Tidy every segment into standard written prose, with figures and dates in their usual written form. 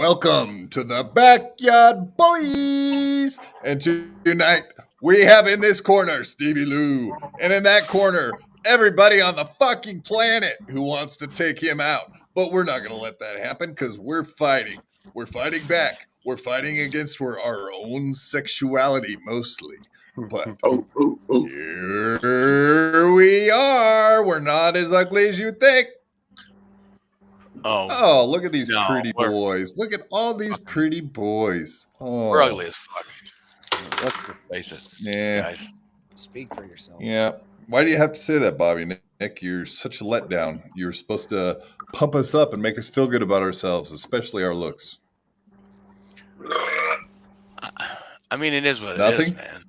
Welcome to the Backyard Boys. And tonight we have in this corner Stevie Lew. And in that corner, everybody on the fucking planet who wants to take him out. But we're not going to let that happen because we're fighting. We're fighting back. We're fighting against our own sexuality mostly. But here we are. We're not as ugly as you think. Oh, look at these pretty boys. Look at all these pretty boys. Oh. We're ugly as fuck. Let's face it. Yeah. Guys. Speak for yourself. Yeah. Why do you have to say that, Bobby? Nick, you're such a letdown. You're supposed to pump us up and make us feel good about ourselves, especially our looks. I mean, it is what Nothing? it is, man.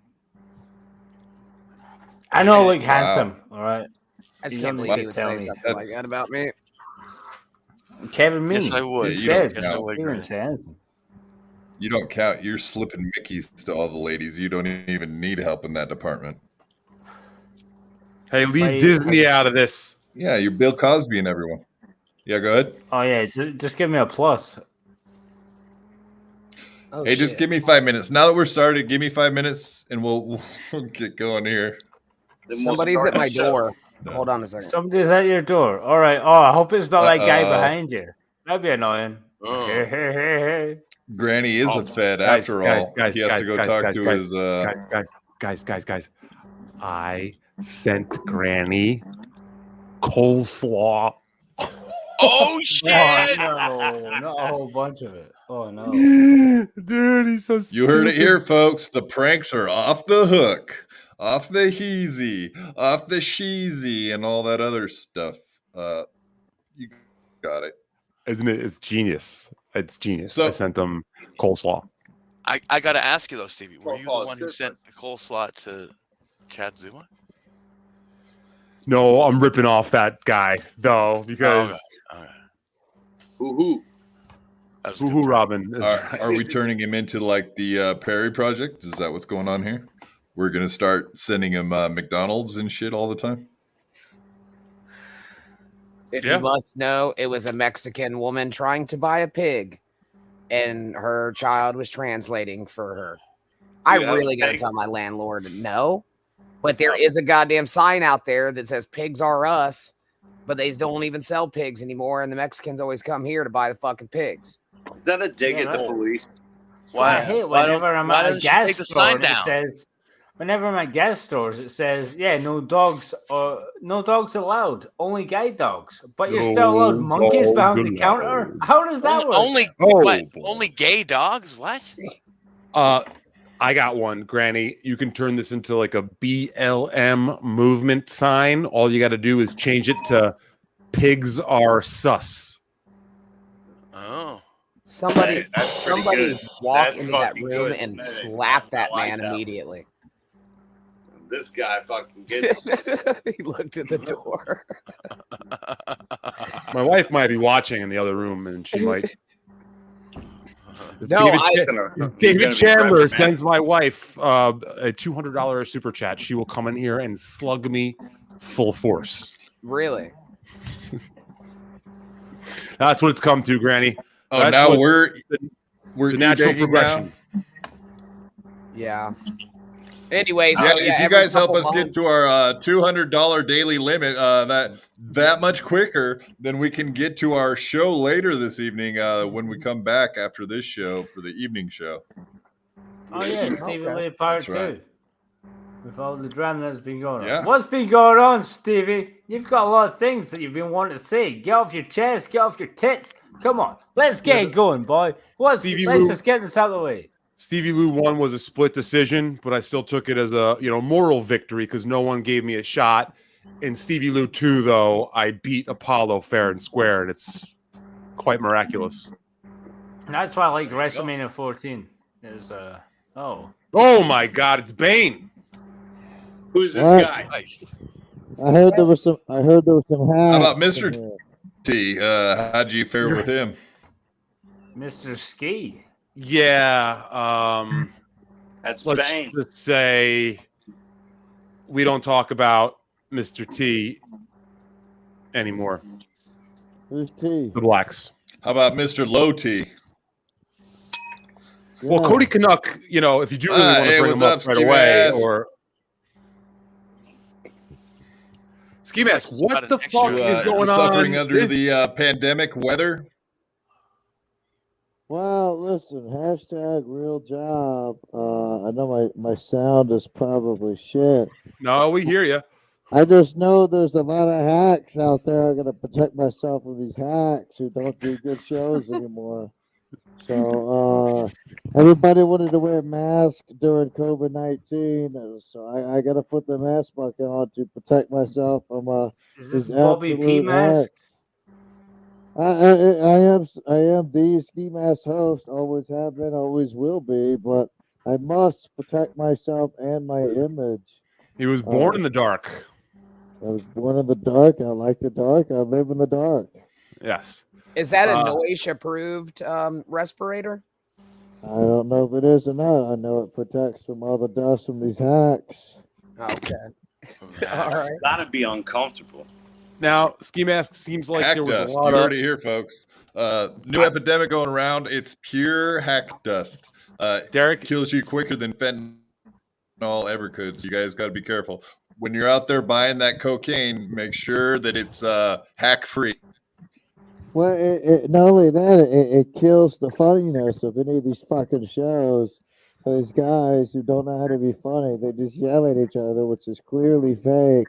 I know I look handsome, all right? I just can't believe you would say something like that about me. Kevin Mean. Yes, I would. Yeah, Yes, I would agree. You don't count. You're slipping Mickeys to all the ladies. You don't even need help in that department. Hey, leave Disney out of this. Yeah, you're Bill Cosby and everyone. Yeah, go ahead. Oh, yeah, just give me a plus. Oh, hey, just give me 5 minutes. Now that we're started, give me 5 minutes and we'll get going here. Somebody's at my door. Hold on a second. Somebody's at your door. All right. Oh, I hope it's not that guy behind you. That'd be annoying. Hey. Granny is a fed after all. He has to go talk to his guys. I sent Granny coleslaw. Oh shit! No, a whole bunch of it. Oh no, dude, he's so stupid. You heard it here, folks. The pranks are off the hook, off the heezy, off the sheezy, and all that other stuff. You got it. Isn't it? It's genius. It's genius. So, I sent them coleslaw. I got to ask you though, Stevie. Were you the one who sent the coleslaw to Chad Zuma? No, I'm ripping off that guy though because Hoo Robin. Are we turning him into like the Perry Project? Is that what's going on here? We're gonna start sending him McDonald's and shit all the time. If you must know, it was a Mexican woman trying to buy a pig, and her child was translating for her. I really got to tell my landlord no, but there is a goddamn sign out there that says pigs are us, but they don't even sell pigs anymore, and the Mexicans always come here to buy the fucking pigs. Is that a dig at the police? I hate whenever I'm at a gas store it says, whenever I'm at gas stores, it says, no dogs allowed, only guide dogs. But you're still allowed monkeys behind the counter? How does that work? Only gay dogs? What? I got one, Granny. You can turn this into like a BLM movement sign. All you got to do is change it to pigs are sus. Oh. Somebody walk into that room and slap that man immediately. This guy fucking gets He looked at the door. My wife might be watching in the other room, and she might. David Chandler sends my wife a $200 super chat. She will come in here and slug me full force. Really? That's what it's come to, Granny. Oh, That's now we're the natural progression. Yeah. Anyways, if you guys help us get to our $200 daily limit, that much quicker, then we can get to our show later this evening when we come back after this show for the evening show. Oh yeah, Stevie Lew Part 2. With all the drama that's been going on. Yeah. What's been going on, Stevie? You've got a lot of things that you've been wanting to say. Get off your chest, get off your tits. Come on, let's get it going, boy. Let's just get this out of the way. Stevie Lew 1 was a split decision, but I still took it as a moral victory because no one gave me a shot. In Stevie Lew 2, though, I beat Apollo fair and square, and it's quite miraculous. And that's why I like WrestleMania 14. There's oh my God, it's Bane. Who's this guy? I heard there was some. How about Mr. T? How'd you fare with him? Mr. Ski. Yeah, that's Bane. Let's say we don't talk about Mr. T anymore. Who's T? The Blacks. How about Mr. Low T? Yeah. Well, Cody Canuck, you know, if you do really want to bring him up right away, or Ski Mask, what the fuck is going suffering on? under the pandemic weather? Well, listen, hashtag real job. I know my sound is probably shit. No, we hear you. I just know there's a lot of hacks out there. I got to protect myself from these hacks who don't do good shows anymore. So everybody wanted to wear masks during COVID-19, so I got to put the mask back on to protect myself from Is this these Bobby P absolute mask? hacks. I am the Ski Mask host. Always have been, always will be. But I must protect myself and my image. He was born in the dark. I was born in the dark. I like the dark. I live in the dark. Yes. Is that a Noish approved respirator? I don't know if it is or not. I know it protects from all the dust from these hacks. Okay. All right. Gotta be uncomfortable. Now, Ski Mask seems like hack there was dust. a lot You of... heard it here, folks. New epidemic going around. It's pure hack dust. Derek kills you quicker than fentanyl ever could. So you guys got to be careful when you're out there buying that cocaine. Make sure that it's hack free. Well, not only that, it kills the funniness of any of these fucking shows. Those guys who don't know how to be funny, they just yell at each other, which is clearly fake.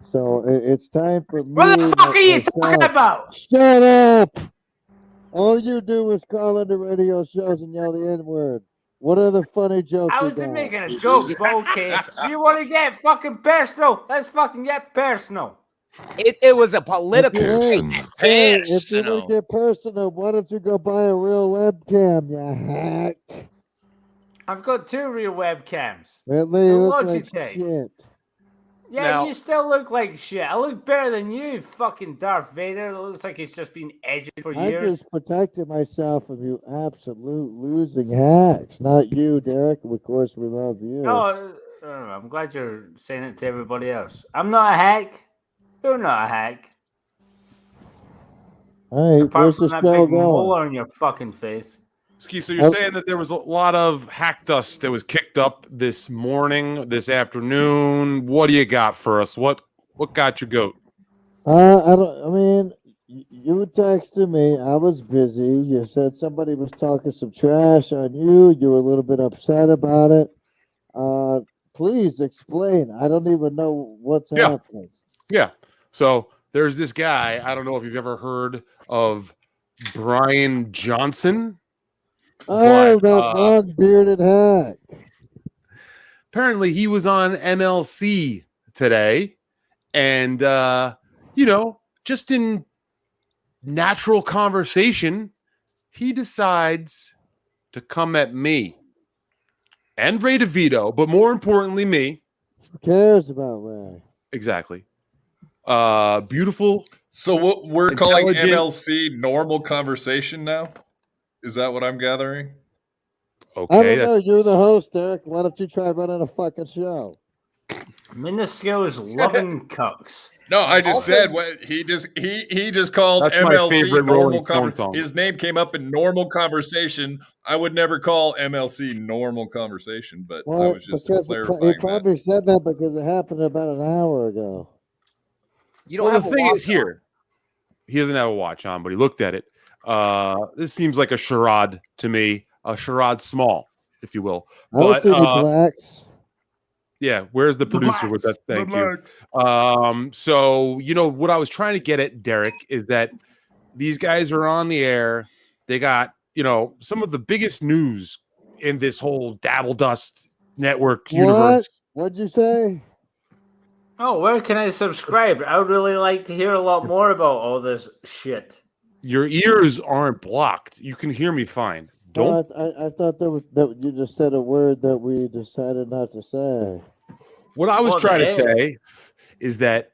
So it's time for me. What the fuck are you talking about? Shut up! All you do is call into radio shows and yell the N-word. What other funny joke I you was just got? making a joke, okay? You want to get fucking personal? Let's fucking get personal. It was a political statement. Hey, if you want to get personal, why don't you go buy a real webcam, you hack? I've got 2 real webcams. Really, you look like shit. Yeah, Now, you still look like shit. I look better than you, fucking Darth Vader. It looks like he's just been edged for years. I'm just protecting myself from you absolute losing hacks. Not you, Derek. Of course, we love you. No, I'm glad you're saying it to everybody else. I'm not a hack. You're not a hack. All right, Apart where's from the that show big going? molar on your fucking face. Ski, so you're saying that there was a lot of hack dust that was kicked up this morning, this afternoon. What do you got for us? What got your goat? I mean, you texted me. I was busy. You said somebody was talking some trash on you. You were a little bit upset about it. Please explain. I don't even know what's happening. Yeah. So there's this guy. I don't know if you've ever heard of Brian Johnson. Oh, that long bearded hack. Apparently, he was on MLC today, and just in natural conversation, he decides to come at me and Ray DeVito, but more importantly, me. Who cares about Ray? Exactly. Beautiful. So what we're calling MLC normal conversation now? Is that what I'm gathering? Okay. I don't know. You're the host, Derek. Why don't you try running a fucking show? Minuscule is loving cucks. No, I just said what he just called That's MLC normal conversation. His name came up in normal conversation. I would never call MLC normal conversation, but I was just clarifying he probably said that because it happened about an hour ago. You don't have the thing is here. He doesn't have a watch on, but he looked at it. This seems like a charade to me, a charade small, if you will. I don't see the blacks. Yeah, where's the producer with that? Thank you. So what I was trying to get at, Derek, is that these guys are on the air. They got some of the biggest news in this whole Dabble Dust network universe. What'd you say? Oh, where can I subscribe? I would really like to hear a lot more about all this shit. Your ears aren't blocked. You can hear me fine. Don't. I thought that you just said a word that we decided not to say. What I was trying to say is that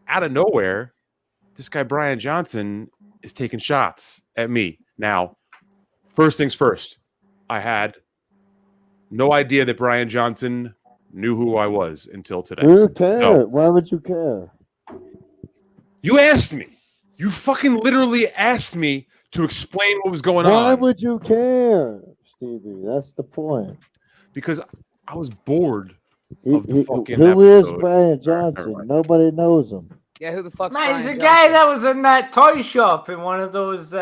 out of nowhere, this guy Brian Johnson is taking shots at me. Now, first things first, I had no idea that Brian Johnson knew who I was until today. Who cares? No. Why would you care? You asked me. You fucking literally asked me to explain what was going Why on. would you care, Stevie? That's the point. Because I was bored. Who episode. is Brian Johnson? Nobody knows him. Yeah, who the fuck's Man, Brian he's the Johnson? guy that was in that toy shop in one of those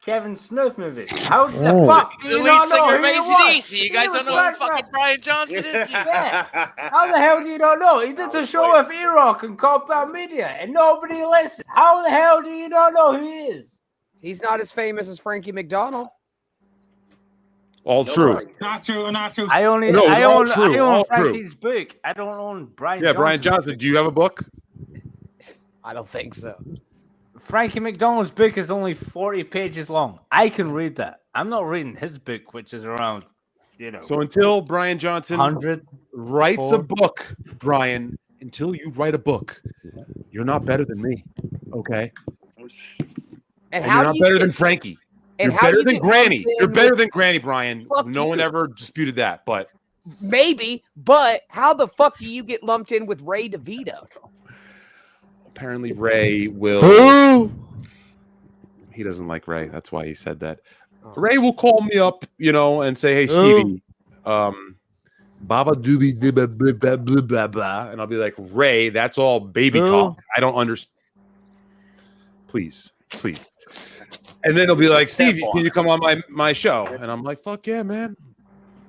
Kevin Smith movies. How the fuck do The you lead not know singer who of he was? AC/DC. You guys don't know who fucking Brian Johnson is? Yeah. How the hell do you not know? He did a show with E-Rock and Compound Media, and nobody listens. How the hell do you not know who he is? He's not as famous as Frankie McDonald. All true. Not true. I own Frankie's book. I don't own Brian Johnson. Brian Johnson. Do you have a book? I don't think so. Frankie McDonald's book is only 40 pages long. I can read that. I'm not reading his book, which is around, So until Brian Johnson 100 writes a book, Brian, until you write a book, you're not better than me. Okay? And you're not better than Frankie. You're better than Granny. You're better than Granny, Brian. No one ever disputed that, but maybe. But how the fuck do you get lumped in with Ray DeVito? apparently Ray will. Who? He doesn't like Ray. That's why he said that. Ray will call me up, and say, "Hey, Stevie, Baba doobie blah blah blah blah blah blah," and I'll be like, "Ray, that's all baby talk. I don't understand. Please." And then he'll be like, "Stevie, can you come on my show?" And I'm like, "Fuck yeah, man.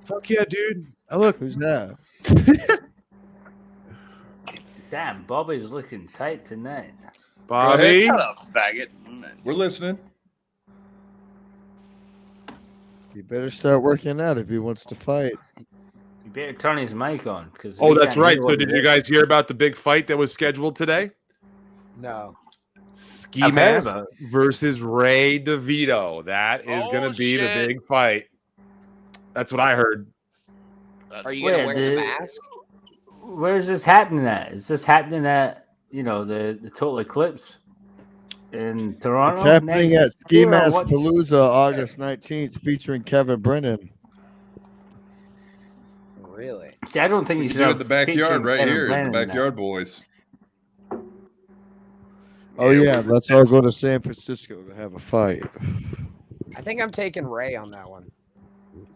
Fuck yeah, dude." Look, who's that? Damn, Bobby's looking tight tonight. Bobby, shut up, faggot. We're listening. You better start working out if he wants to fight. You better turn his mic on. that's right. So did you guys hear about the big fight that was scheduled today? No. Ski Mask versus Ray DeVito. That is going to be the big fight. That's what I heard. Are you going to wear the mask? Where's this happening at? Is this happening at, the Total Eclipse in Toronto? It's happening at Ski Mask Palooza August 19th featuring Kevin Brennan. Really? See, I don't think you should do it in the backyard right here. In the backyard, boys. Oh, yeah. Let's all go to San Francisco to have a fight. I think I'm taking Ray on that one.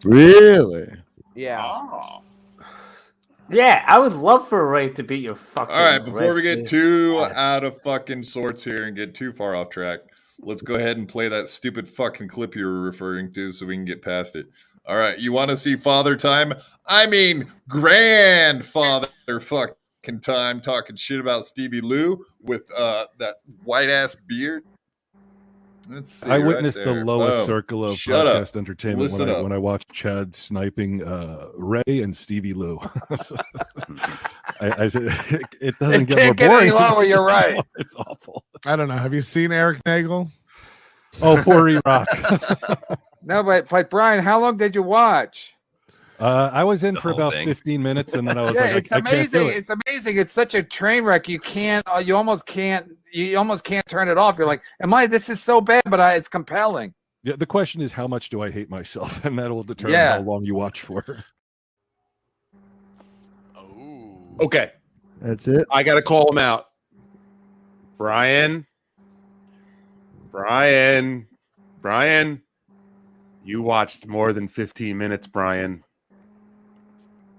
Really? Yeah. Oh. Yeah, I would love for Ray to beat your fucking. All right, before we get too out of fucking sorts here and get too far off track, let's go ahead and play that stupid fucking clip you were referring to so we can get past it. All right, you want to see father time? I mean, grandfather fucking time talking shit about Stevie Lew with that white ass beard. Let's see. I witnessed the lowest circle of podcast entertainment when I watched Chad sniping Ray and Stevie Lew. I said it doesn't get more boring. Any lower, you're right. It's awful. I don't know. Have you seen Eric Nagel? Oh, poor E-Rock. No, but Brian, how long did you watch? I was in for about 15 minutes, and then I was like, it's amazing. It's amazing. It's such a train wreck. You almost can't turn it off. You're like, this is so bad, but it's compelling. Yeah. The question is, how much do I hate myself? And that will determine how long you watch for. Oh. Okay. That's it. I got to call him out. Brian. You watched more than 15 minutes, Brian.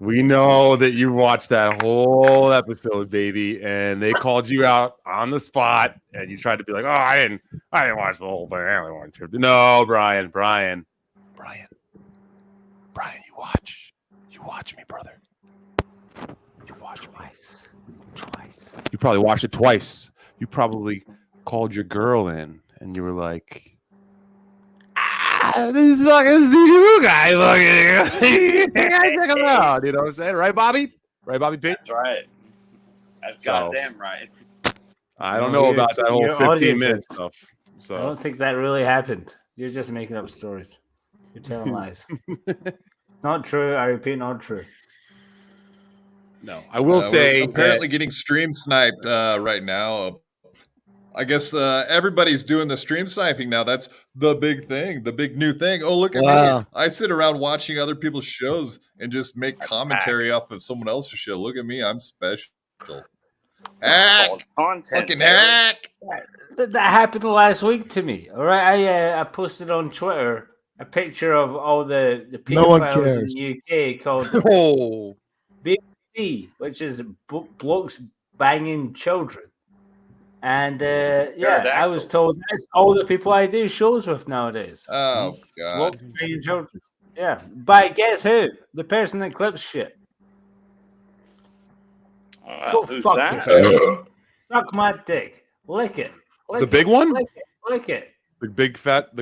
We know that you watched that whole episode, baby, and they called you out on the spot, and you tried to be like, "Oh, I didn't watch the whole thing. I only watched 50." No, Brian, you watch me, brother. You watch twice. You probably watched it twice. You probably called your girl in, and you were like, "This fucking Stevie Lew guy, check him out." You know what I'm saying? Right, Bobby? Right, Bobby P? That's right. That's goddamn right. I don't know about that whole 15 minute stuff. So I don't think that really happened. You're just making up stories. You're telling lies. Not true. I repeat, not true. No, I will say apparently getting stream sniped right now. I guess everybody's doing the stream sniping now. That's the big thing, the big new thing. Oh, look at me. I sit around watching other people's shows and just make commentary off of someone else's show. Look at me. I'm special. Hack. Fucking hack. That happened last week to me. All right, I posted on Twitter a picture of all the pedophiles in the UK called BBC, which is blokes banging children. And I was told that's all the people I do shows with nowadays. Oh God, blokes banging children. Yeah, but guess who? The person that clips shit. Go who's fuck that? yourself. Suck my dick. Lick it. The big one? Lick it. The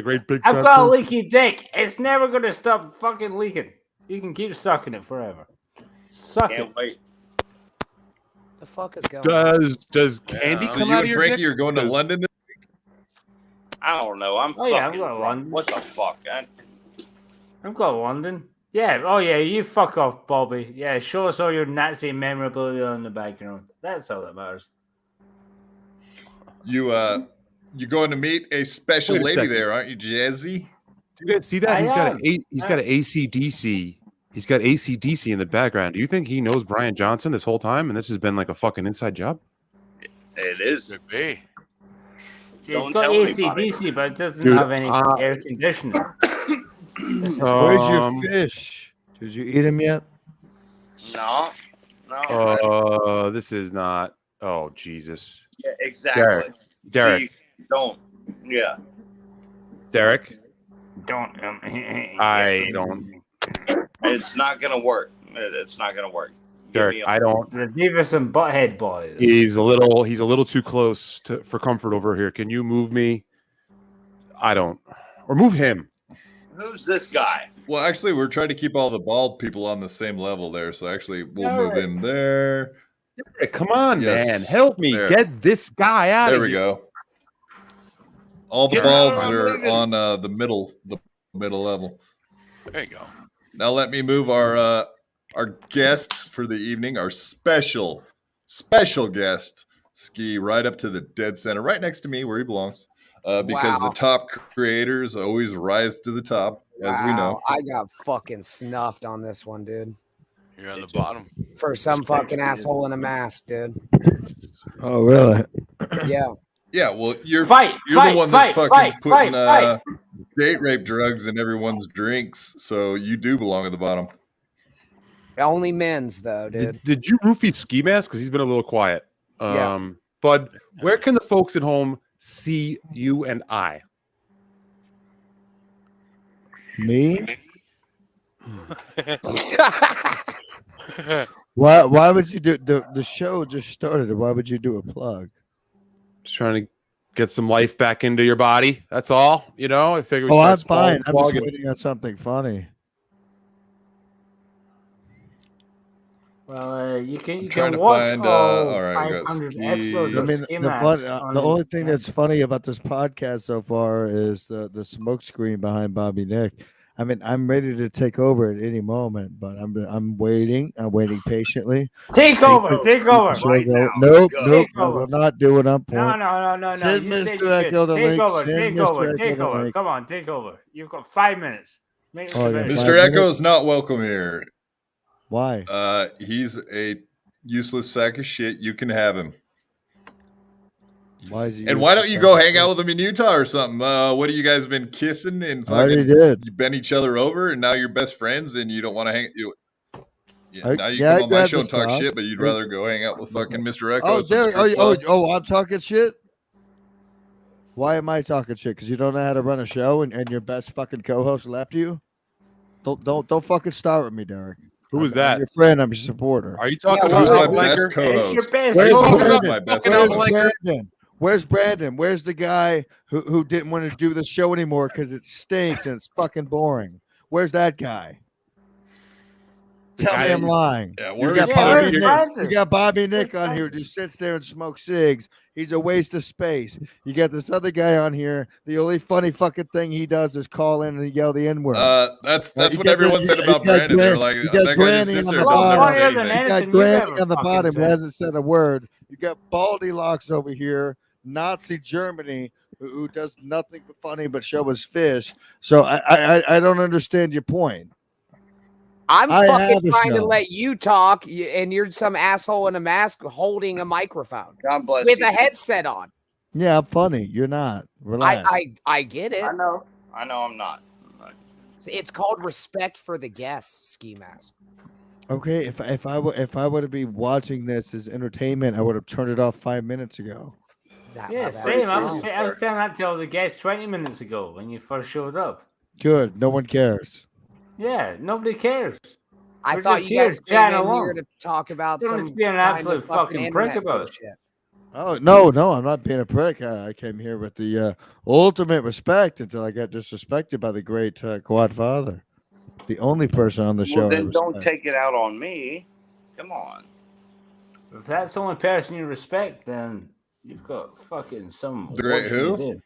great big I've fat got a one? leaky dick. It's never going to stop fucking leaking. You can keep sucking it forever. Suck Can't it. wait. The fuck is going on? Does candy So come you out and of your Frankie dick? are going to London? I don't know. I'm Oh, yeah, fucking I'm going to drunk. London. What the fuck? I've got London. Yeah. Oh, yeah. You fuck off, Bobby. Yeah. Show us all your Nazi memorabilia on the background. That's all that matters. You going to meet a special Wait a lady second. there, aren't you, Jazzy? Do you guys see that? I He's got am. an ACDC. He's got ACDC in the background. Do you think he knows Brian Johnson this whole time, and this has been like a fucking inside job? It is. Could be. It's got ACDC, but it doesn't Dude, have any air conditioning. Where's your fish? Did you eat him yet? No. This is not. Oh Jesus. Yeah, exactly. Derek. See, don't. Yeah. Derek. Don't. I don't. It's not gonna work. It's not gonna work. Derek, I don't. The Beavis and Butthead boys. He's a little too close for comfort over here. Can you move me? I don't. Or move him. Who's this guy? Well, actually, we're trying to keep all the bald people on the same level there. So actually, we'll move him there. Derek, come on, Yes, man. Help me there. get this guy out There of we here. go. All the Get balds out. are on the middle level. There you go. Now let me move our guest for the evening, our special guest, Ski, right up to the dead center, right next to me where he belongs. Because the top creators always rise to the top, as we know. I got fucking snuffed on this one, dude. You're on the bottom. For some fucking asshole in a mask, dude. Oh, really? Yeah. Yeah, well, you're Fight, the fight, one that's fight, fucking fight, putting fight. date rape drugs in everyone's drinks, so you do belong at the bottom. Only men's, though, dude. Did you roofie Ski Mask? Because he's been a little quiet. Yeah. But where can the folks at home see you and I? Me? Why would you do the show just started? Why would you do a plug? Just trying to get some life back into your body. That's all. You know, I figured. I'm fine. I'm just waiting on something funny. Well, you can trying to watch find, all all right, we got 500 Ski. episodes I of mean, Ski the Mask on only thing Instagram. that's funny about this podcast so far is the smoke screen behind Bobby Nick. I mean, I'm ready to take over at any moment, but I'm waiting. I'm waiting patiently. Take over. Right now. Nope. Take I over. will not do it on point. No. Send You said Mr. you could. Echo the Take link. over. Send Take Mr. over. Echo Take the over. link. Come on, take over. You've got 5 minutes. Make Oh, this a yeah, minute. 5 Mr. minutes? Echo's not welcome here. Why? He's a useless sack of shit. You can have him. Why is he? And why don't you go hang out with him in Utah or something? What have you guys been kissing and I already fucking did. you bent each other over and now you're best friends and you don't want to hang now you I come on my grabbed show the and talk spot. shit, but you'd rather go hang out with fucking Mr. Echo. Oh, at some there. strip club. I'm talking shit. Why am I talking shit? Because you don't know how to run a show, and your best fucking co-host left you. Don't fucking start with me, Derek. Who is I'm that? your friend. I'm your supporter. Are you talking Who's about my Blanker? best co-host? It's your best Where's co-host. my best Where's co-host? Brandon? Where's Brandon? Where's the guy who didn't want to do the show anymore because it stinks and it's fucking boring? Where's that guy? Tell me I'm lying. Yeah, You we're got, Yeah, Bobby where's Nick, Brandon? you got Bobby Nick Where's on here who just sits there and smokes cigs. He's a waste of space. You got this other guy on here. The only funny fucking thing he does is call in and yell the N-word. That's You what got everyone said about Brandon. They were like, you got that guy just Granny sits on there the and does never bottom. say Funnier than anything. You got anything you've Granny ever on the fucking bottom who said. hasn't said a word. You got Baldy Locks over here, Nazi Germany, who does nothing but funny but show his fish. So I don't understand your point. I'm fucking trying to let you talk, and you're some asshole in a mask holding a microphone. God bless with you. a headset on. Yeah, I'm funny. You're not. Relax. I get it. I know I'm not. It's called respect for the guests, Ski Mask. Okay, if I were to be watching this as entertainment, I would have turned it off 5 minutes ago. Same. I was telling that to all the guys 20 minutes ago when you first showed up. Good. No one cares. Yeah, nobody cares. I thought you guys came in here to talk about some be an absolute fucking prick about shit. Oh no, I'm not being a prick. I came here with the ultimate respect until I got disrespected by the great Quad Father, the only person on the show. Well, then don't take it out on me. Come on. If that's the only person you respect, then you've got fucking some. Great who?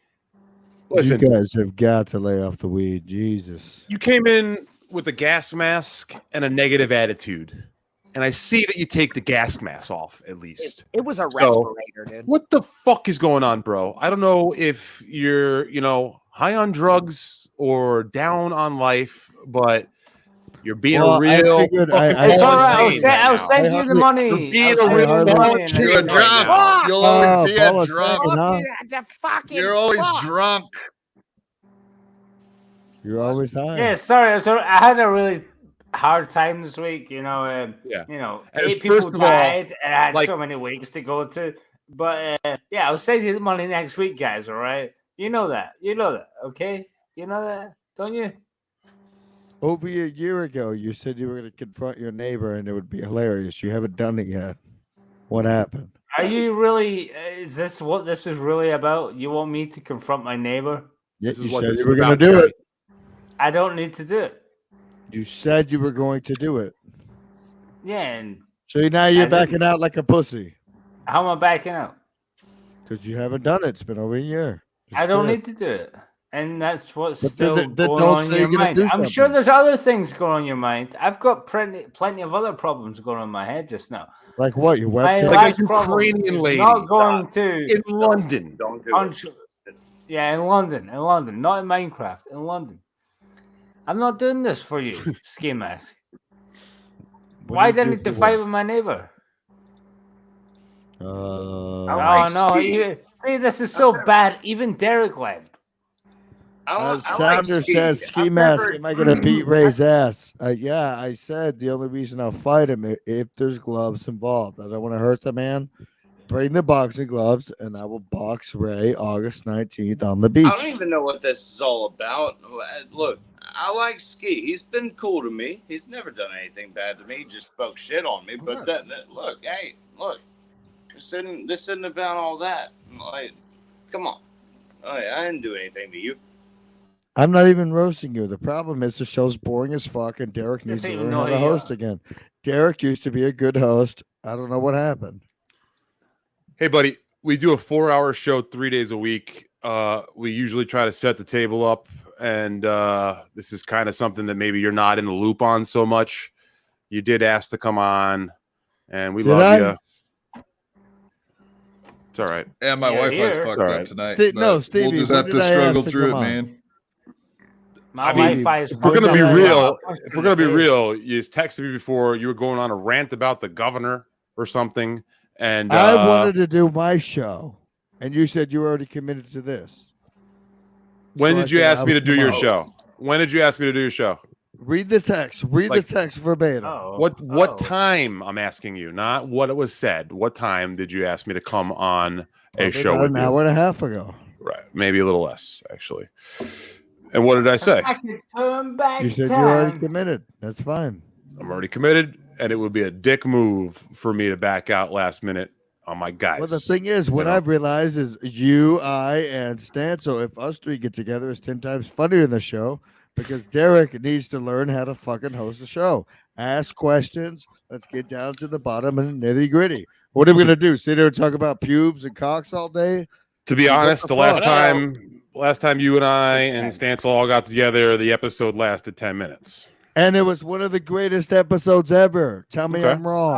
Listen, you guys have got to lay off the weed, Jesus. You came in with a gas mask and a negative attitude. And I see that you take the gas mask off, at least. It was a respirator, dude. What the fuck is going on, bro? I don't know if you're, high on drugs or down on life, but you're being a real. It's all right. I'll send you the money. You're being a real. You're drunk. You'll always be a drunk. You're always drunk. You're always high. Yeah, sorry. I had a really hard time this week. 8 people died, and I had so many weeks to go to. But I'll send you the money next week, guys. All right, you know that. Okay, you know that, don't you? Over a year ago, you said you were going to confront your neighbor, and it would be hilarious. You haven't done it yet. What happened? Are you really? Is this what this is really about? You want me to confront my neighbor? Yes, you said you were going to do it. I don't need to do it. You said you were going to do it. Yeah, and so now you're backing out like a pussy. How am I backing out? Because you haven't done it. It's been over a year. I don't need to do it. And that's what's still going on in your mind. I'm sure there's other things going on in your mind. I've got plenty of other problems going on in my head just now. Like what? Your webcam? Like a Ukrainian lady. Not going to in London. Don't do it. Yeah, in London, not in Minecraft, in London. I'm not doing this for you, Ski Mask. Why did I need to fight with my neighbor? See, this is so bad. Even Derek left. Sounder says, Ski Mask, am I going to beat Ray's ass? Yeah, I said the only reason I'll fight him if there's gloves involved. I don't want to hurt the man. Bring the boxing gloves, and I will box Ray August 19th on the beach. I don't even know what this is all about. Look, I like Ski. He's been cool to me. He's never done anything bad to me. He just spoke shit on me. But look, this isn't about all that. Like, come on. I didn't do anything to you. I'm not even roasting you. The problem is the show's boring as fuck, and Derek needs to learn how to host again. Derek used to be a good host. I don't know what happened. Hey, buddy, we do a 4-hour show 3 days a week. We usually try to set the table up, and this is kind of something that maybe you're not in the loop on so much. You did ask to come on, and we love you. It's all right. Yeah, my Wi-Fi's fucked up tonight. No, Stevie, we'll just have to struggle through it, man. If we're gonna be real, you texted me before you were going on a rant about the governor or something. And I wanted to do my show, and you said you were already committed to this. When did you ask me to do your show? When did you ask me to do your show? Read the text. Read the text verbatim. What time? I'm asking you, not what it was said. What time did you ask me to come on a show with you? An hour and a half ago. Right, maybe a little less actually. And what did I say? You said you're already committed. That's fine. I'm already committed. And it would be a dick move for me to back out last minute on my guys. Well, the thing is, what I've realized is you, I, and Stan. So if us three get together, it's 10 times funnier than the show because Derek needs to learn how to fucking host the show. Ask questions. Let's get down to the bottom and nitty gritty. What are we gonna do? Sit there and talk about pubes and cocks all day? To be honest, the last time you and I and Stancil all got together, the episode lasted 10 minutes. And it was one of the greatest episodes ever. Tell me I'm wrong.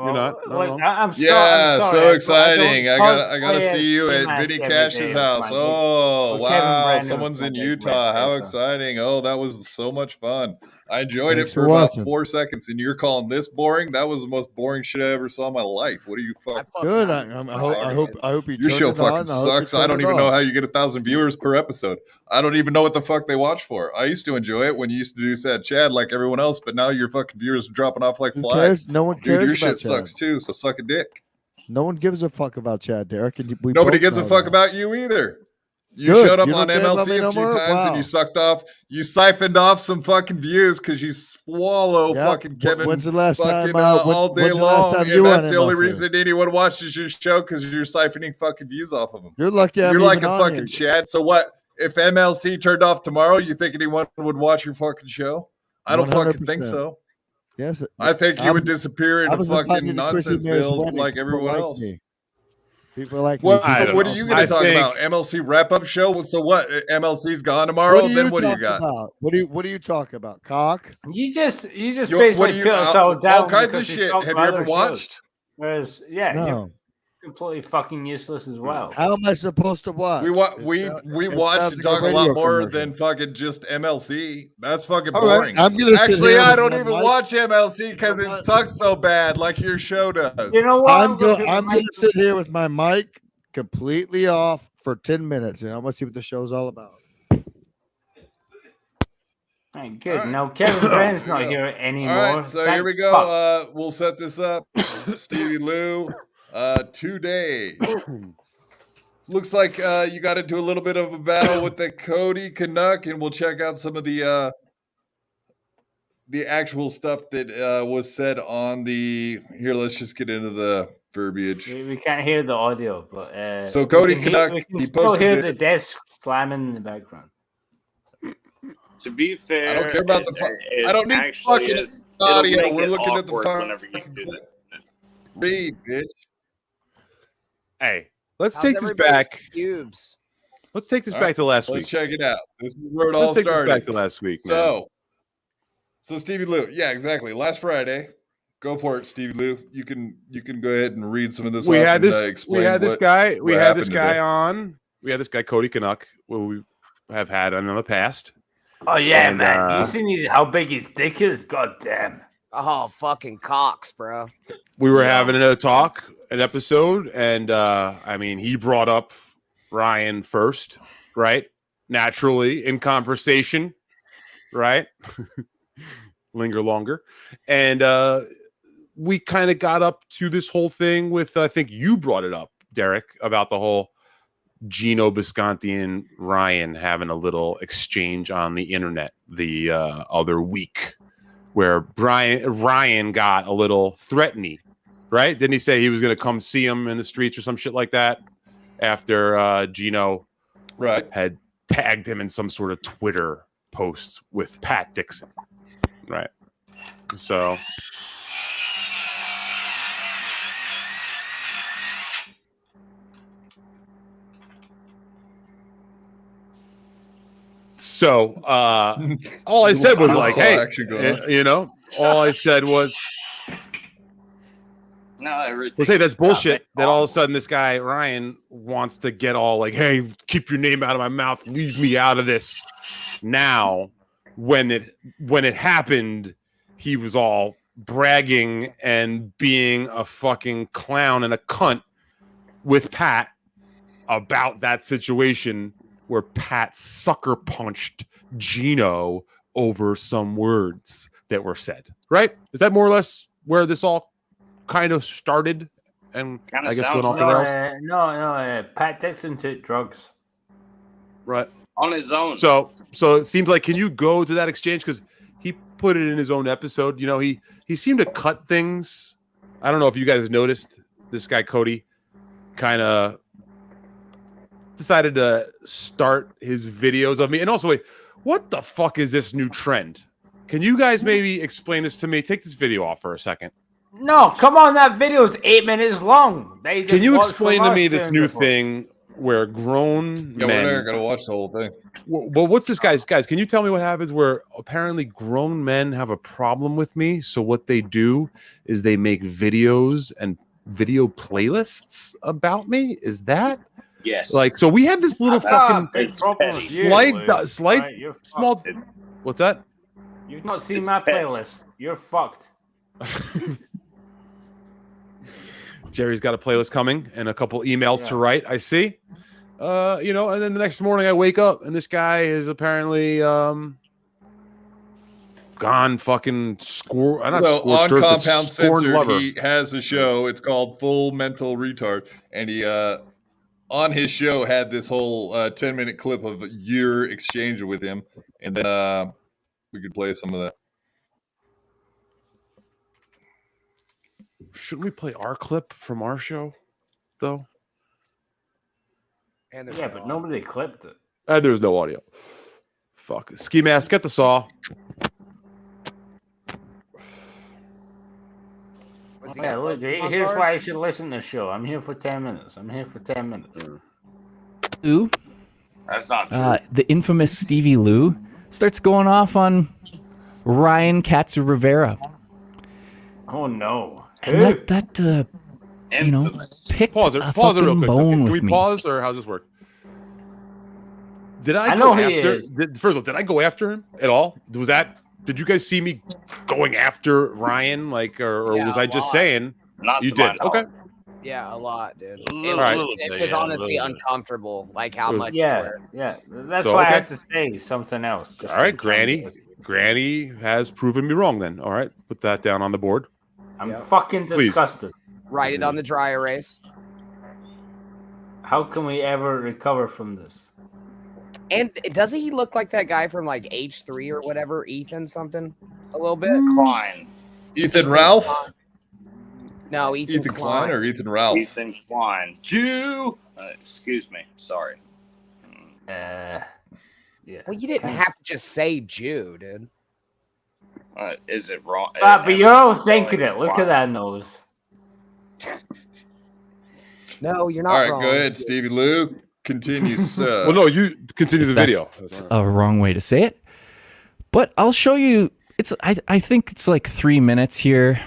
You're not. No. I'm sorry. So exciting! I gotta see you at Vinny Cash's house. Oh wow! Someone's in Utah. How exciting! Oh, that was so much fun. I enjoyed it for about 4 seconds, and you're calling this boring? That was the most boring shit I ever saw in my life. What are you fucking? Good. I hope you. Your show fucking sucks. I don't even know how you get 1,000 viewers per episode. I don't even know what the fuck they watch for. I used to enjoy it when you used to do Sad Chad like everyone else, but now your fucking viewers are dropping off like flies. No one cares. Dude, your about shit Chad. sucks too. So suck a dick. No one gives a fuck about Chad, Derek. And Nobody gives a fuck about you either. You showed up on MLC a few times and you sucked off. You siphoned off some fucking views because you swallow fucking Kevin when's the last fucking time, all day long. And that's the only reason anyone watches your show because you're siphoning fucking views off of them. You're lucky. You're like a fucking Chad. So what? If MLC turned off tomorrow, you think anyone would watch your fucking show? I don't 100%. Fucking think so. Yes, I think he would disappear into fucking Nonsenseville like everyone else. People like what are you going to talk about? MLC wrap-up show? So what? MLC's gone tomorrow. Then what do you got? What do you talk about? Cock? You just basically put yourself down. All kinds of shit. Have you ever watched? Whereas, you're completely fucking useless as well. How am I supposed to watch? We watch and talk a lot more than fucking just MLC. That's fucking boring. I'm gonna I don't even watch MLC because it sucks so bad, like your show does. You know what? I'm gonna sit here with my mic completely off for 10 minutes, and I'm gonna see what the show's all about. All right, good. Now Kevin Brand's not here anymore. All right, so here we go. We'll set this up. Stevie Lew. Today looks like you got into a little bit of a battle with the Cody Canuck, and we'll check out some of the actual stuff that was said on the here. Let's just get into the verbiage. We can't hear the audio, but so Cody Canuck, we can still hear the desk slamming in the background. To be fair, I don't care about I don't need fucking audio. We're looking at the fucking read, bitch. Hey, let's take this back. Cubes. Let's take this back to last week. Let's check it out. This is where it all started. Back to last week. So Stevie Lew, yeah, exactly. Last Friday, go for it, Stevie Lew. You can go ahead and read some of this. We had this guy on. We had this guy Cody Canuck, who we have had on in the past. Oh yeah, and, man! You seen how big his dick is? God damn! Oh, fucking cocks, bro. We were having an episode, and I mean, he brought up Ryan first, right? Naturally, in conversation, right? Linger longer. And we kind of got up to this whole thing with, I think you brought it up, Derek, about the whole Gino Bisconti and Ryan having a little exchange on the internet the other week, where Ryan got a little threatening, right? Didn't he say he was going to come see him in the streets or some shit like that after Gino had tagged him in some sort of Twitter post with Pat Dixon, right? So all I said was like, hey, all I said was, hey, that's bullshit. That all of a sudden this guy Ryan wants to get all like, hey, keep your name out of my mouth, leave me out of this. Now, when it happened, he was all bragging and being a fucking clown and a cunt with Pat about that situation where Pat sucker punched Gino over some words that were said. Right? Is that more or less where this all kind of started? And I guess went off the rails? No. Pat Dixon took drugs. Right. On his own. So it seems like, can you go to that exchange? Because he put it in his own episode. You know, he seemed to cut things. I don't know if you guys noticed. This guy Cody kind of decided to start his videos of me. And also, wait, what the fuck is this new trend? Can you guys maybe explain this to me? Take this video off for a second. No, come on, that video is 8 minutes long. Can you explain to me this new thing where grown men... we're not going to watch the whole thing. Well, what's this, guys? Guys, can you tell me what happens where apparently grown men have a problem with me? So what they do is they make videos and video playlists about me? Is that... Yes. Like, so we had this little fucking small... What's that? You've not seen my playlist. You're fucked. Jerry's got a playlist coming and a couple emails to write. I see. And then the next morning I wake up and this guy is apparently gone fucking score. On Compound Censored, he has a show. It's called Full Mental Retard, and he on his show had this whole 10-minute clip of your exchange with him, and then we could play some of that. Shouldn't we play our clip from our show, though? Yeah, but nobody clipped it. And there's no audio. Fuck. Ski Mask, get the saw. Yeah, look, here's why you should listen to the show. I'm here for 10 minutes. Lew, That's not true. the infamous Stevie Lew starts going off on Ryan Katz-Rivera. Oh no! And that picked pause it a real fucking quick. bone Can with we me. pause, or how's this work? Did I know go he after? is. First of all, did I go after him at all? Did you guys see me going after Ryan? Or was I just saying? Not you to my did. Okay. Yeah, a lot, dude. It was honestly uncomfortable, like how much. Yeah. That's why I had to say something else. All right, Granny has proven me wrong. Then, all right, put that down on the board. I'm fucking disgusted. Write it on the dry erase. How can we ever recover from this? And doesn't he look like that guy from like H3 or whatever? Ethan something? A little bit? Klein. Ethan Ralph? No, Ethan Klein or Ethan Ralph? Ethan Klein. Jew. Excuse me. Sorry. Yeah. Well, you didn't have to just say Jew, dude. Is it wrong? But you're all thinking it. Look at that nose. No, you're not All right, wrong. go ahead, Stevie Lew. Continue, sir. Well, no, you continue the video. That's a wrong way to say it. But I'll show you. I think it's like 3 minutes here.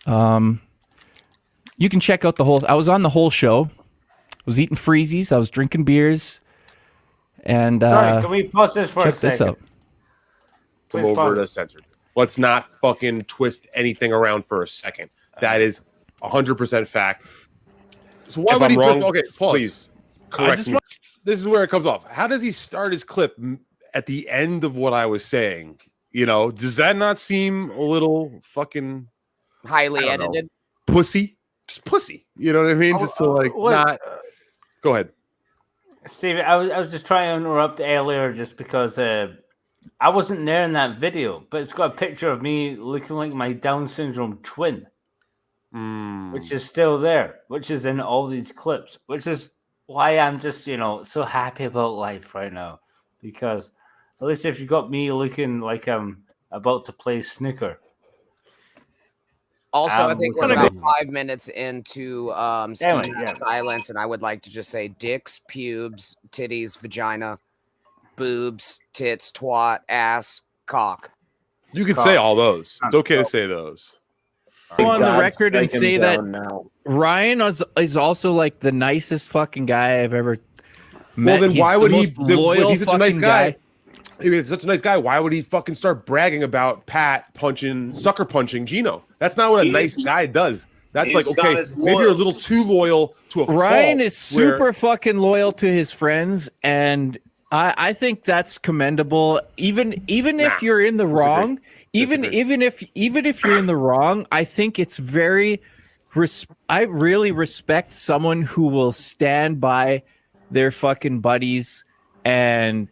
You can check out the whole. I was on the whole show. I was eating freezies. I was drinking beers. And sorry, can we pause this for a second? Check this out. Come over to censored. Let's not fucking twist anything around for a second. That is 100% fact. So why would he wrong? Okay, pause. Please correct me. This is where it comes off. How does he start his clip at the end of what I was saying? Does that not seem a little fucking highly edited? Pussy, just pussy. You know what I mean? Just to not. Go ahead, Steve. I was just trying to interrupt earlier, just because I wasn't there in that video, but it's got a picture of me looking like my Down syndrome twin, which is still there, which is in all these clips, which is why I'm just, so happy about life right now. Because at least if you got me looking like I'm about to play snooker. Also, I think we're about 5 minutes into silence, and I would like to just say dicks, pubes, titties, vagina, boobs, tits, twat, ass, cock. You can say all those. It's okay to say those. Go on the record and say that Ryan is also like the nicest fucking guy I've ever met. Well, then why would he? Loyal he's such a nice guy. He's such a nice guy. Why would he fucking start bragging about sucker punching Gino? That's not what a nice guy does. That's like, okay, maybe you're a little too loyal to a Ryan is super fucking loyal to his friends, and I think that's commendable. Even if you're in the wrong, even if you're in the wrong, I think it's very. I really respect someone who will stand by their fucking buddies, and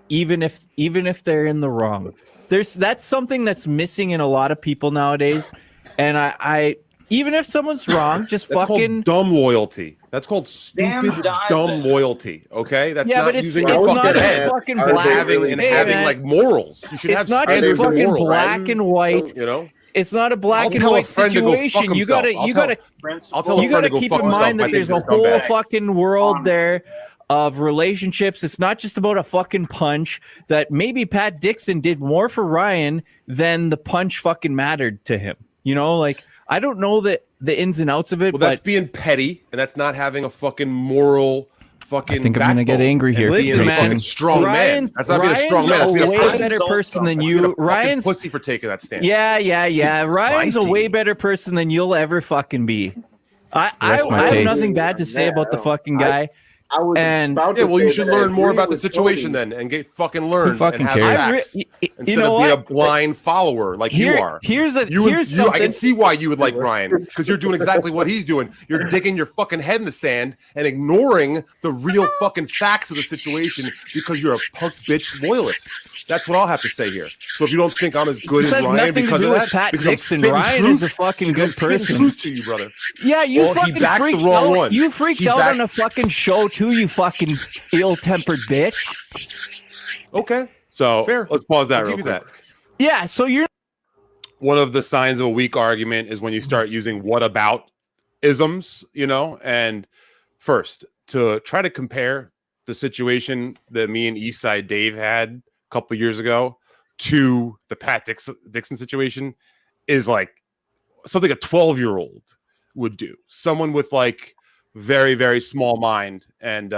even if they're in the wrong, that's something that's missing in a lot of people nowadays. And I even if someone's wrong, just that's fucking dumb loyalty. That's called stupid, dumb loyalty. Okay, that's but it's not just fucking black having like morals. You should it's not just fucking black and white. It's not a black and white situation. You gotta keep in mind that there's a whole fucking world there of relationships. It's not just about a fucking punch. That maybe Pat Dixon did more for Ryan than the punch fucking mattered to him. I don't know the ins and outs of it. Well, that's being petty, and that's not having a fucking moral fucking. I think I'm gonna get angry here. Listen, man, strong man. That's not being a strong man. That's being a way better person than you. Ryan's pussy for taking that stance. Yeah. Ryan's a way better person than you'll ever fucking be. I have nothing bad to say about the fucking guy. Well, you should learn more about the situation then, and get fucking learn. Fucking and have facts instead of being a blind follower like you are. Here's something. I can see why you would like Ryan, because you're doing exactly what he's doing. You're digging your fucking head in the sand and ignoring the real fucking facts of the situation because you're a punk bitch loyalist. That's what I'll have to say here. So if you don't think I'm as good as Ryan because of that, Pat Dixon, Ryan is a fucking good person. Truth to you, brother. Yeah, you fucking freaked out. You freaked out on a fucking show too. You fucking ill-tempered bitch. Okay, so fair. Let's pause that real quick. Yeah, so you're. One of the signs of a weak argument is when you start using "what about" isms, and first to try to compare the situation that me and Eastside Dave had a couple years ago to the Pat Dixon situation is like something a 12-year-old would do. Someone with like very, very small mind and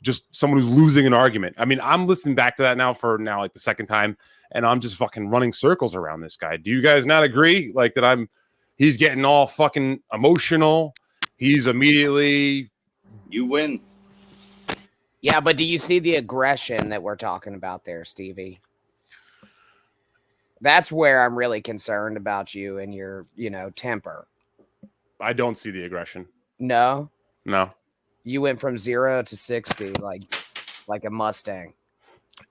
just someone who's losing an argument. I mean, I'm listening back to that now like the second time, and I'm just fucking running circles around this guy. Do you guys not agree? Like that he's getting all fucking emotional. He's immediately. You win. Yeah, but do you see the aggression that we're talking about there, Stevie? That's where I'm really concerned about you and your, temper. I don't see the aggression. No. You went from 0 to 60 like a Mustang.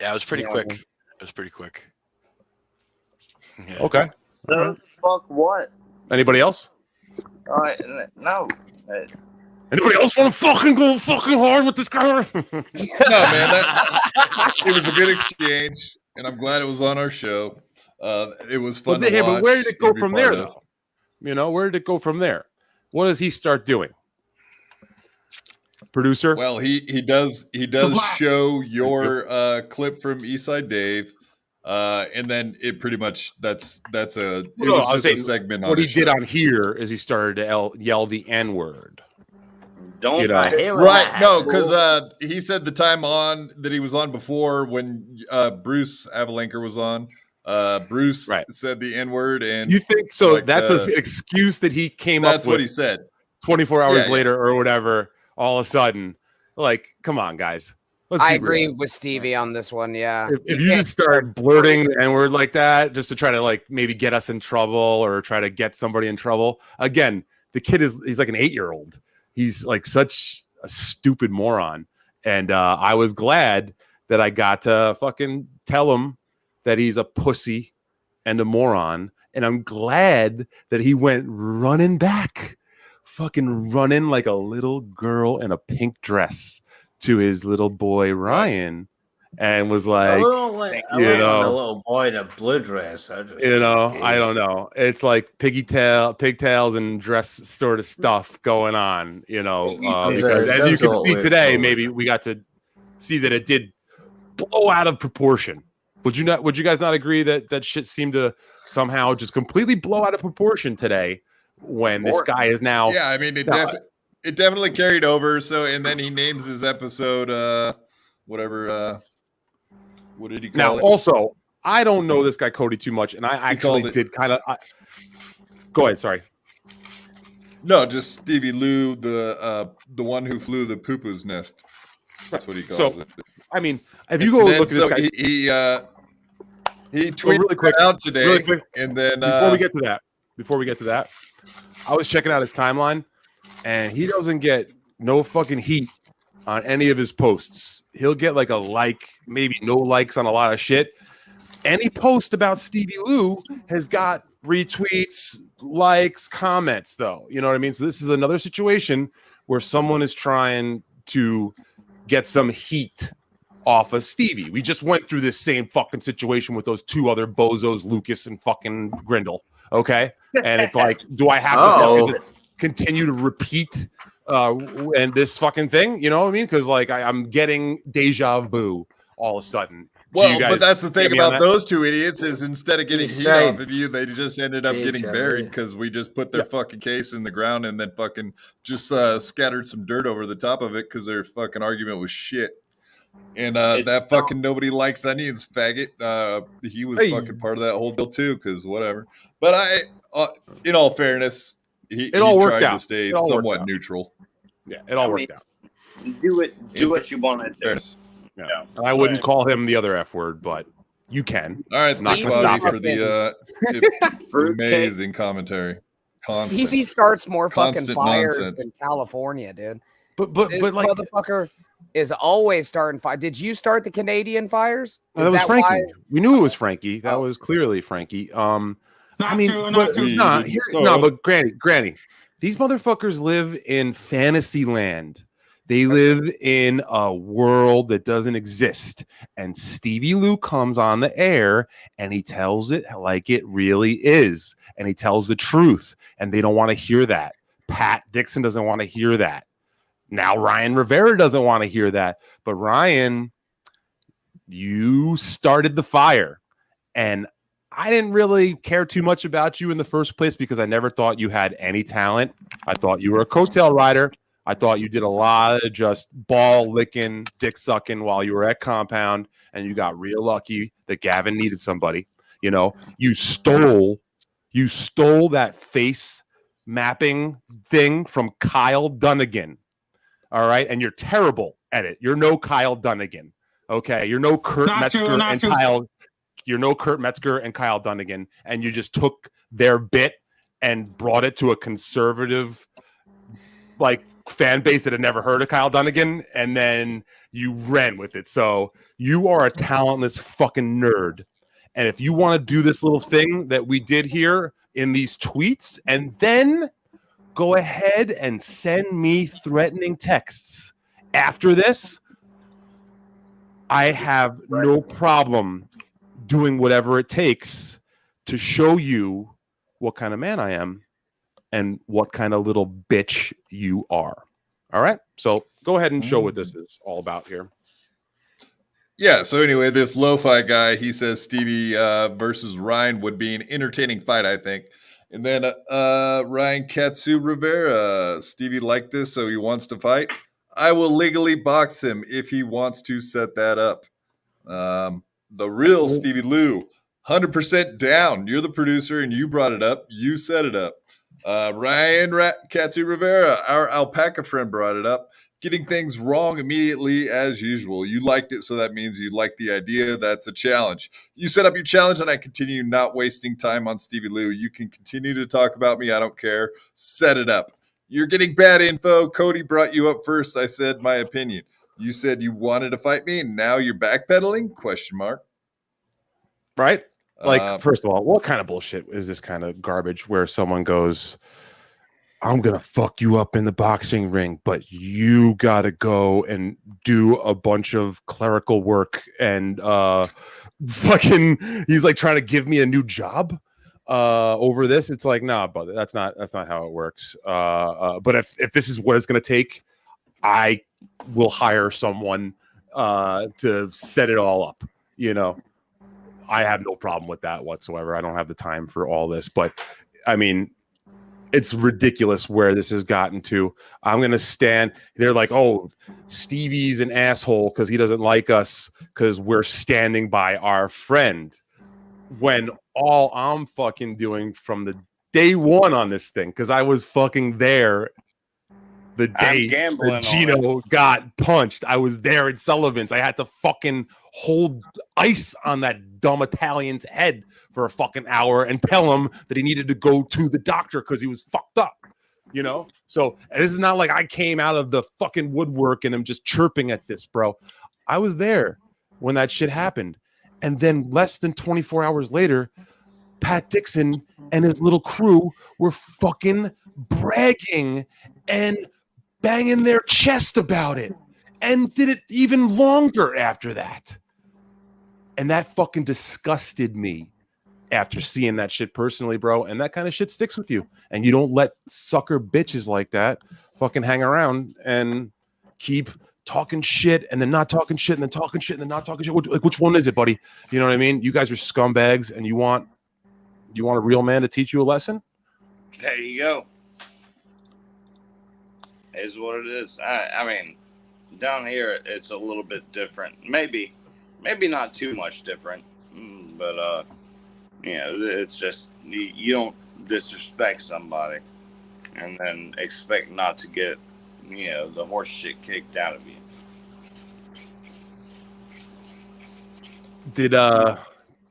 Yeah, it was pretty quick. Yeah. Okay. So fuck what? Anybody else? No. Anybody else want to fucking go fucking hard with this guy? No, man. It was a good exchange, and I'm glad it was on our show. It was fun to watch. But where did it go from there, though? Where did it go from there? What does he start doing? Producer? Well, he does show your clip from Eastside Dave, and then it pretty much that's a segment. What he did on here is he started to yell the N-word. Right? No, because he said the time that he was on before when Bruce Avalanker was on. Bruce said the N-word, and you think so? That's an excuse that he came up with. That's what he said. 24 hours later, or whatever. All of a sudden, like, come on, guys. I agree with Stevie on this one. Yeah. If you just start blurting the N-word like that, just to try to like maybe get us in trouble or try to get somebody in trouble. Again, the kid he's like an 8-year-old. He's like such a stupid moron. And I was glad that I got to fucking tell him that he's a pussy and a moron. And I'm glad that he went running back, fucking running like a little girl in a pink dress to his little boy Ryan, and was like, a little boy in a blue dress. I don't know. It's like pigtails and dress sort of stuff going on, because as you can see today, maybe we got to see that it did blow out of proportion. Would you guys not agree that shit seemed to somehow just completely blow out of proportion today when this guy is now? Yeah, I mean, it definitely carried over. So, and then he names his episode, whatever. What did he call it? Now, also, I don't know this guy Cody too much, and I actually did kind of. Go ahead. Sorry. No, just Stevie Lew, the one who flew the poo-poo's nest. That's what he calls it. I mean, if you go look at this guy, he tweeted really quick out today, really quick, and then before we get to that, I was checking out his timeline, and he doesn't get no fucking heat on any of his posts. He'll get like a like, maybe no likes on a lot of shit. Any post about Stevie Lew has got retweets, likes, comments, though. You know what I mean? So this is another situation where someone is trying to get some heat off of Stevie. We just went through this same fucking situation with those two other bozos, Lucas and fucking Grindle. Okay. And it's like, do I have to fucking continue to repeat and this fucking thing? You know what I mean? Because like I'm getting deja vu all of a sudden Well, but that's the thing about those two idiots is instead of getting heat off of you, they just ended up getting buried because we just put their fucking case in the ground and then fucking just scattered some dirt over the top of it because their fucking argument was shit. And that fucking nobody likes onions faggot. He was fucking part of that whole deal too, because whatever. But in all fairness, he tried to stay somewhat neutral. Yeah, it all worked out. Do what you want to do. Yeah. I wouldn't call him the other F word, but you can. All right, thanks for the amazing commentary. Stevie starts more fucking fires than California, dude. But this like motherfucker is always starting fire. Did you start the Canadian fires? That was Frankie. Why? We knew it was Frankie. That was clearly Frankie. But Granny, these motherfuckers live in fantasy land. They live in a world that doesn't exist. And Stevie Lew comes on the air and he tells it like it really is. And he tells the truth. And they don't want to hear that. Pat Dixon doesn't want to hear that. Now Ryan Rivera doesn't want to hear that. But Ryan, you started the fire. And I didn't really care too much about you in the first place because I never thought you had any talent. I thought you were a coattail rider. I thought you did a lot of just ball licking, dick sucking while you were at Compound, and you got real lucky that Gavin needed somebody. You know, you stole that face mapping thing from Kyle Dunnigan. All right, and you're terrible at it. You're no Kyle Dunnigan. Okay, you're no Kurt Metzger and Kyle. You're no Kurt Metzger and Kyle Dunnigan, and you just took their bit and brought it to a conservative, like, fan base that had never heard of Kyle Dunnigan, and then you ran with it. So you are a talentless fucking nerd. And if you want to do this little thing that we did here in these tweets, and then go ahead and send me threatening texts after this, I have no problem doing whatever it takes to show you what kind of man I am and what kind of little bitch you are. All right? So go ahead and show what this is all about here. Yeah, so anyway, this lo-fi guy, he says Stevie versus Ryan would be an entertaining fight, I think. And then Ryan Katsu Rivera, Stevie liked this, so he wants to fight. I will legally box him if he wants to set that up. The real Stevie Lew, 100% down. You're the producer, and you brought it up. You set it up. Ryan Katsu Rivera, our alpaca friend, brought it up. Getting things wrong immediately as usual. You liked it, so that means you liked the idea. That's a challenge. You set up your challenge, and I continue not wasting time on Stevie Lew. You can continue to talk about me. I don't care. Set it up. You're getting bad info. Cody brought you up first. I said my opinion. You said you wanted to fight me, and now you're backpedaling? ? Right? Like, first of all, what kind of bullshit is this kind of garbage where someone goes, I'm going to fuck you up in the boxing ring, but you got to go and do a bunch of clerical work and fucking, he's like trying to give me a new job over this. It's like, nah, brother, that's not how it works. But if this is what it's going to take, I will hire someone to set it all up. You know, I have no problem with that whatsoever. I don't have the time for all this, but I mean, it's ridiculous where this has gotten to. I'm going to stand. They're like, oh, Stevie's an asshole because he doesn't like us because we're standing by our friend. When all I'm fucking doing from the day one on this thing, because I was fucking there the day Gino got punched. I was there at Sullivan's. I had to fucking hold ice on that dumb Italian's head for a fucking hour and tell him that he needed to go to the doctor because he was fucked up, you know? So this is not like I came out of the fucking woodwork and I'm just chirping at this, bro. I was there when that shit happened. And then less than 24 hours later, Pat Dixon and his little crew were fucking bragging and banging their chest about it and did it even longer after that. And that fucking disgusted me after seeing that shit personally, bro. And that kind of shit sticks with you. And you don't let sucker bitches like that fucking hang around and keep talking shit and then not talking shit and then talking shit and then not talking shit. Like, which one is it, buddy? You know what I mean? You guys are scumbags, and you want a real man to teach you a lesson? There you go. Is what it is. I mean, down here it's a little bit different. Maybe not too much different, but it's just you don't disrespect somebody and then expect not to get the horse shit kicked out of you.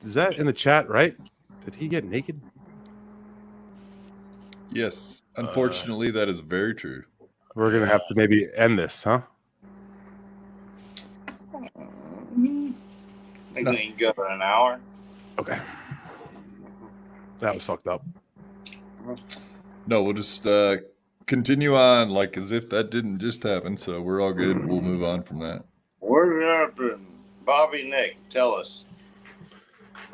Is that in the chat, right? Did he get naked? Yes, unfortunately, that is very true. We're gonna have to maybe end this, huh? I think we can go for an hour. Okay. That was fucked up. No, we'll just continue on like as if that didn't just happen. So we're all good. We'll move on from that. What happened? Bobby Nick, tell us.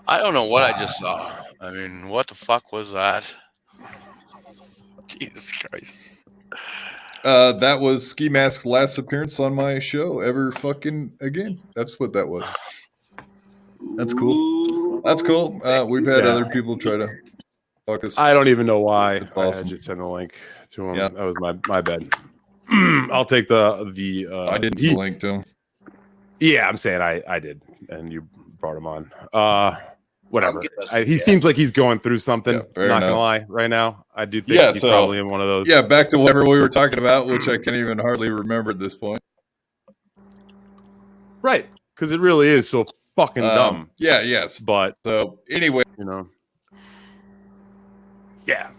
I don't know what I just saw. I mean, what the fuck was that? Jesus Christ. That was Ski Mask's last appearance on my show ever fucking again. That's what that was. That's cool. That's cool. We've had other people try to fuck us. I don't even know why. That's awesome. I had to send the link to him. Yeah. That was my bad. I'll take the I didn't send the link to him. Yeah, I'm saying I did, and you brought him on. Whatever. He seems like he's going through something. Yeah, not enough. Gonna lie, right now I do think he's probably in one of those. Yeah, back to whatever we were talking about, which I can't even hardly remember at this point. Right, because it really is so fucking dumb. Yeah, yes. But so anyway, yeah.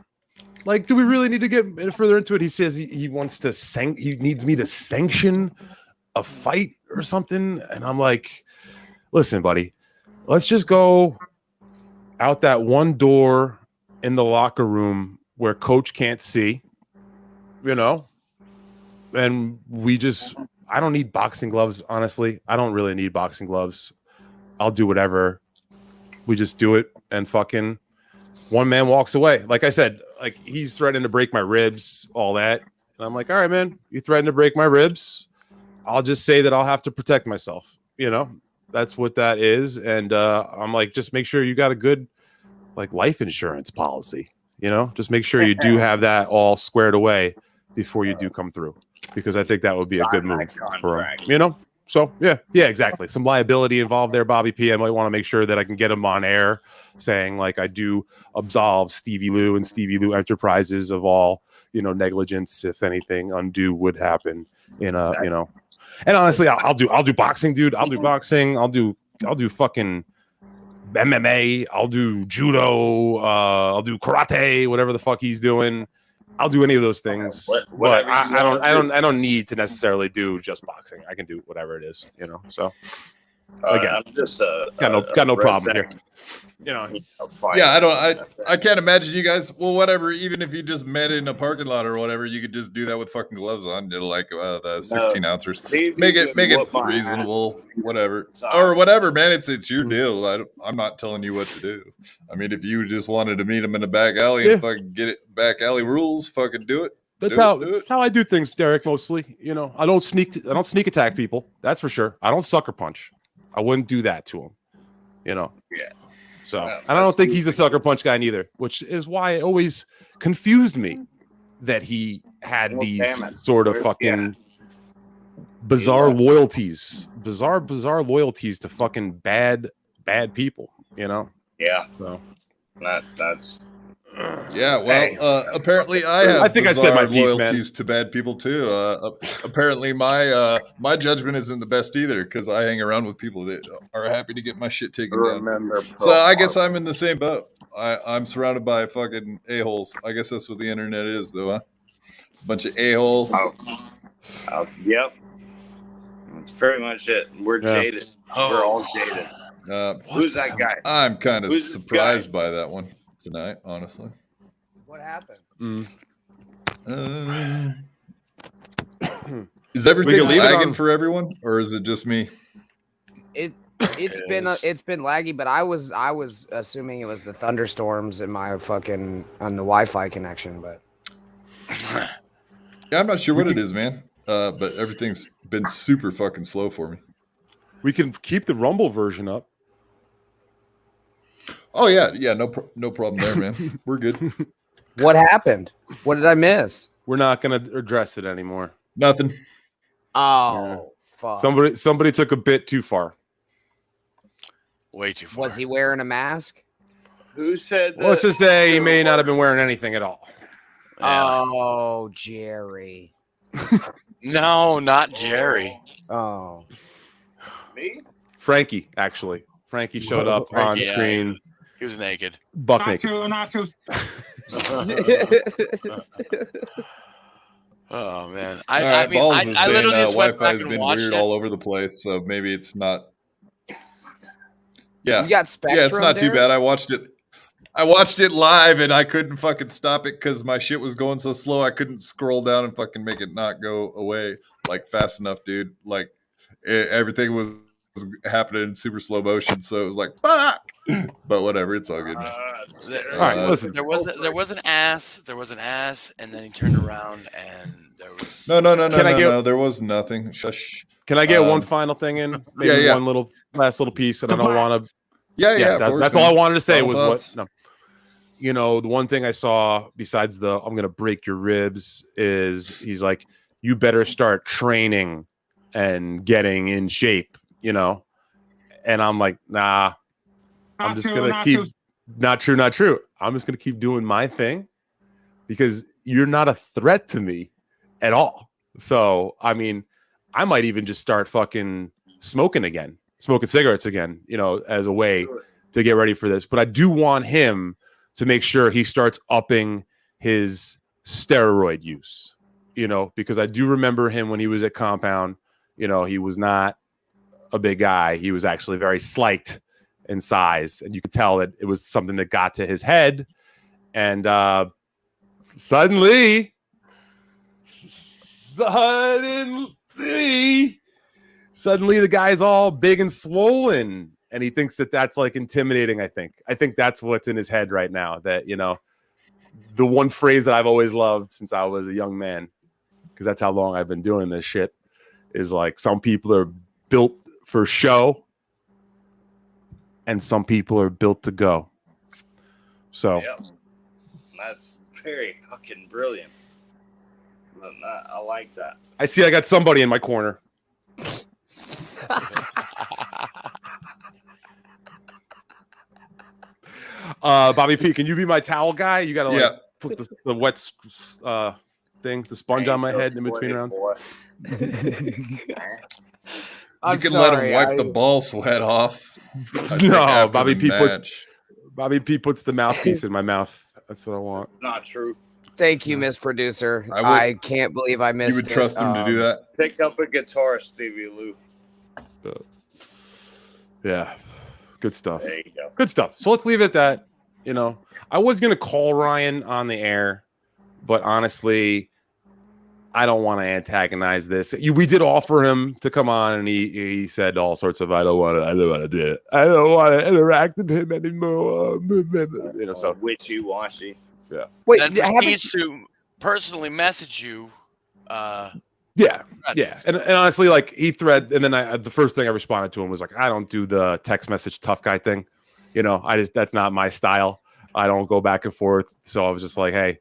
Like, do we really need to get further into it? He says he wants to he needs me to sanction a fight or something, and I'm like, listen, buddy, let's just go out that one door in the locker room where coach can't see, and I don't need boxing gloves, honestly. I don't really need boxing gloves. I'll do whatever. We just do it, and fucking one man walks away. Like I said, like, he's threatening to break my ribs, all that. And I'm like, all right, man, you threatened to break my ribs. I'll just say that I'll have to protect myself. That's what that is. And I'm like, just make sure you got a good life insurance policy, just make sure you do have that all squared away before you do come through, because I think that would be a good move for him, So yeah, exactly. Some liability involved there, Bobby P. I might want to make sure that I can get him on air saying I do absolve Stevie Lew and Stevie Lew Enterprises of all, negligence, if anything undue would happen in a, And honestly, I'll do boxing, dude. I'll do boxing. I'll do fucking MMA. I'll do judo. I'll do karate. Whatever the fuck he's doing, I'll do any of those things. But I don't need to necessarily do just boxing. I can do whatever it is, So again, I'm just got no problem here. Yeah, I can't imagine you guys. Well, whatever. Even if you just met in a parking lot or whatever, you could just do that with fucking gloves on. It'll the 16 ounces. Make it reasonable. Whatever or whatever, man. It's your deal. I'm not telling you what to do. I mean, if you just wanted to meet him in the back alley and fucking get it back alley rules, fucking do it. That's how I do things, Derek. Mostly, I don't sneak attack people. That's for sure. I don't sucker punch. I wouldn't do that to him. Yeah. So I don't think he's a sucker punch guy neither, which is why it always confused me that he had these sort of fucking bizarre loyalties to fucking bad people, Yeah. So that's. Yeah, well, apparently I think I said my piece, loyalties to bad people too. Apparently my judgment isn't the best either, because I hang around with people that are happy to get my shit taken down. So I guess I'm in the same boat. I'm surrounded by fucking a-holes. I guess that's what the internet is, though, huh? A bunch of a-holes. Yep. That's pretty much it. We're jaded. We're all jaded. Who's that guy? I'm kind of surprised by that one tonight, honestly. What happened? Is everything lagging for everyone, or is it just me? It's been laggy, but I was assuming it was the thunderstorms in my fucking on the Wi-Fi connection, but yeah, I'm not sure what it is, man. but everything's been super fucking slow for me. We can keep the Rumble version up. Oh yeah, no problem there, man. We're good. What happened? What did I miss? We're not gonna address it anymore. Nothing. Oh, fuck. Somebody took a bit too far. Way too far. Was he wearing a mask? Who said that? Well, let's just say he may not have been wearing anything at all. Yeah. Oh, Jerry. No, not Jerry. Oh. Me? Frankie, actually. Frankie showed up on screen. He was naked. Buck naked. Nachos. Oh man! I literally just went back Wi-Fi's and been watched weird it. all over the place, so maybe it's not. Yeah, You got Spectrum, yeah, it's not too bad. I watched it live, and I couldn't fucking stop it because my shit was going so slow. I couldn't scroll down and fucking make it not go away like fast enough, dude. Like everything was happening in super slow motion, so it was like fuck. But whatever, it's all good. All right, listen. There was an ass, and then he turned around and there was No. There was nothing. Shush. Can I get one final thing in? Maybe one last little piece, and I don't want to. Yeah. That's all I wanted to say was what. No. You know, the one thing I saw besides the "I'm gonna break your ribs" is he's like, "You better start training and getting in shape." You know, and I'm like, nah. I'm just gonna keep not true. I'm just gonna keep doing my thing because you're not a threat to me at all. So I mean, I might even just start fucking smoking cigarettes again, you know, as a way to get ready for this. But I do want him to make sure he starts upping his steroid use, you know, because I do remember him when he was at Compound. You know, he was not a big guy. He was actually very slight in size, and you could tell that it was something that got to his head. And suddenly the guy's all big and swollen, and he thinks that that's like intimidating. I think that's what's in his head right now. That, you know, the one phrase that I've always loved since I was a young man, because that's how long I've been doing this shit, is like some people are built for show and some people are built to go. So that's very fucking brilliant. I like that. I see I got somebody in my corner. Bobby P, can you be my towel guy? You gotta put the wet thing, the sponge on my head in between rounds. You can let him wipe the ball sweat off. No, Bobby P puts the mouthpiece in my mouth. That's what I want. Not true. Thank you, Miss Producer. I can't believe I missed it. You would trust him to do that? Pick up a guitar, Stevie Lew. Yeah, good stuff. There you go. Good stuff. So let's leave it at that. You know, I was gonna call Ryan on the air, but honestly, I don't want to antagonize this. We did offer him to come on, and he said all sorts of, I don't want to do it. I don't want to interact with him anymore. You know, so wishy-washy. Yeah. Wait, and needs to personally message you. Yeah. And honestly, like he thread, and then the first thing I responded to him was like, I don't do the text message tough guy thing. You know, that's not my style. I don't go back and forth. So I was just like, hey.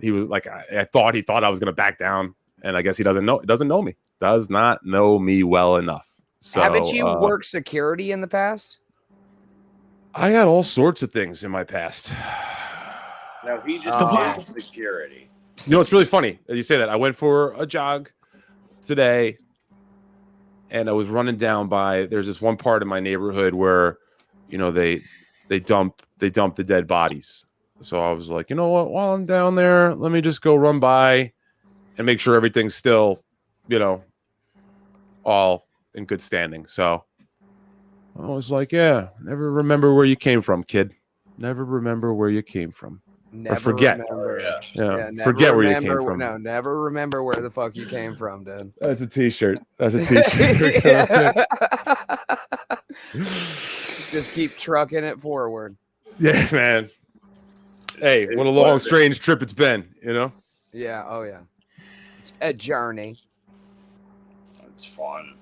He was like, I thought he thought I was going to back down, and I guess he doesn't know me. Does not know me well enough. So, haven't you worked security in the past? I had all sorts of things in my past. No, he just did security. You know, it's really funny that you say that. I went for a jog today, and I was running down by. There's this one part of my neighborhood where, you know, they dump the dead bodies. So I was like, you know what? While I'm down there, let me just go run by and make sure everything's still, you know, all in good standing. So I was like, yeah, never remember where you came from, kid. Never remember where you came from. Never or forget. Remember. Yeah, forget where you came from. No, never remember where the fuck you came from, dude. That's a t-shirt. Just keep trucking it forward. Yeah, man. Hey, what a long, strange trip it's been, you know? Yeah, oh yeah. It's a journey. It's fun,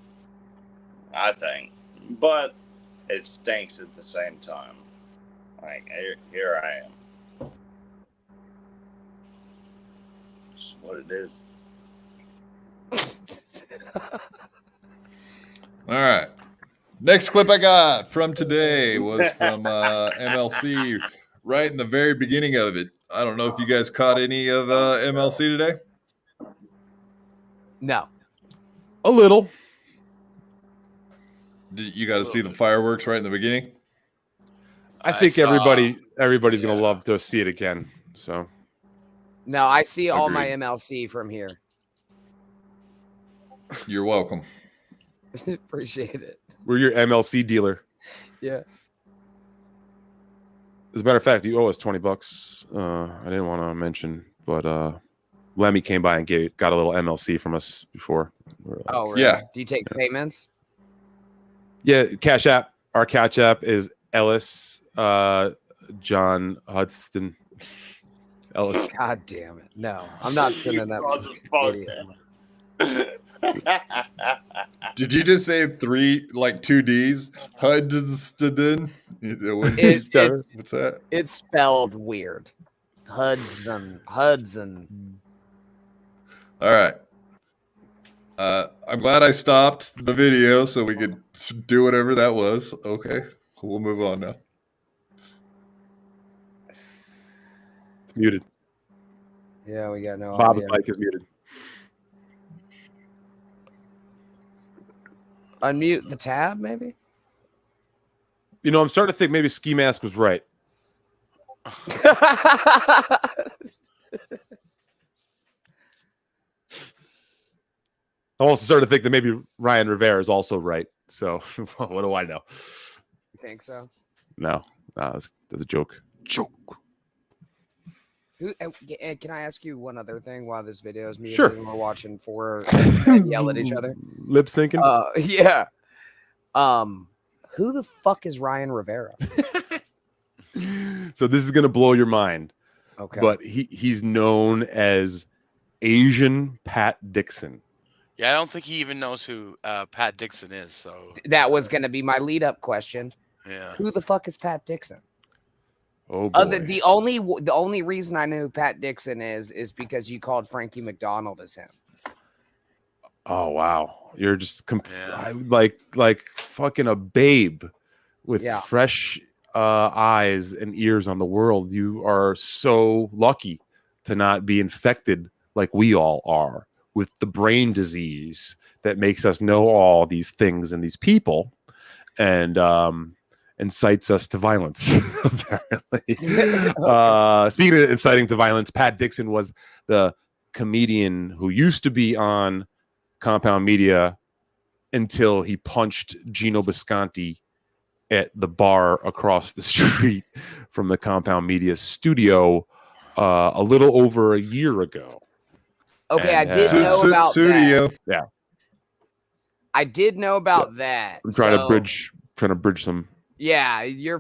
I think, but it stinks at the same time. Like, here I am. Just what it is. All right. Next clip I got from today was from MLC right in the very beginning of it. I don't know if you guys caught any of MLC today. No. A little. Did you got to see the fireworks right in the beginning? I think everybody's gonna love to see it again. So. No, I see all my MLC from here. You're welcome. Appreciate it. We're your MLC dealer. Yeah. As a matter of fact, you owe us $20. I didn't want to mention, but Lemmy came by and got a little MLC from us before. Oh, really? Yeah. Do you take payments? Yeah, Cash App. Our Cash App is Ellis John Hudson. Ellis. God damn it. No, I'm not sending that. Did you just say two D's? Hudson. What's that? It's spelled weird. Hudson. All right. I'm glad I stopped the video so we could do whatever that was. Okay, we'll move on now. It's muted. Yeah, we got no Bob's audio. mic is muted. Unmute the tab, maybe? You know, I'm starting to think maybe Ski Mask was right. I'm also starting to think that maybe Ryan Rivera is also right. So what do I know? You think so? No, that's a joke. Can I ask you one other thing while this video is muted? Sure. And we're watching four and yell at each other. Lip syncing? Yeah. Who the fuck is Ryan Rivera? So this is gonna blow your mind. Okay. But he's known as Asian Pat Dixon. Yeah, I don't think he even knows who Pat Dixon is. So that was going to be my lead-up question. Yeah. Who the fuck is Pat Dixon? Oh boy. The only reason I knew who Pat Dixon is because you called Frankie McDonald as him. Oh wow, you're just like fucking a babe with fresh eyes and ears on the world. You are so lucky to not be infected like we all are with the brain disease that makes us know all these things and these people, and incites us to violence. Apparently, speaking of inciting to violence, Pat Dixon was the comedian who used to be on Compound Media until he punched Gino Bisconti at the bar across the street from the Compound Media studio a little over a year ago. Okay, And, I did know about that. Yeah, I did know about that. I'm trying to bridge some. Yeah, you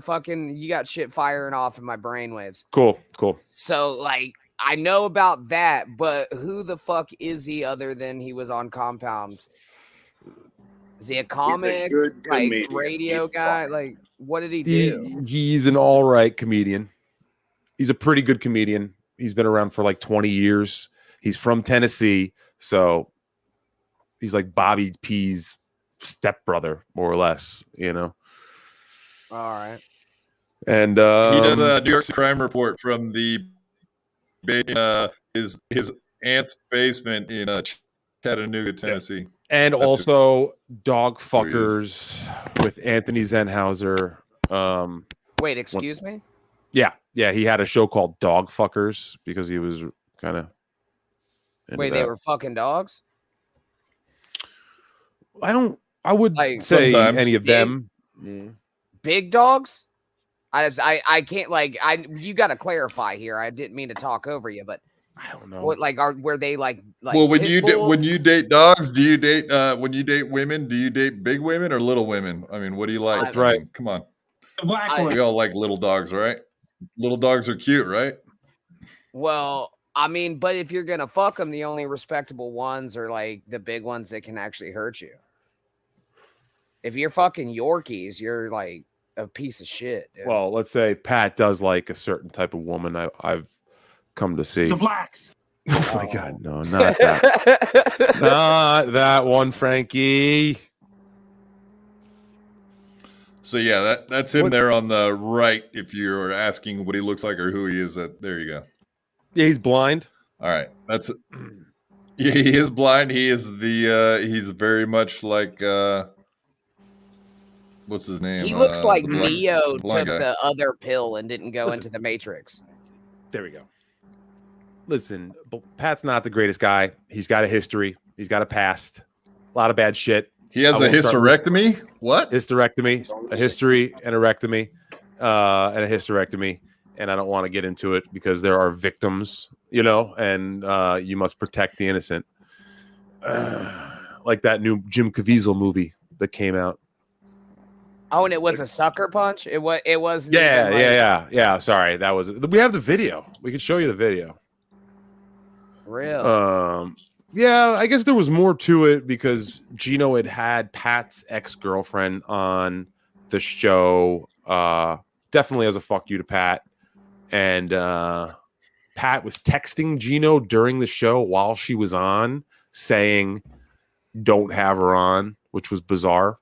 got shit firing off in my brainwaves. Cool. So, like, I know about that, but who the fuck is he other than he was on Compound? Is he a comic, like radio guy? Like, what did he do? He's an all right comedian. He's a pretty good comedian. He's been around for like 20 years. He's from Tennessee, so he's like Bobby P's stepbrother, more or less, you know. All right. And he does a New York Crime Report from his aunt's basement in Chattanooga, Tennessee. And That's also Dog Fuckers with Anthony Zenhauser. Wait, excuse me? Yeah. He had a show called Dog Fuckers because he was kind of. Wait, they were fucking dogs? I would like, say sometimes. any of them. Big dogs? I can't, like, you got to clarify here. I didn't mean to talk over you, but I don't know. What, like, were they like well, when you date dogs, do you date when you date women, do you date big women or little women? I mean, what do you like? That's right. Come on. We all like little dogs, right? Little dogs are cute, right? Well, I mean, but if you're gonna fuck them, the only respectable ones are like the big ones that can actually hurt you. If you're fucking Yorkies, you're like a piece of shit. Dude. Well, let's say Pat does like a certain type of woman I've come to see. The blacks. Oh my God, no, not that. Not that one, Frankie. So yeah, that's him there on the right. If you're asking what he looks like or who he is, there you go. Yeah, he's blind. All right, yeah, he is blind. He is he's very much like what's his name? He looks like Neo took guy. the other pill and didn't go into the Matrix. There we go. Listen, Pat's not the greatest guy. He's got a history. He's got a past. A lot of bad shit. He has a hysterectomy? What? Hysterectomy, a history, an erectomy, and a hysterectomy. And I don't want to get into it because there are victims, and you must protect the innocent. Like that new Jim Caviezel movie that came out. Oh, and it was a sucker punch? It was. Yeah. Sorry, that was. We have the video. We could show you the video. Real. Yeah, I guess there was more to it because Gino had Pat's ex-girlfriend on the show, definitely as a fuck you to Pat. And Pat was texting Gino during the show while she was on, saying, don't have her on, which was bizarre.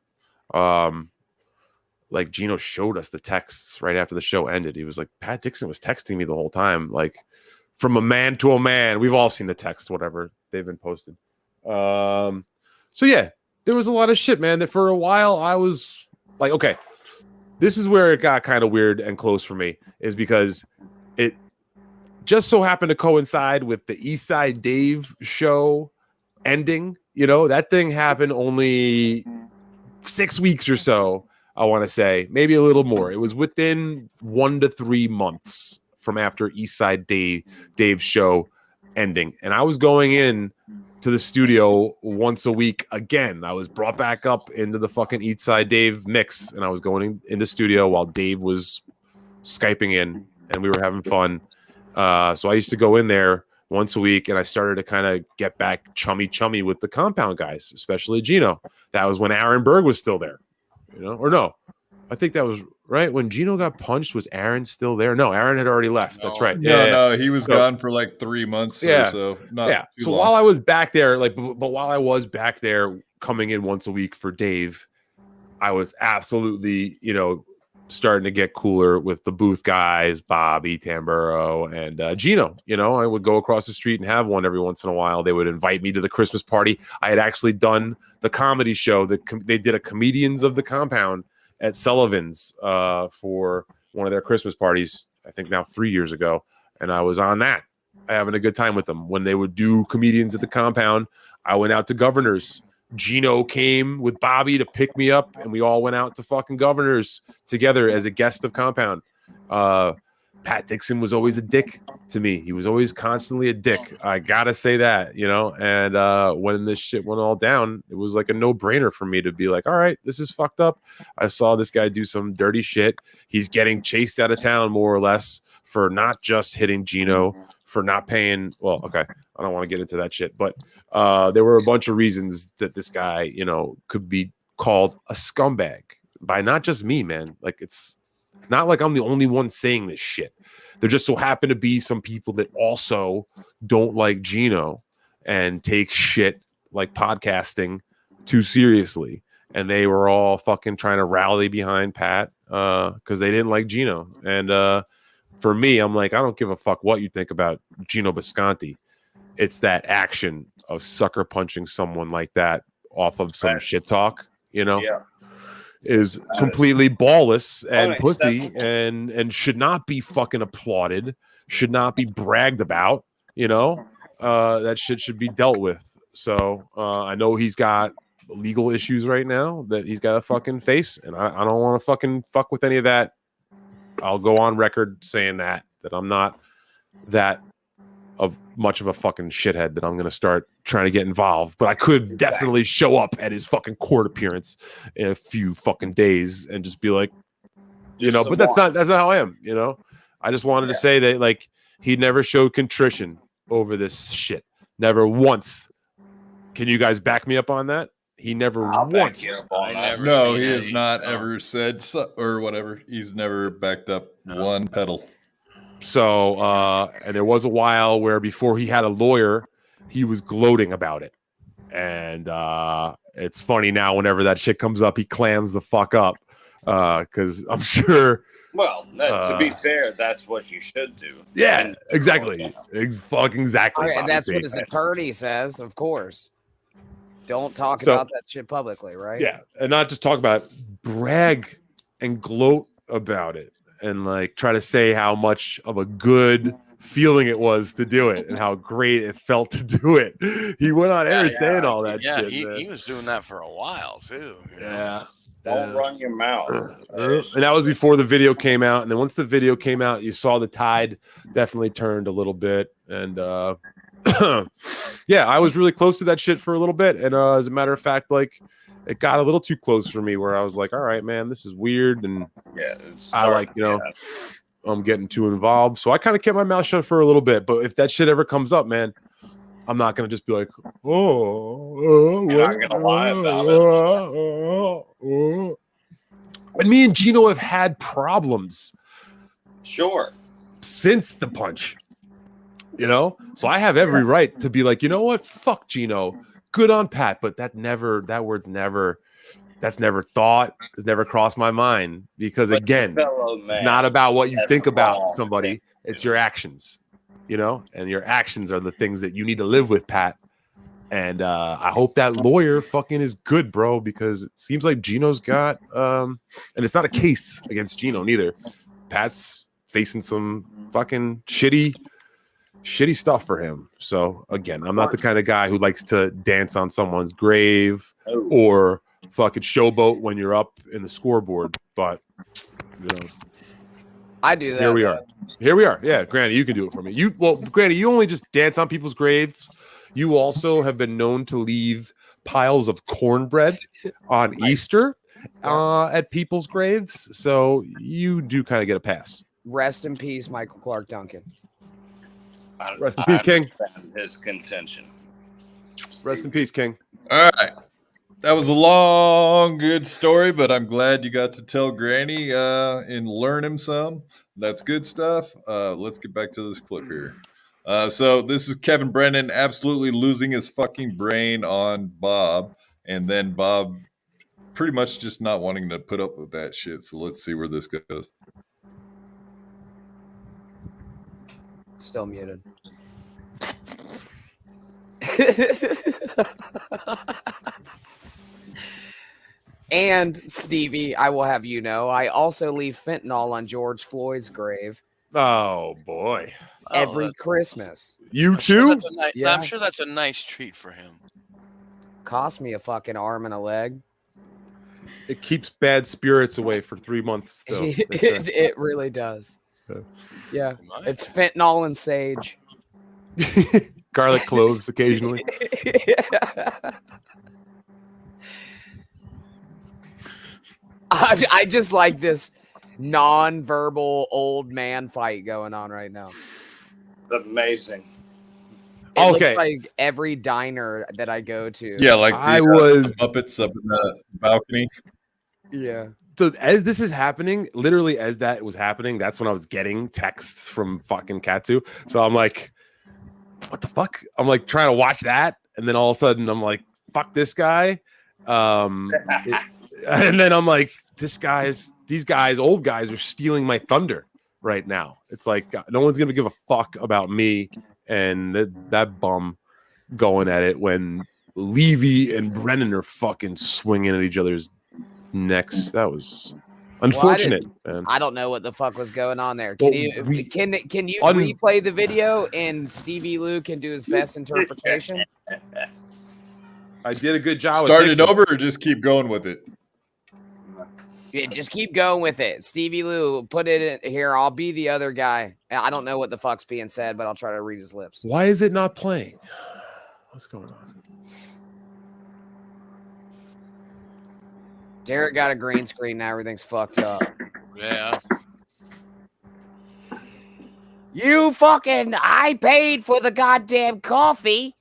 Like Gino showed us the texts right after the show ended. He was like, Pat Dixon was texting me the whole time, like, from a man to a man. We've all seen the text, whatever they've been posted. So yeah, there was a lot of shit, man, that for a while I was like, okay, this is where it got kind of weird and close for me, is because it just so happened to coincide with the Eastside Dave show ending. That thing happened only 6 weeks or so, I want to say, maybe a little more. It was within 1 to 3 months from after Eastside Dave's show ending. And I was going in to the studio once a week again. I was brought back up into the fucking Eastside Dave mix, and I was going into studio while Dave was Skyping in, and we were having fun. So I used to go in there once a week, and I started to kind of get back chummy with the compound guys, especially Gino. That was when Aaron Berg was still there, or no, I think that was right when Gino got punched. Was Aaron still there? No, Aaron had already left. That's right. No, he was gone for like 3 months or so. So while I was back there, but while I was back there coming in once a week for Dave, I was absolutely, starting to get cooler with the booth guys, Bobby Tamburo and Gino. I would go across the street and have one every once in a while. They would invite me to the Christmas party. I had actually done the comedy show that they did a Comedians of the Compound at Sullivan's for one of their Christmas parties, I think now 3 years ago. And I was on that, having a good time with them. When they would do Comedians at the Compound, I went out to Governor's. Gino came with Bobby to pick me up, and we all went out to fucking Governor's together as a guest of Compound. Pat Dixon was always a dick to me. He was always constantly a dick. I gotta say that, and when this shit went all down, it was like a no-brainer for me to be like, all right, this is fucked up. I saw this guy do some dirty shit. He's getting chased out of town, more or less, for not just hitting Gino, for not paying. Well, okay, I don't want to get into that shit, but there were a bunch of reasons that this guy, could be called a scumbag by not just me, man. Like, it's not like I'm the only one saying this shit. There just so happen to be some people that also don't like Gino and take shit like podcasting too seriously. And they were all fucking trying to rally behind Pat because they didn't like Gino. And for me, I'm like, I don't give a fuck what you think about Gino Bisconti. It's that action of sucker punching someone like that off of some shit talk, is completely ballless and pussy and should not be fucking applauded, should not be bragged about, that shit should be dealt with. So I know he's got legal issues right now that he's got to fucking face, and I don't want to fucking fuck with any of that. I'll go on record saying that I'm not that of much of a fucking shithead that I'm going to start trying to get involved, but I could definitely show up at his fucking court appearance in a few fucking days and just be like, but that's not how I am, I just wanted to say that, like, he never showed contrition over this shit. Never once. Can you guys back me up on that? He never once. No, he has not ever said so, or whatever. He's never backed up one pedal. So, and there was a while where before he had a lawyer, he was gloating about it. And it's funny now, whenever that shit comes up, he clams the fuck up. Because I'm sure. Well, to be fair, that's what you should do. Yeah, exactly. Exactly. Okay, that's what his attorney says, of course. Don't talk about that shit publicly, right? Yeah, and not just talk about it, brag and gloat about it, and like try to say how much of a good feeling it was to do it and how great it felt to do it. He went on air saying all that shit. Yeah, he was doing that for a while too. Yeah. Don't run your mouth. And that was before the video came out. And then once the video came out, you saw the tide definitely turned a little bit. And yeah, I was really close to that shit for a little bit. And as a matter of fact, like it got a little too close for me where I was like, all right, man, this is weird. And I'm getting too involved. So I kind of kept my mouth shut for a little bit. But if that shit ever comes up, man, I'm not going to just be like, you're not going to lie about it. And me and Gino have had problems. Sure. Since the punch. You know? So I have every right to be like, you know what? Fuck Gino. Good on Pat. But that's never thought. It's never crossed my mind. Because again, it's not about what you think about somebody. It's your actions. You know, and your actions are the things that you need to live with, Pat. And I hope that lawyer fucking is good, bro, because it seems like Gino's got, and it's not a case against Gino neither. Pat's facing some fucking shitty stuff for him. So again, I'm not the kind of guy who likes to dance on someone's grave or fucking showboat when you're up in the scoreboard. But you know, I do that. Here we are. Yeah, Granny, you can do it for me. Granny, you only just dance on people's graves. You also have been known to leave piles of cornbread on Easter at people's graves. So you do kind of get a pass. Rest in peace, Michael Clark Duncan. Rest in peace, King. His contention. Rest in peace, King. All right. That was a long, good story, but I'm glad you got to tell Granny and learn him some. That's good stuff. Let's get back to this clip here. So this is Kevin Brennan absolutely losing his fucking brain on Bob, and then Bob pretty much just not wanting to put up with that shit. So let's see where this goes. Still muted. And Stevie, I will have you know, I also leave fentanyl on George Floyd's grave. Oh boy! Every Christmas. You too? Yeah. I'm sure that's a nice treat for him. Cost me a fucking arm and a leg. It keeps bad spirits away for 3 months. Though, it really does. Yeah, it's fentanyl and sage. Garlic cloves occasionally. I just like this non-verbal old man fight going on right now. It's amazing. It looks like every diner that I go to. Yeah, like I was Muppets up in the balcony. Yeah. So as this is happening, literally as that was happening, that's when I was getting texts from fucking Katsu. So I'm like, what the fuck? I'm like trying to watch that, and then all of a sudden I'm like, fuck this guy. And then I'm like, these guys, old guys are stealing my thunder right now. It's like no one's gonna give a fuck about me and that bum going at it when Levy and Brennan are fucking swinging at each other's necks. That was unfortunate. Well, I don't know what the fuck was going on there. Can you replay the video and Stevie Lew can do his best interpretation? I did a good job. Start it over or just keep going with it? Yeah, just keep going with it. Stevie Lew, put it in here. I'll be the other guy. I don't know what the fuck's being said, but I'll try to read his lips. Why is it not playing? What's going on? Derek got a green screen. Now everything's fucked up. Yeah. I paid for the goddamn coffee.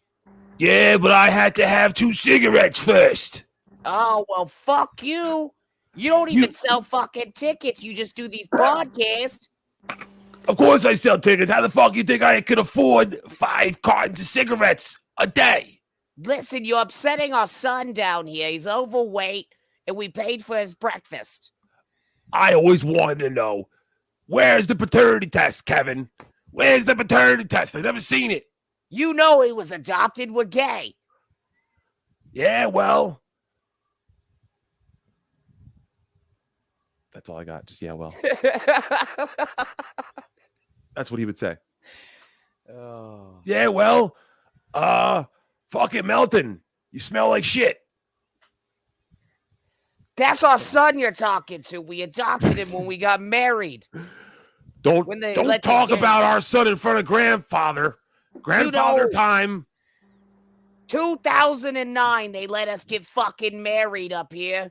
Yeah, but I had to have 2 cigarettes first. Oh, well, fuck you. You don't even sell fucking tickets. You just do these broadcasts. Of course I sell tickets. How the fuck you think I could afford 5 cartons of cigarettes a day? Listen, you're upsetting our son down here. He's overweight, and we paid for his breakfast. I always wanted to know, where's the paternity test, Kevin? Where's the paternity test? I've never seen it. You know he was adopted. We're gay. Yeah, well. That's all I got. Just, yeah, well. That's what he would say. Oh. Yeah, well, fucking Melton. You smell like shit. That's our son you're talking to. We adopted him when we got married. Don't talk about our son in front of grandfather. Grandfather time. 2009, they let us get fucking married up here.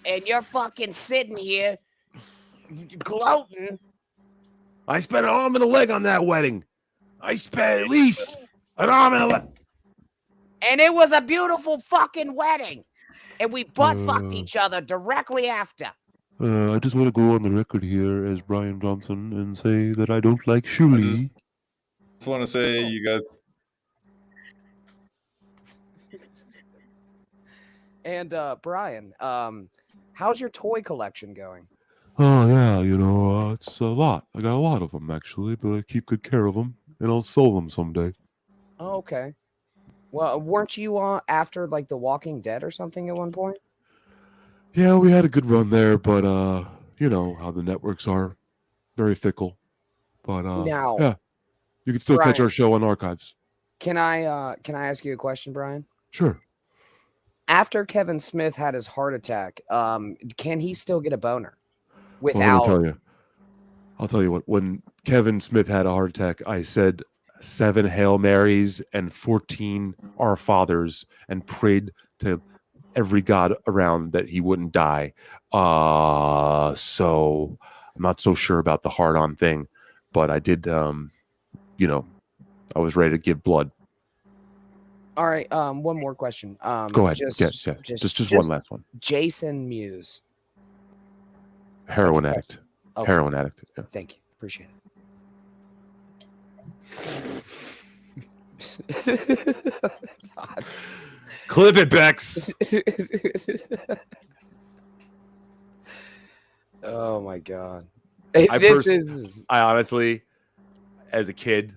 And you're fucking sitting here gloating. I spent an arm and a leg on that wedding. I spent at least an arm and a leg. And it was a beautiful fucking wedding. And we butt fucked each other directly after. I just want to go on the record here as Brian Johnson and say that I don't like Shuli. I just want to say, you guys. And Brian, how's your toy collection going? Oh, yeah, it's a lot. I got a lot of them, actually, but I keep good care of them, and I'll sell them someday. Oh, okay. Well, weren't you after, like, The Walking Dead or something at one point? Yeah, we had a good run there, but, you know how the networks are. Very fickle. But, now, yeah, you can still catch our show on archives. Can I ask you a question, Brian? Sure. After Kevin Smith had his heart attack, can he still get a boner? Well, let me I'll tell you what. When Kevin Smith had a heart attack, I said 7 Hail Marys and 14 Our Fathers and prayed to every god around that he wouldn't die. So I'm not so sure about the hard-on thing, but I did. I was ready to give blood. All right. One more question. Go ahead. Just one last one. Jason Mewes. Heroin addict. Okay. Heroin addict. Yeah. Thank you. Appreciate it. Clip it, Bex. Oh my God. I honestly, as a kid,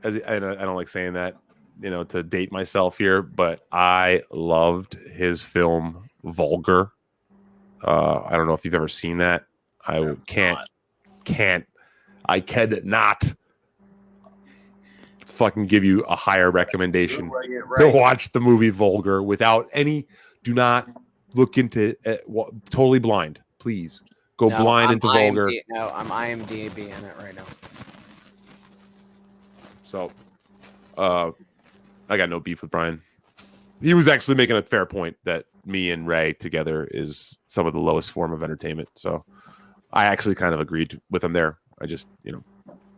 I don't like saying that, to date myself here, but I loved his film Vulgar. I don't know if you've ever seen that. I cannot fucking give you a higher recommendation to watch the movie Vulgar without any. Do not look into it. Totally blind, please. Go blind into Vulgar. No, I'm IMDb in it right now. So, I got no beef with Brian. He was actually making a fair point that me and Ray together is some of the lowest form of entertainment. So I actually kind of agreed with him there. I just,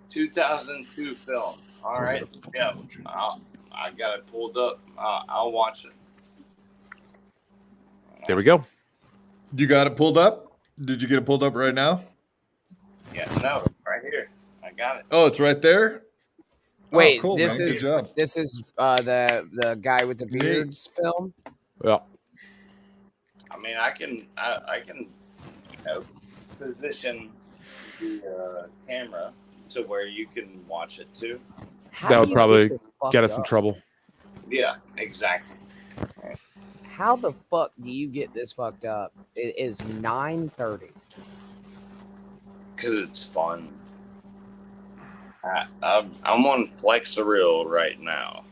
2002 film. All right. Yeah. I got it pulled up. I'll watch it. There we go. You got it pulled up? Did you get it pulled up right now? Yeah, no, right here. I got it. Oh, it's right there? Wait, cool, this man. is the guy with the beards film? Yeah. I mean, I can position the camera to where you can watch it too. That would probably get us in trouble. Yeah, exactly. How the fuck do you get this fucked up? It is 9:30. Because it's fun. I'm on Flexeril right now.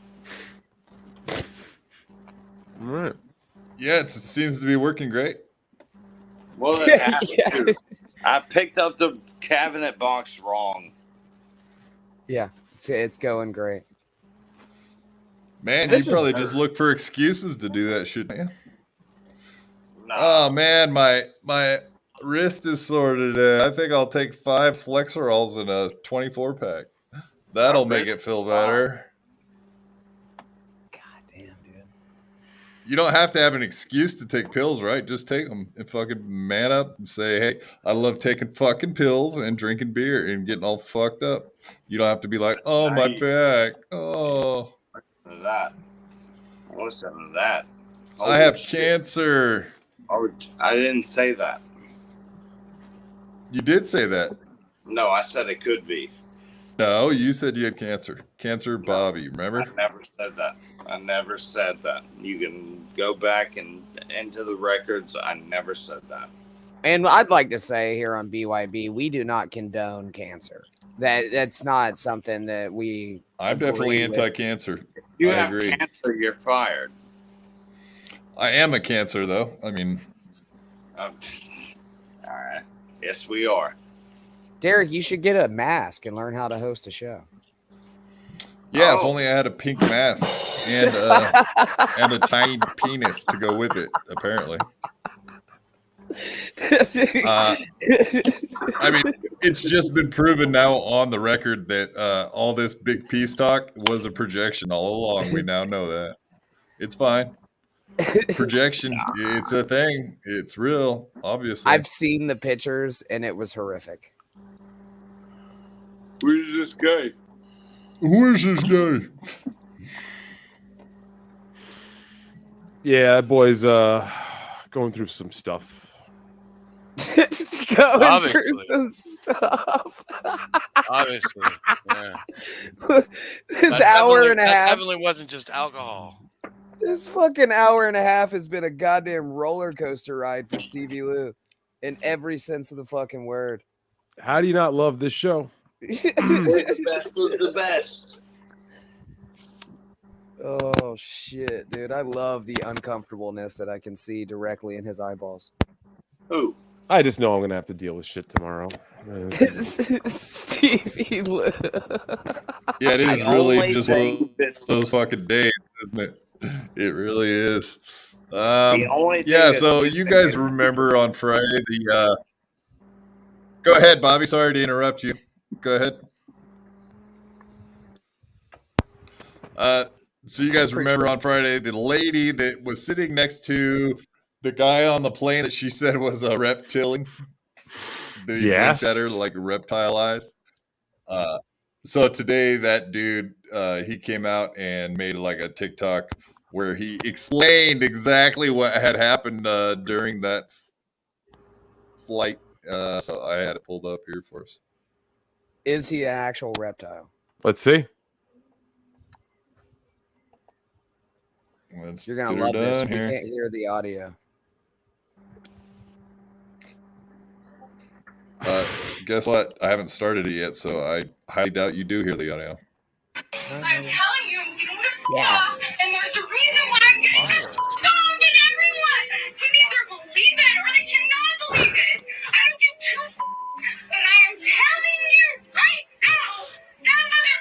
All right. Yeah, it seems to be working great. Well, it happened to. I picked up the cabinet box wrong. Yeah, it's going great. Man, you probably just look for excuses to do that shit. No. Oh man, my Wrist is sore today. I think I'll take 5 Flexerols in a 24 pack. That'll make it feel better. God damn, dude. You don't have to have an excuse to take pills, right? Just take them and fucking man up and say, hey, I love taking fucking pills and drinking beer and getting all fucked up. You don't have to be like, oh, my back. Oh. Listen to that. Listen to that. I have cancer. I didn't say that. You did say that. No, I said it could be. No, you said you had cancer. Cancer Bobby, remember? I never said that. I never said that. You can go back and into the records. I never said that. And I'd like to say here on BYB, we do not condone cancer. That's not something that we. I'm definitely anti-cancer. You I have agree. cancer, you're fired. I am a cancer, though. I mean. All right. Yes, we are. Derek, you should get a mask and learn how to host a show. Yeah, if only I had a pink mask and a tiny penis to go with it, apparently. I mean, it's just been proven now on the record that all this big peace talk was a projection all along. We now know that. It's fine. Projection, it's a thing. It's real, obviously. I've seen the pictures, and it was horrific. Where's this guy? Where's this guy? Yeah, that boy's going through some stuff. It's going Obviously. through some stuff. Obviously, yeah. This hour and a that half. definitely wasn't just alcohol. This fucking hour and a half has been a goddamn roller coaster ride for Stevie Lew in every sense of the fucking word. How do you not love this show? The best of the best. Oh shit, dude. I love the uncomfortableness that I can see directly in his eyeballs. Who? I just know I'm gonna have to deal with shit tomorrow. Stevie Lew. Yeah, it is really just one of those fucking days, isn't it? It really is. Yeah, so you guys remember on Friday the go ahead, Bobby. Sorry to interrupt you. Go ahead. So you guys remember on Friday the lady that was sitting next to the guy on the plane that she said was a reptilian? That he winked at her like reptile eyes. So today that dude he came out and made like a TikTok where he explained exactly what had happened during that flight. So I had it pulled up here for us. Is he an actual reptile? Let's see. You're gonna love this. We can't hear the audio. Guess what? I haven't started it yet, so I highly doubt you do hear the audio. I'm telling you, I'm getting the off, and there's a reason why I'm getting the off, and everyone can either believe it or they cannot believe it. I don't give two and I am telling you right now, that mother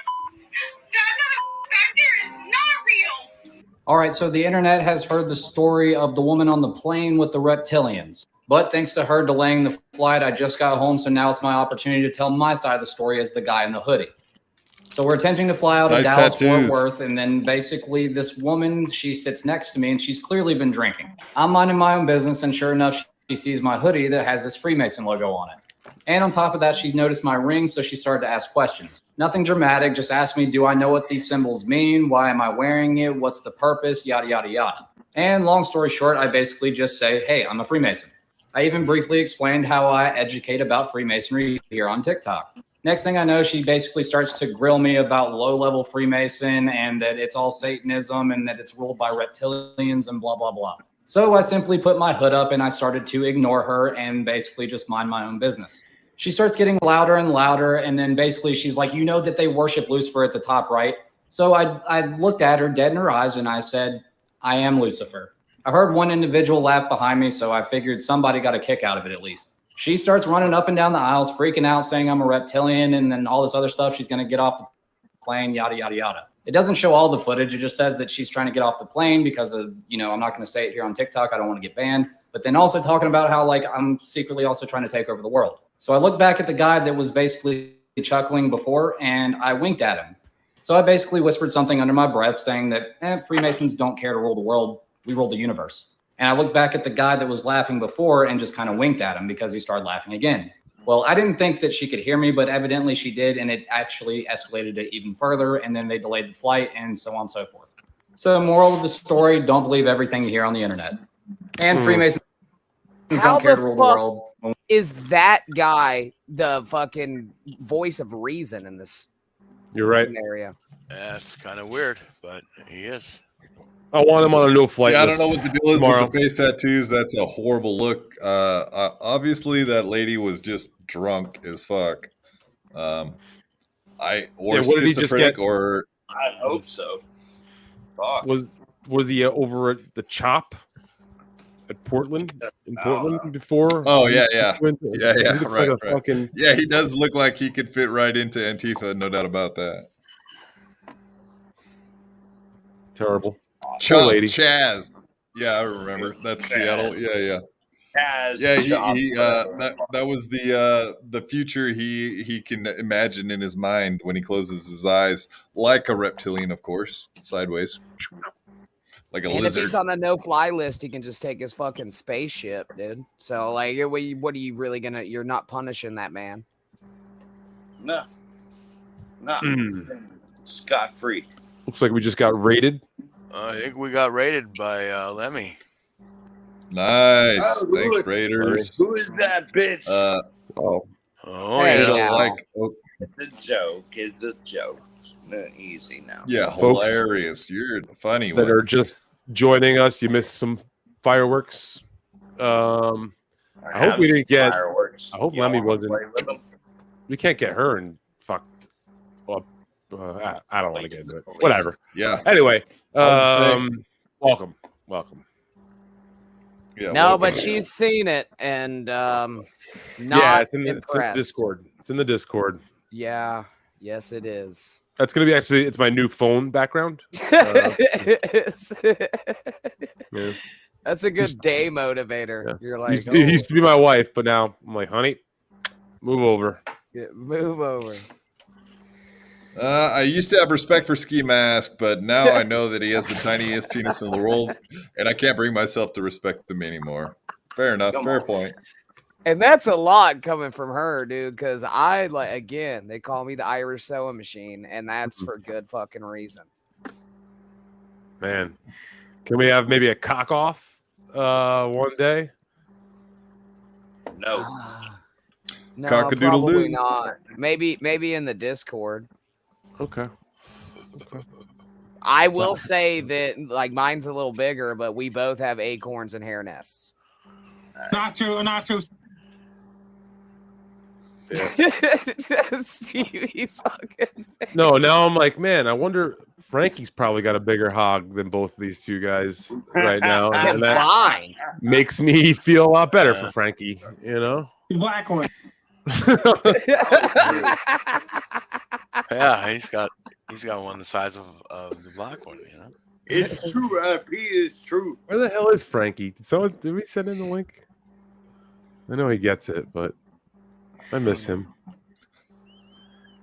back there is not real. All right, so the internet has heard the story of the woman on the plane with the reptilians. But thanks to her delaying the flight, I just got home, so now it's my opportunity to tell my side of the story as the guy in the hoodie. So we're attempting to fly out of Dallas Fort Worth, and then basically this woman, she sits next to me, and she's clearly been drinking. I'm minding my own business, and sure enough, she sees my hoodie that has this Freemason logo on it. And on top of that, she noticed my ring, so she started to ask questions. Nothing dramatic, just asked me, do I know what these symbols mean? Why am I wearing it? What's the purpose? Yada, yada, yada. And long story short, I basically just say, hey, I'm a Freemason. I even briefly explained how I educate about Freemasonry here on TikTok. Next thing I know, she basically starts to grill me about low-level Freemason and that it's all Satanism and that it's ruled by reptilians and blah, blah, blah. So I simply put my hood up and I started to ignore her and basically just mind my own business. She starts getting louder and louder, and then basically she's like, you know that they worship Lucifer at the top, right? So I looked at her dead in her eyes and I said, I am Lucifer. I heard one individual laugh behind me, so I figured somebody got a kick out of it at least. She starts running up and down the aisles, freaking out, saying I'm a reptilian, and then all this other stuff. She's going to get off the plane, yada, yada, yada. It doesn't show all the footage. It just says that she's trying to get off the plane because of, I'm not going to say it here on TikTok. I don't want to get banned. but then also talking about how like I'm secretly also trying to take over the world. So I looked back at the guy that was basically chuckling before, and I winked at him. So I basically whispered something under my breath saying that Freemasons don't care to rule the world. We rule the universe. And I looked back at the guy that was laughing before and just kind of winked at him because he started laughing again. Well, I didn't think that she could hear me, but evidently she did. And it actually escalated it even further. And then they delayed the flight and so on and so forth. So moral of the story, don't believe everything you hear on the internet. And Freemasons don't care to rule the world. Is that guy the fucking voice of reason in this scenario? That's kind of weird, but he is. I want him on a no-flight list. I list don't know what the deal is tomorrow. with the face tattoos. That's a horrible look. Obviously, that lady was just drunk as fuck. Or schizophrenic, or I hope so. Fuck. Was he over at the Chop at Portland? In Portland before? Oh yeah. Right. Yeah, he does look like he could fit right into Antifa, no doubt about that. Terrible. Chaz. Yeah, I remember. That's Chaz. Seattle. Yeah. Chaz. Yeah, he that was the future he can imagine in his mind when he closes his eyes, like a reptilian, of course, sideways. Like a lizard. If he's on the no-fly list, he can just take his fucking spaceship, dude. So, like, what are you really gonna? You're not punishing that man. No. Scot free. Looks like we just got raided. I think we got raided by Lemmy. Nice. Thanks, Raiders. Who is that bitch? It's a joke. It's a joke. Easy now. Yeah, folks, hilarious. You're the funny that one. are just joining us. You missed some fireworks. I hope we didn't get fireworks. I hope Lemmy wasn't. We can't get her and fucked up. I don't want to get into it. Whatever. Yeah. Anyway, welcome. Yeah, no, but she's seen it and not it's in the impressed. It's in the Discord. Yeah. Yes, it is. That's gonna be it's my new phone background. Yeah. That's a good day motivator. Yeah. You're like, it used to be my wife, but now I'm like, honey, move over. Yeah, move over. I used to have respect for Ski Mask, but now I know that he has the tiniest penis in the world, and I can't bring myself to respect him anymore. Fair enough. Fair point. And that's a lot coming from her, dude, because they call me the Irish sewing machine, and that's for good fucking reason. Man, can we have maybe a cock off one day? No. No, Cock-a-doodle-doo. probably not. Maybe in the Discord. Okay. I will say that like mine's a little bigger, but we both have acorns and hair nests. Not true. Yeah. Stevie's fucking face. No, now I'm like, man, I wonder Frankie's probably got a bigger hog than both of these two guys right now. And that makes me feel a lot better for Frankie, you know? Black one. Yeah, he's got one the size of the black one, you know. It's true, IP is true. Where the hell is Frankie? Did we send in the link? I know he gets it, but I miss him.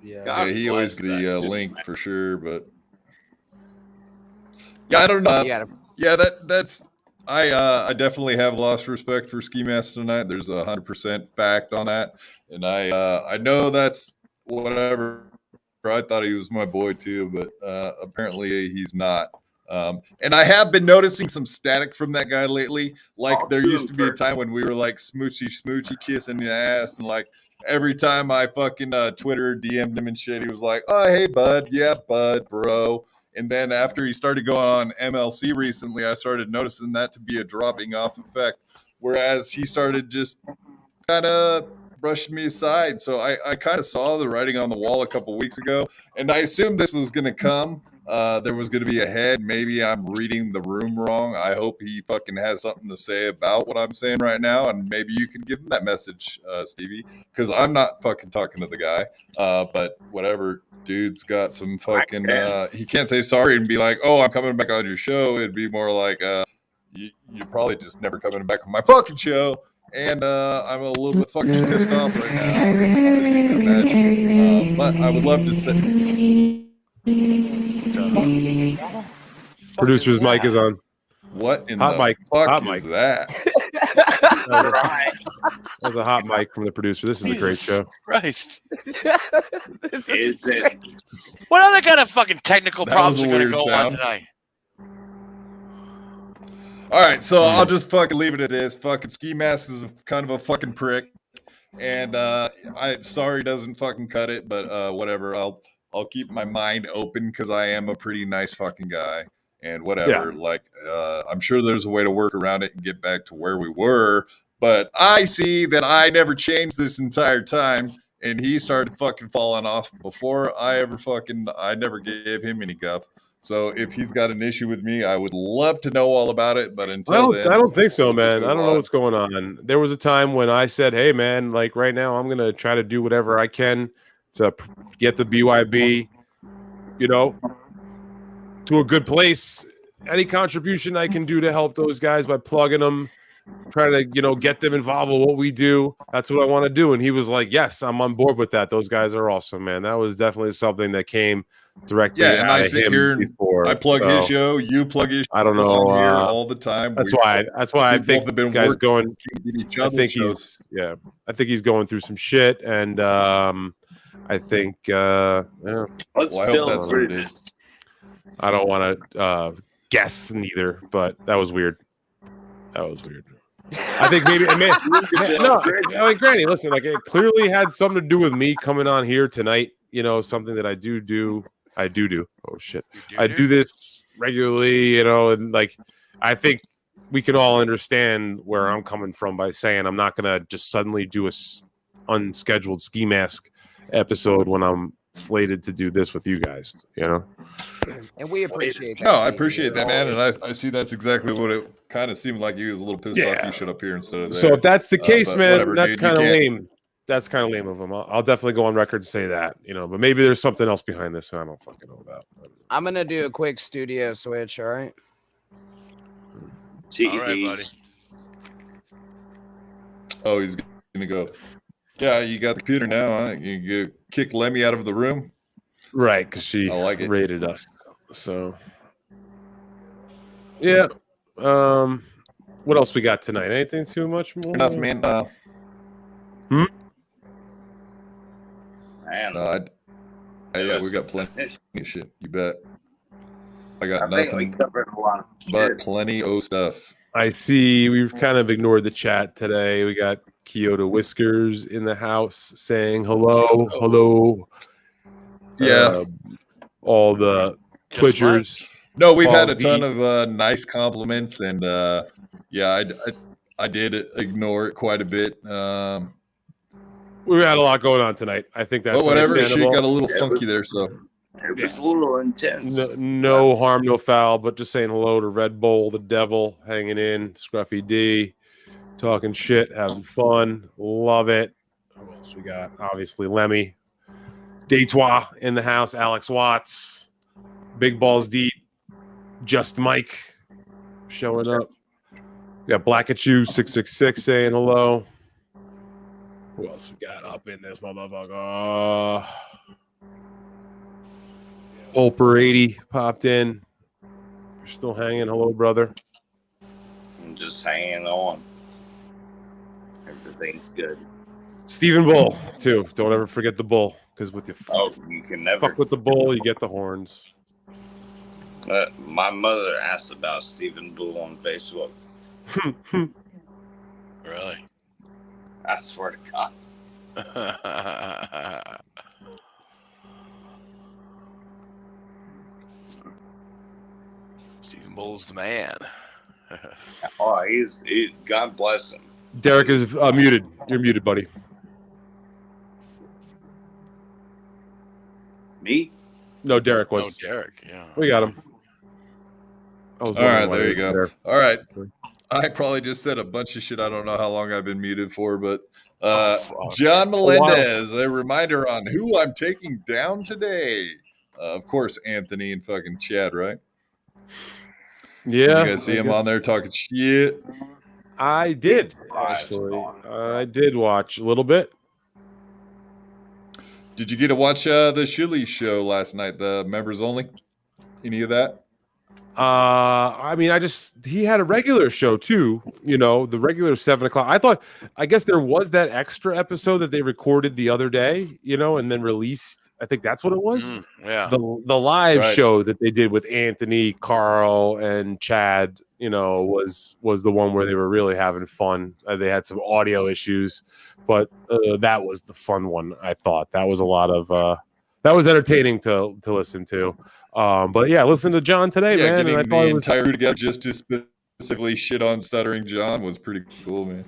Yeah, he always gets the link for sure, but yeah, I don't know. Yeah, that's I definitely have lost respect for Ski Mask tonight. There's 100% fact on that, and I know that's whatever. I thought he was my boy too, but apparently he's not. And I have been noticing some static from that guy lately. Like there used to be a time when we were like smoochy kissing the ass, and like every time I fucking Twitter DM'd him and shit, he was like, "Oh hey bud, yeah bud, bro." And then after he started going on MLC recently, I started noticing that to be a dropping off effect. Whereas he started just kind of brushing me aside. So I kind of saw the writing on the wall a couple weeks ago, and I assumed this was going to come. There was going to be a head. Maybe I'm reading the room wrong. I hope he fucking has something to say about what I'm saying right now, and maybe you can give him that message, Stevie, because I'm not fucking talking to the guy. But whatever, dude's got some fucking. He can't say sorry and be like, "Oh, I'm coming back on your show." It'd be more like, "You you're probably just never coming back on my fucking show. And I'm a little bit fucking pissed off right now. But I would love to say. Producer's mic is on. What in hot the mic. fuck Hot is mic. that? That was a hot mic from the producer. This is a great show. Christ. Is it? What other kind of fucking technical That problems was are a going to weird go on sound. tonight? All right, so I'll just fucking leave it at this. Fucking Ski Mask is kind of a fucking prick, and I sorry doesn't fucking cut it, but whatever. I'll keep my mind open because I am a pretty nice fucking guy, and whatever. Yeah. Like I'm sure there's a way to work around it and get back to where we were. But I see that I never changed this entire time, and he started fucking falling off before I never gave him any guff. So if he's got an issue with me, I would love to know all about it. But until then, I don't think so, man. I don't know on. what's going on. There was a time when I said, "Hey, man, like right now, I'm gonna try to do whatever I can to get the BYB, to a good place. Any contribution I can do to help those guys by plugging them, trying to, get them involved with what we do. That's what I want to do." And he was like, "Yes, I'm on board with that. Those guys are awesome, man." That was definitely something that came directly and out I of sit him here and before. I plug So, his show, you plug his show. I don't know. on here all the time. That's why I think have been guys working going. each I other's think shows. I think he's going through some shit, and I think Well, I hope that's what it is. I don't want to guess neither, but that was weird. I think maybe no. I mean, Granny, listen, like it clearly had something to do with me coming on here tonight. Something that I do. Oh shit, I do this regularly. And like I think we can all understand where I'm coming from by saying I'm not gonna just suddenly do a unscheduled Ski Mask episode when I'm slated to do this with you guys. And we appreciate that. No, I Steve. appreciate that, man, and I see that's exactly what it kind of seemed like. You was a little pissed off you showed up here instead of there. So if that's the case, but man, whatever, that's dude, kind of you can't- lame. That's kind of lame of him. I'll definitely go on record to say that, but maybe there's something else behind this and I don't fucking know about. I'm gonna do a quick studio switch. All right. All right, buddy. Oh, he's gonna go. Yeah, you got the computer now. Huh? You kick Lemmy out of the room, right? Because she rated us. So yeah. What else we got tonight? Anything too much more? Enough, man. Man, yeah, we got plenty of shit. You bet. I got I think we nothing covered a lot of but shit. plenty of stuff. I see we've kind of ignored the chat today. We got Kyoto Whiskers in the house saying hello. Yeah. All the Twitchers. No, we've had a ton of nice compliments, and yeah, I did ignore it quite a bit. We had a lot going on tonight. I think that's but whatever, shit understandable. got a little funky there, so It was a little intense. No harm, no foul, but just saying hello to Red Bull, the Devil, hanging in, Scruffy D, talking shit, having fun, love it. Who else we got? Obviously, Lemmy, Deitois in the house, Alex Watts, Big Balls Deep, Just Mike showing up. We got Black at You 666 saying hello. Who else we got up in this motherfucker? Pulper 80 popped in. You're still hanging. Hello, brother. I'm just hanging on. Everything's good. Stephen Bull, too. Don't ever forget the bull, because with your you can never fuck with the bull, you get the horns. My mother asked about Stephen Bull on Facebook. Really? I swear to God. Stephen Bull's the man. Oh, God bless him. Derek is muted. You're muted, buddy. Me? No, Derek was. Oh, Derek, yeah. We got him. all right, there you go. All right. I probably just said a bunch of shit. I don't know how long I've been muted for, but John Melendez, a reminder on who I'm taking down today. Of course, Anthony and fucking Chad, right? Did you guys see him on there talking shit? I did, actually. I did watch a little bit. Did you get to watch the Shuli show last night, the members only? Any of that? I mean, he had a regular show too, the regular 7 o'clock. I guess there was that extra episode that they recorded the other day, and then released. I think that's what it was. Yeah. The live show that they did with Anthony, Carl, and Chad, was the one where they were really having fun. They had some audio issues, but that was the fun one. I thought that was a lot of that was entertaining to listen to. But yeah, listen to John today, man. Getting and I the entire crew together just to specifically shit on Stuttering John was pretty cool, man.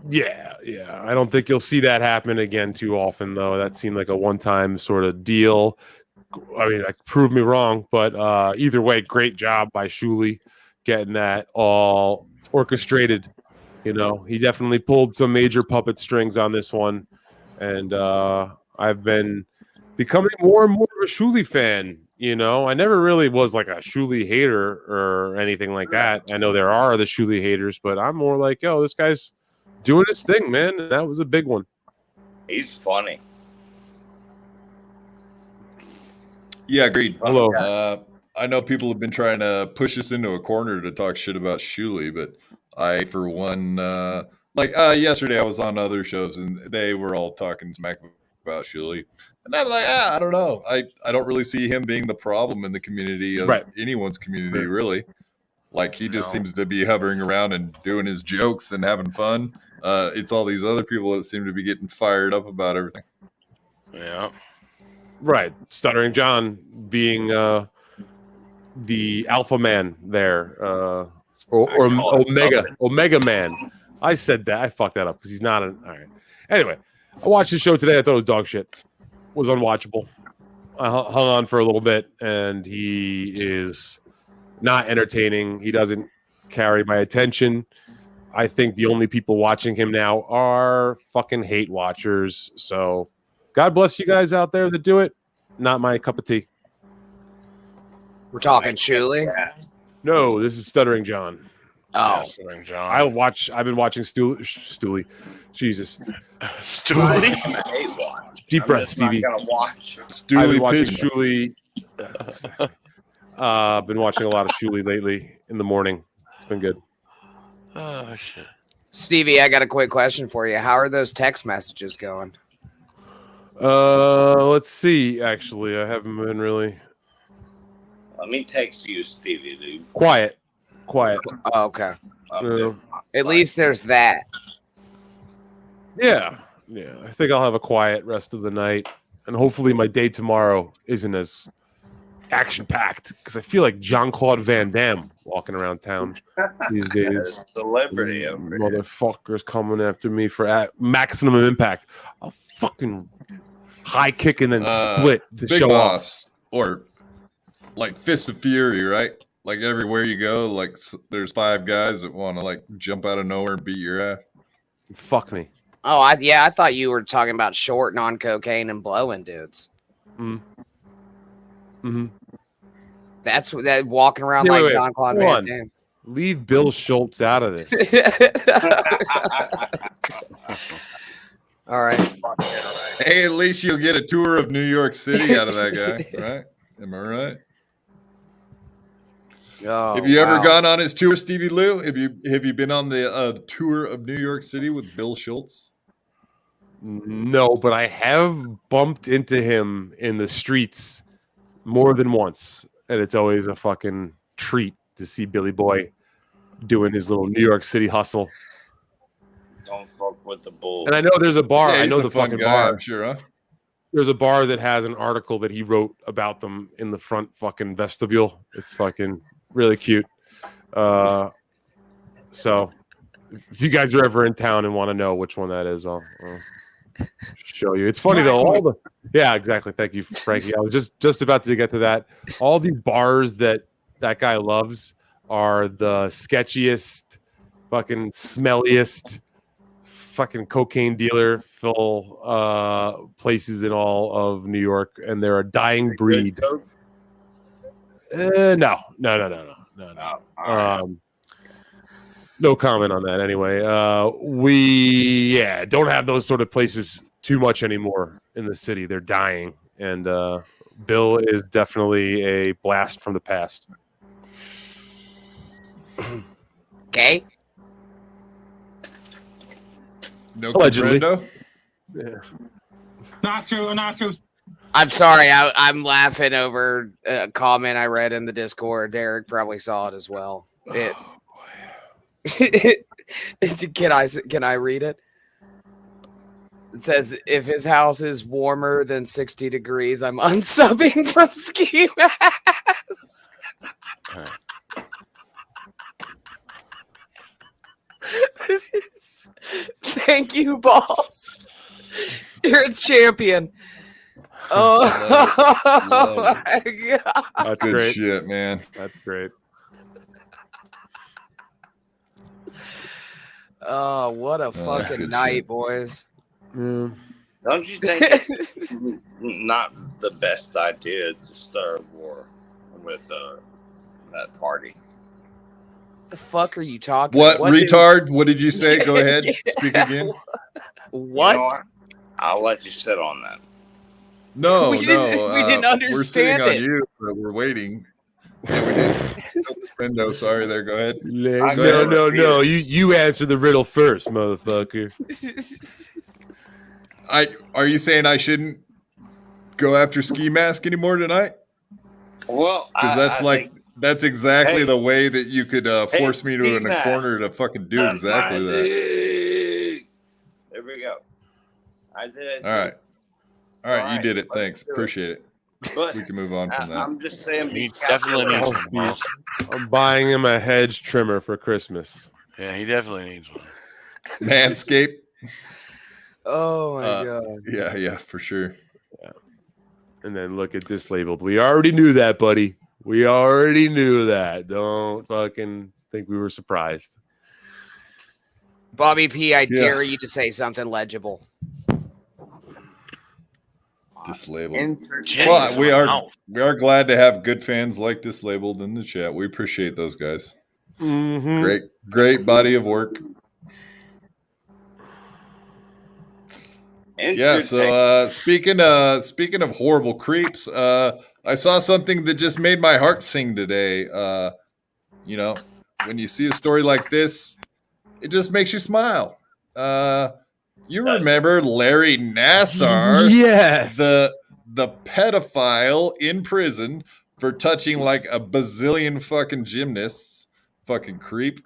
Yeah. I don't think you'll see that happen again too often, though. That seemed like a one-time sort of deal. I mean, prove me wrong, but either way, great job by Shuli getting that all orchestrated. He definitely pulled some major puppet strings on this one, and I've been becoming more and more of a Shuli fan. I never really was like a Shuli hater or anything like that. I know there are the Shuli haters, but I'm more like, yo, this guy's doing his thing, man. And that was a big one. He's funny. Yeah, agreed. Hello. I know people have been trying to push us into a corner to talk shit about Shuli, but I, for one, yesterday I was on other shows and they were all talking smack about Shuli. And I'm like, I don't know. I don't really see him being the problem in the community of anyone's community, really. Like, he just seems to be hovering around and doing his jokes and having fun. It's all these other people that seem to be getting fired up about everything. Yeah. Right. Stuttering John being the alpha man there. Or Omega Man. I said that. I fucked that up because he's not an... All right. Anyway, I watched the show today. I thought it was dog shit. Was unwatchable. I hung on for a little bit, and he is not entertaining. He doesn't carry my attention. I think the only people watching him now are fucking hate watchers. So God bless you guys out there that do it. Not my cup of tea. We're talking Shuli? No, this is Stuttering John. Oh, yeah, Stuttering John. I've been watching Stooley. Jesus. Stooley? Deep breath, Stevie. I'm not gonna watch. I've been watching Shuli. Been watching a lot of Shuli lately in the morning. It's been good. Oh, shit. Stevie, I got a quick question for you. How are those text messages going? Let's see. Actually, I haven't been really. Let me text you, Stevie Lew. Quiet. Oh, okay. At least there's that. Yeah. I think I'll have a quiet rest of the night, and hopefully my day tomorrow isn't as action-packed because I feel like Jean-Claude Van Damme walking around town these days. Celebrity over here. Motherfuckers coming after me for maximum impact. I'll fucking high kick and then split the Big show Boss, off. or like Fist of Fury, right? Like everywhere you go, like there's 5 guys that want to like jump out of nowhere and beat your ass. Fuck me. Oh, I thought you were talking about shorting on cocaine and blowing dudes. Mm-hmm. That's that walking around like Jean-Claude Van Damme. Leave Bill Schultz out of this. All right. Hey, at least you'll get a tour of New York City out of that guy, right? Am I right? Oh, have you ever gone on his tour, Stevie Lew? Have you been on the tour of New York City with Bill Schultz? No, but I have bumped into him in the streets more than once, and it's always a fucking treat to see Billy Boy doing his little New York City hustle. Don't fuck with the bull. And I know there's a bar. Yeah, I know the fun fucking guy, bar. I'm sure, huh? There's a bar that has an article that he wrote about them in the front fucking vestibule. It's fucking really cute. So if you guys are ever in town and want to know which one that is, I'll show you. It's funny though. Yeah, exactly. Thank you, Frankie. I was just about to get to that. All these bars that guy loves are the sketchiest, fucking smelliest, fucking cocaine dealer full places in all of New York, and they're a dying breed. No. No comment on that. Anyway, we don't have those sort of places too much anymore in the city. They're dying, and Bill is definitely a blast from the past. Okay. No Allegedly. comprendo? Yeah. Not true. Not true. I'm sorry. I'm laughing over a comment I read in the Discord. Derek probably saw it as well. Can I read it? It says, if his house is warmer than 60 degrees, I'm unsubbing from Ski Mask. Thank you, boss. You're a champion. Oh, my God. That's good great. shit, man. That's great. Oh, what a fucking night, shit. boys. Don't you think it's not the best idea to start a war with that party? The fuck are you talking? What retard? What did you say? Go ahead. Speak again. What? You know what? I'll let you sit on that. No, We didn't understand we're sitting on it. you. But we're waiting. Yeah, we did. Friendo, sorry. There, go ahead. No. You answer the riddle first, motherfucker. Are you saying I shouldn't go after Ski Mask anymore tonight? Well, because that's exactly the way that you could force me to in a corner to fucking do exactly that. There we go. I did it. All right, you did it. Thanks, appreciate it. But we can move on from that. I'm just saying, He definitely needs one. I'm buying him a hedge trimmer for Christmas. Yeah, he definitely needs one. Manscaped. Oh my God. Yeah, for sure. Yeah. And then look at dislabeled. We already knew that, buddy. We already knew that. Don't fucking think we were surprised. Bobby P, I dare you to say something legible. Dislabeled. Well, we are glad to have good fans like Dislabeled in the chat. We appreciate those guys. Mm-hmm. Great body of work. Yeah, so speaking of horrible creeps, I saw something that just made my heart sing today. You know, when you see a story like this, it just makes you smile. You remember Larry Nassar? Yes. The pedophile in prison for touching like a bazillion fucking gymnasts. Fucking creep.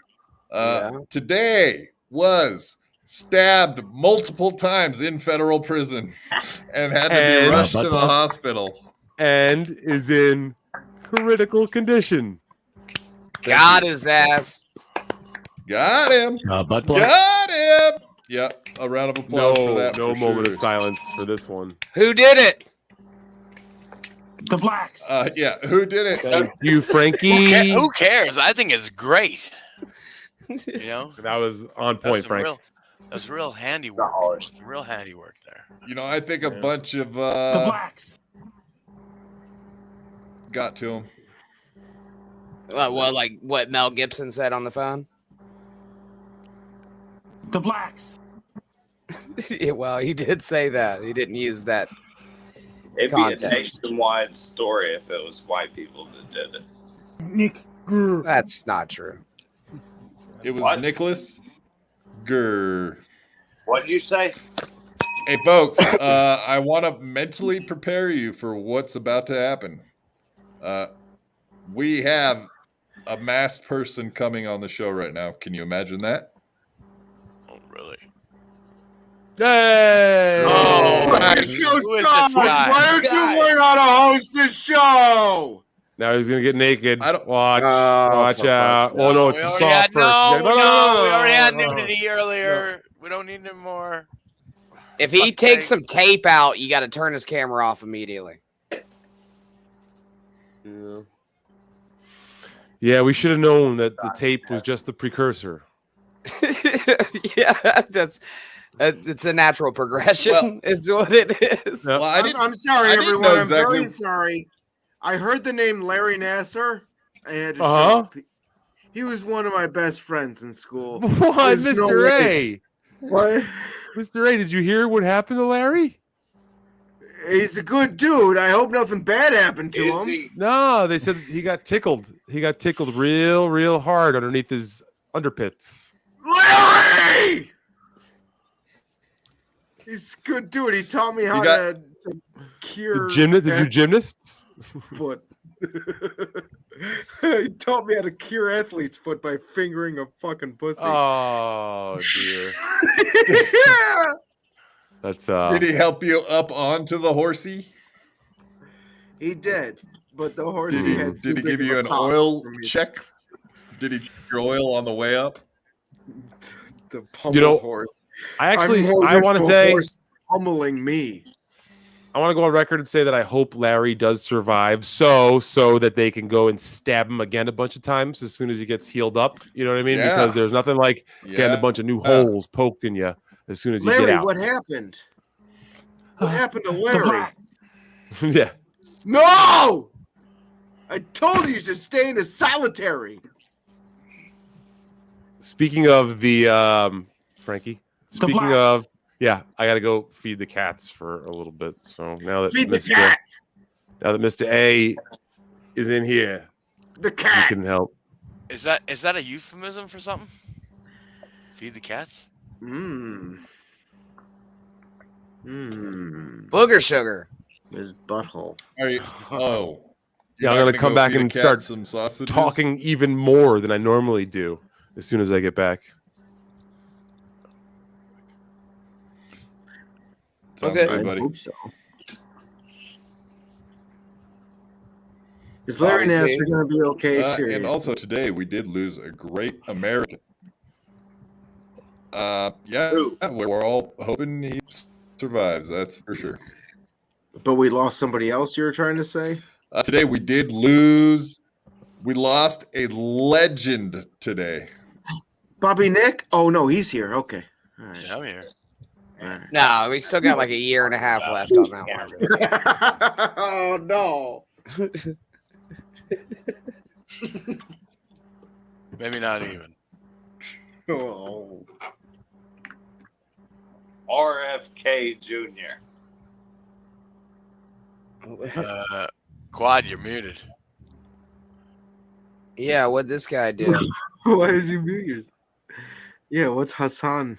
Today was stabbed multiple times in federal prison and had to be rushed to the hospital. And is in critical condition. Got his ass. Got him. Got him. Yep. A round of applause for that. No moment of silence for this one. Who did it? The blacks. Yeah. Who did it? Thank you, Frankie. Who cares? I think it's great. You know, that was on point, Frank. That was real handiwork. Real handiwork there. You know, I think a bunch of the blacks got to him. Well, like what Mel Gibson said on the phone. The blacks. Yeah, well, he did say that. He didn't use that. It'd be a nationwide story if it was white people that did it. That's not true. It was Nicholas Gurr. What did you say? Hey, folks, I want to mentally prepare you for what's about to happen. We have a masked person coming on the show right now. Can you imagine that? Oh, really? Hey! Oh, the show sucks. Why don't you learn how to host the show? Now he's gonna get naked. Watch out! Oh no, it's a soft first. No, we already had nudity earlier. We don't need no more. If he takes some tape out, you got to turn his camera off immediately. Yeah, we should have known that the tape was just the precursor. Yeah, it's a natural progression, is what it is. Well, I'm sorry, everyone. I'm very sorry. I heard the name Larry Nassar, I had to show up. He was one of my best friends in school. What, Mr. A? What? Mr. A, did you hear what happened to Larry? He's a good dude. I hope nothing bad happened to him. No, they said he got tickled. He got tickled real hard underneath his underpits. Larry! He's a good dude. He taught me how to cure. The gymnasts? Foot. He taught me how to cure athlete's foot by fingering a fucking pussy. Oh dear. Yeah. That's Did he help you up onto the horsey? He did, but the horsey had. Did he give you an oil check? Did he check your oil on the way up? The pummel horse. I want to say horse pummeling me. I want to go on record and say that I hope Larry does survive, so that they can go and stab him again a bunch of times as soon as he gets healed up. You know what I mean? Yeah. Because there's nothing like getting a bunch of new holes poked in you as soon as you Larry, get out. what happened? What happened to Larry? Yeah. No! I told you to stay in a solitary. Speaking of the Frankie. Speaking of, yeah, I got to go feed the cats for a little bit. So now that Mr. A is in here, the cats can help. Is that a euphemism for something? Feed the cats? Booger sugar. His butthole. Are you? Oh. Yeah, I'm going to come back and start talking even more than I normally do as soon as I get back. Sounds good, buddy. I hope so. Is Larry Nassar going to be okay? Seriously. And also today we did lose a great American. We're all hoping he survives. That's for sure. But we lost somebody else. You were trying to say? Today we did lose. We lost a legend today. Bobby Nick? Oh no, he's here. Okay. All right. Yeah, I'm here. No, we still got like a year and a half left on that one. Oh no. Maybe not even. Oh. RFK Jr. Quad, you're muted. Yeah, what'd this guy do? Why did you mute yours? Yeah, what's Hassan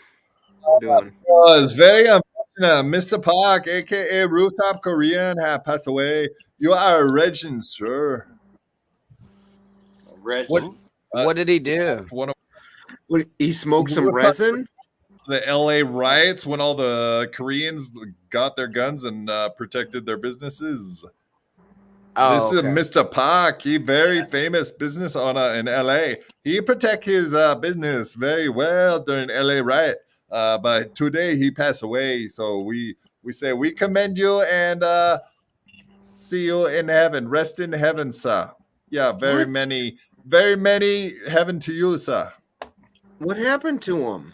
doing? It's very unfortunate. Mr. Park, aka Rooftop Korean, have passed away. You are a legend, sir. What did he do? He smoked some resin? The LA riots when all the Koreans got their guns and protected their businesses. This is Mr. Park. He very famous business owner in LA. He protect his business very well during LA riot. But today he passed away. So we say we commend you and see you in heaven. Rest in heaven, sir. Yeah, very many heaven to you, sir. What happened to him?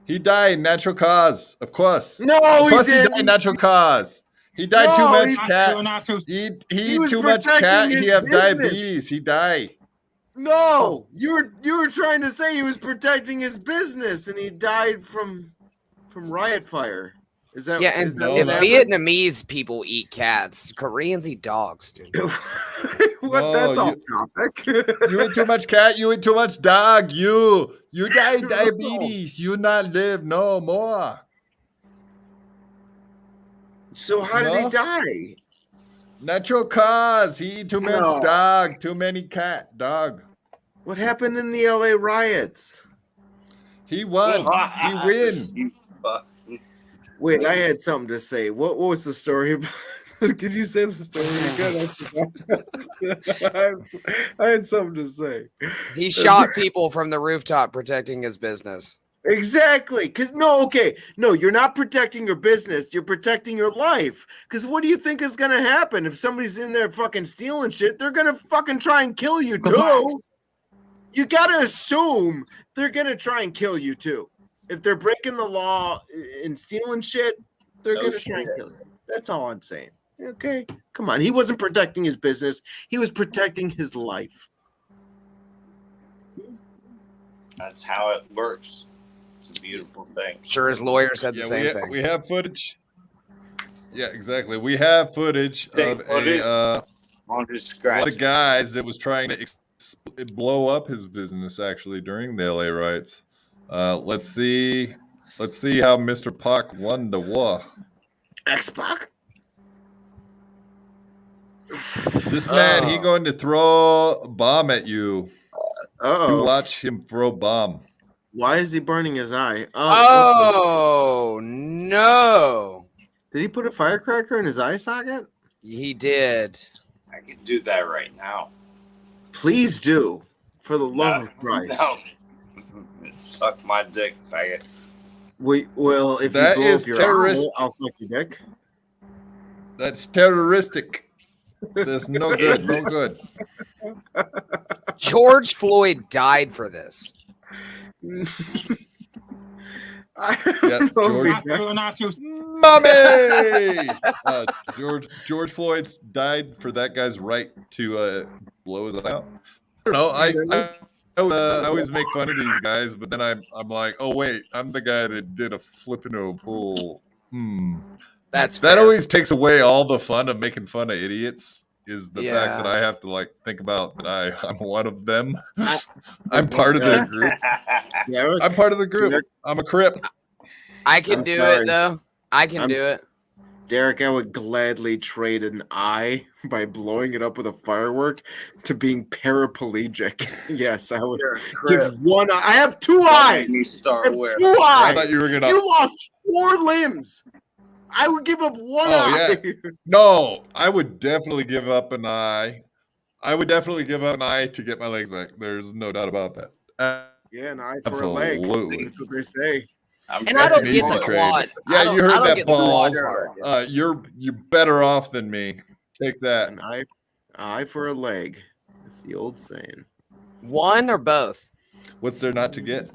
He died natural cause, of course. No, of course he didn't. died natural cause. He died too much cat. He eat too much cat. He have diabetes. He died. No, you were trying to say he was protecting his business and he died from riot fire. Is that and Vietnamese people eat cats. Koreans eat dogs, dude. That's off topic. You eat too much cat. You eat too much dog. You die diabetes. You not live no more. So how did he die? Natural cause. He eat too much dog. Too many cat dog. What happened in the LA riots? He won. He win. Wait, I had something to say. What was the story about? Could you say the story again? I had something to say. He shot people from the rooftop protecting his business. Exactly. No, you're not protecting your business. You're protecting your life. Because what do you think is going to happen if somebody's in there fucking stealing shit? They're going to fucking try and kill you too. You got to assume they're going to try and kill you too. If they're breaking the law and stealing shit, they're going to try and kill you. That's all I'm saying. Okay, come on. He wasn't protecting his business. He was protecting his life. That's how it works. It's a beautiful thing. Sure, his lawyer said the same thing. We have footage. Yeah, exactly. We have footage of on his scratch. one of the guys that was trying to blow up his business actually during the LA riots. Let's see how Mr. Pac won the war. X-Pac? This man, he going to throw a bomb at you. Uh-oh. You watch him throw bomb. Why is he burning his eye? Oh, no. Did he put a firecracker in his eye socket? He did. I can do that right now. Please do. For the love of Christ. No. Suck my dick, faggot. Well, if that you blow is up your terrorist. eye, I'll suck your dick. That's terroristic. That's no good. No good. George Floyd died for this. Mommy! George Floyd's died for that guy's right to blow his eye out. I don't know. I always make fun of these guys, but then I'm like, oh wait, I'm the guy that did a flippin' pool. That always takes away all the fun of making fun of idiots. Is the fact that I have to like think about that I'm one of them. I'm part of the group. I'm part of the group. I'm a Crip. I can do it though. I can do it. Derek, I would gladly trade an eye by blowing it up with a firework to being paraplegic. Yes, I would give one eye. I have two eyes. Two eyes. I thought you were gonna. You lost 4 limbs. I would give up one eye. Yeah. No, I would definitely give up an eye. I would definitely give up an eye to get my legs back. There's no doubt about that. Yeah, an eye for a leg. That's what they say. And I don't get the quad. Yeah, you heard that, balls. You're better off than me. Take that. An eye for a leg. That's the old saying. One or both? What's there not to get?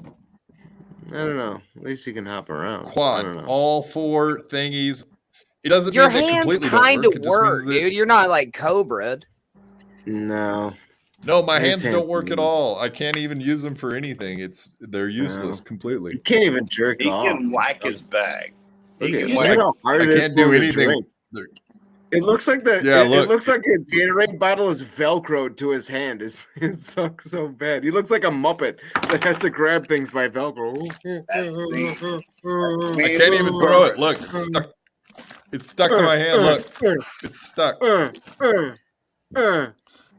I don't know. At least you can hop around. Quad. All 4 thingies. It doesn't Your mean hands kind of work, dude. You're not like Cobra. No. No, my hands don't work at all. I can't even use them for anything. They're useless completely. You can't even jerk off. He can whack his bag. Look at how hard it is. I can't do anything. It looks like it looks like a Gatorade bottle is velcroed to his hand. It sucks so bad. He looks like a Muppet that has to grab things by Velcro. I can't even throw it. Look, it's stuck to my hand. Look, it's stuck.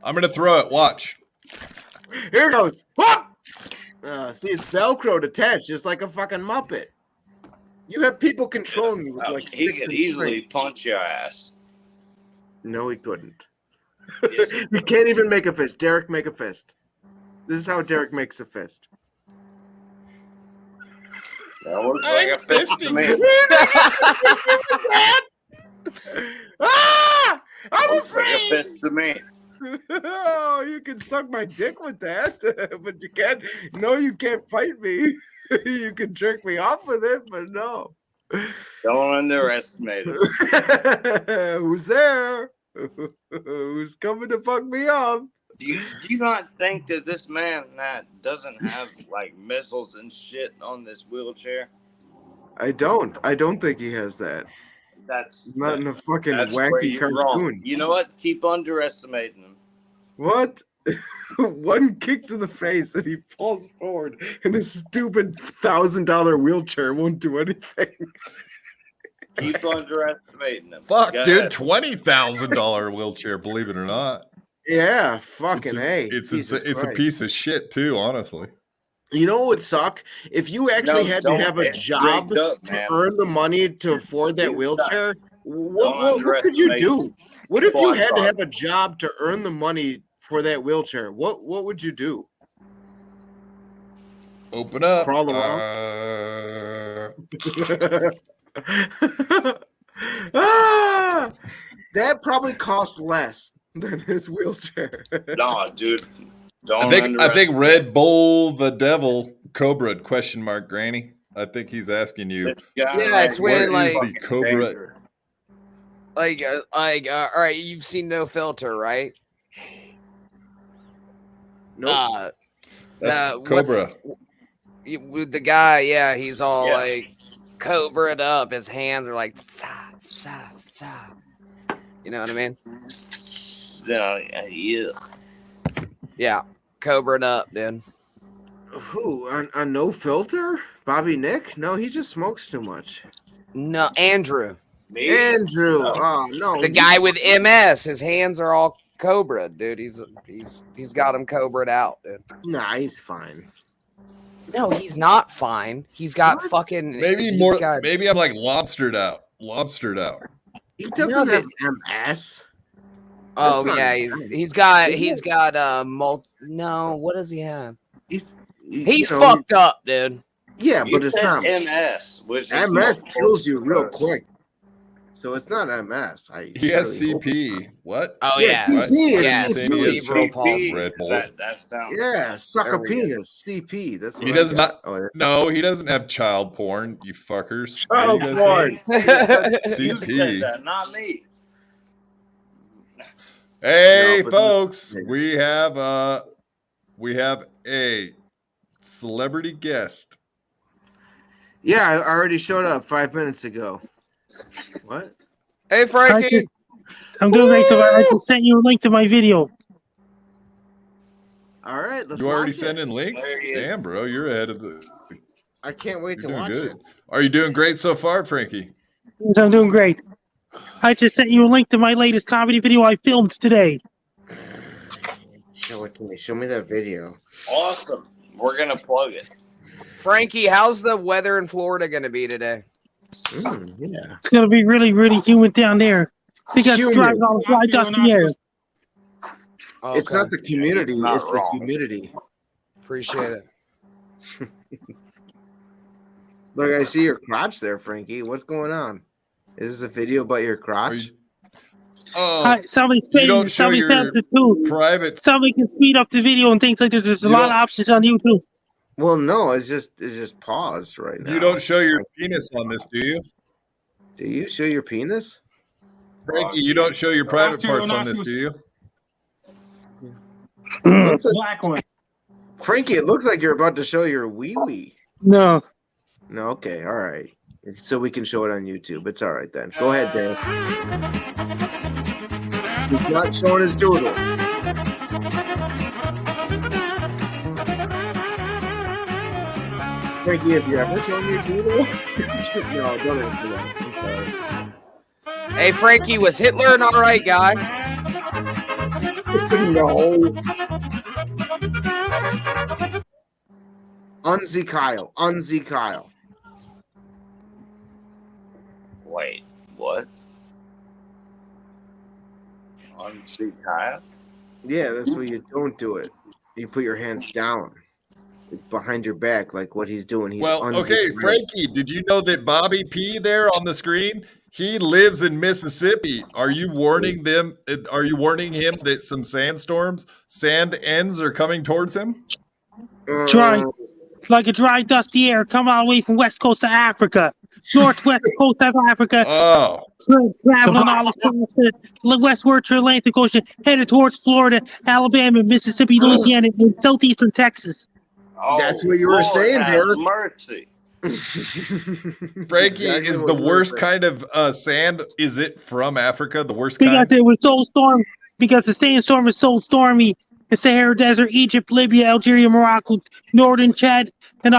I'm gonna throw it. Watch. Here it goes. See, it's Velcroed attached, just like a fucking Muppet. You have people controlling you with like he sticks could and easily string. punch your ass. No, he couldn't. He can't even make a fist. Derek, make a fist. This is how Derek makes a fist. That looks like a fist to me. I'm afraid. Like a fist to me. Oh, you can suck my dick with that, but you can't. No, you can't fight me. You can jerk me off with it, but no. Don't underestimate it. Who's there? Who's coming to fuck me up? Do you not think that this man that doesn't have like missiles and shit on this wheelchair? I don't think he has that. That's not in a fucking wacky cartoon. Wrong. You know what? Keep underestimating him. What? One kick to the face and he falls forward, and his stupid $1,000 wheelchair won't do anything. Keep underestimating him. Fuck, dude, $20,000 wheelchair. Believe it or not. Yeah, fucking it's a piece of shit too. Honestly. You know what would suck? If you actually had to have a job to earn the money to afford that wheelchair, what could you do? What if you had to have a job to earn the money for that wheelchair? What would you do? Open up. Crawl around. That probably costs less than his wheelchair. Nah, dude. I think Red Bull the Devil Cobra ? Granny. I think he's asking you. Yeah, it's when like the Cobra. All right, you've seen No Filter, right? Nope. That's Cobra. With the guy, yeah, he's all like cobra'd up. His hands are like, tsa, tsa, tsa. You know what I mean? Yeah, cobra'd up, dude. Who on No Filter? Bobby Nick? No, he just smokes too much. No, Andrew. Andrew. Oh no, The guy with MS. His hands are all cobra, dude. He's got him cobra'd out, dude. Nah, he's fine. No, he's not fine. He's got fucking Maybe I'm like lobstered out. He doesn't have MS. Oh yeah, he's got no. What does he have? He's fucked up, dude. Yeah, but it's not MS. Which MS kills you real quick. So it's not MS. He has CP. What? Oh yeah, CP. Yeah, cerebral palsy. That sounds. Yeah, suck a penis. CP. That's what He does not. No, he doesn't have child porn. You fuckers. Child porn. You said that, not me. Hey, folks, we have a celebrity guest. Yeah, I already showed up 5 minutes ago. What? Hey, Frankie. I'm doing great. So I just sent you a link to my video. All right, let's You already watch sent in links? Damn, bro, you're ahead of the. I can't wait to You're watch doing it. good. Are you doing great so far, Frankie? Yes, I'm doing great. I just sent you a link to my latest comedy video I filmed today. Show it to me. Show me that video. Awesome. We're gonna plug it. Frankie, how's the weather in Florida going to be today? Yeah. It's going to be really, really humid down there. They got driving all the dry, dusty air. Okay. It's not the community, It's not it's the wrong. humidity. Appreciate it. Look, I see your crotch there, Frankie. What's going on? Is this a video about your crotch? Somebody you don't show somebody your said the too. private. Somebody can speed up the video and things like that. There's a You lot of don't- options on YouTube. Well, no, it's just paused right now. You don't show your penis on this, do you? Do you show your penis? Frankie, you don't show your private parts on this, do you? Looks like- Black one. Frankie, it looks like you're about to show your wee-wee. No. No, okay, all right. So we can show it on YouTube. It's all right then. Go ahead, Derek. He's not showing his doodle. Frankie, have you ever shown your doodle? No, don't answer that. I'm sorry. Hey, Frankie, was Hitler an all right guy? No. Unzie Kyle. Unzie Kyle. Wait, what? Unsee Kyle? Yeah, that's what you don't do it. You put your hands down behind your back, like what he's doing. He's Well, okay, unzipping. Frankie, did you know that Bobby P there on the screen? He lives in Mississippi. Are you warning them? Are you warning him that some sand ends are coming towards him? Dry, like a dry, dusty air coming all the way from west coast of Africa, northwest coast of Africa. Oh, traveling all across the westward to Atlantic Ocean, headed towards Florida, Alabama, Mississippi, Louisiana, and southeastern Texas. Oh, That's what you were Lord saying, have Derek. Mercy. Frankie, Exactly is what the you were worst saying. kind of sand? Is it from Africa? The worst Because kind? it was so stormy. Because the sandstorm is so stormy. The Sahara Desert, Egypt, Libya, Algeria, Morocco, northern Chad, and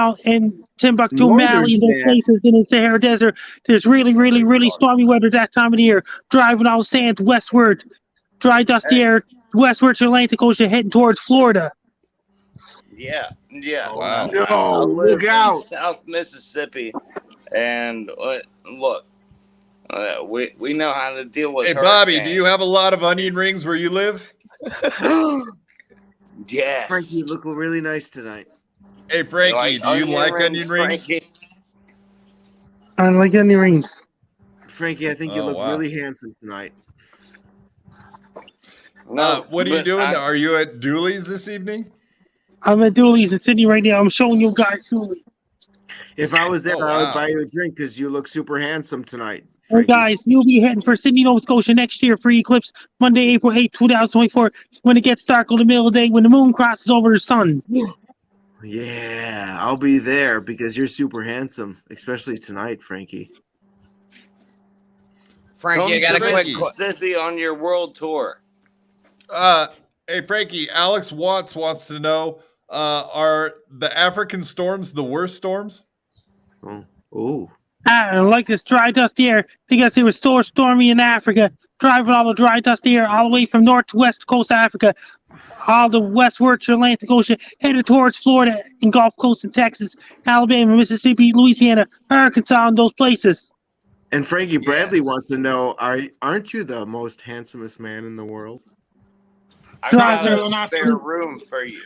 Timbuktu, Northern Mali, and those Chad. places in the Sahara Desert. There's really, really, really stormy weather that time of the year. Driving all sand westward, dry, dusty air westward to Atlantic Ocean, heading towards Florida. Yeah. Wow. No, I live look in out. South Mississippi, and look, we know how to deal with. Hey, Bobby, do hurricanes. you have a lot of onion rings where you live? Yes. Frankie, you look really nice tonight. Hey, Frankie, do you like onion rings? Frankie? I like onion rings. Frankie, I think you Oh, look wow. really handsome tonight. No, What are you but doing? Are you at Dooley's this evening? I'm at Dooley's in Sydney right now. I'm showing you guys Dooley. If I was there, Oh, I would wow. buy you a drink because you look super handsome tonight. Hey guys, you'll be heading for Sydney, Nova Scotia next year for eclipse Monday, April 8th, 2024, when it gets dark in the middle of the day when the moon crosses over the sun. Yeah, I'll be there because you're super handsome, especially tonight, Frankie. Frankie, I got a quick Sissy on your world tour. Hey Frankie, Alex Watts wants to know: are the African storms the worst storms? Oh. Like this dry, dusty air, because it was so stormy in Africa, driving all the dry, dusty air all the way from north to west coast of Africa, all the westward to Atlantic Ocean, headed towards Florida and Gulf Coast and Texas, Alabama, Mississippi, Louisiana, Arkansas, and those places. And Frankie Bradley wants to know: aren't you the most handsomest man in the world? I got a spare room for you.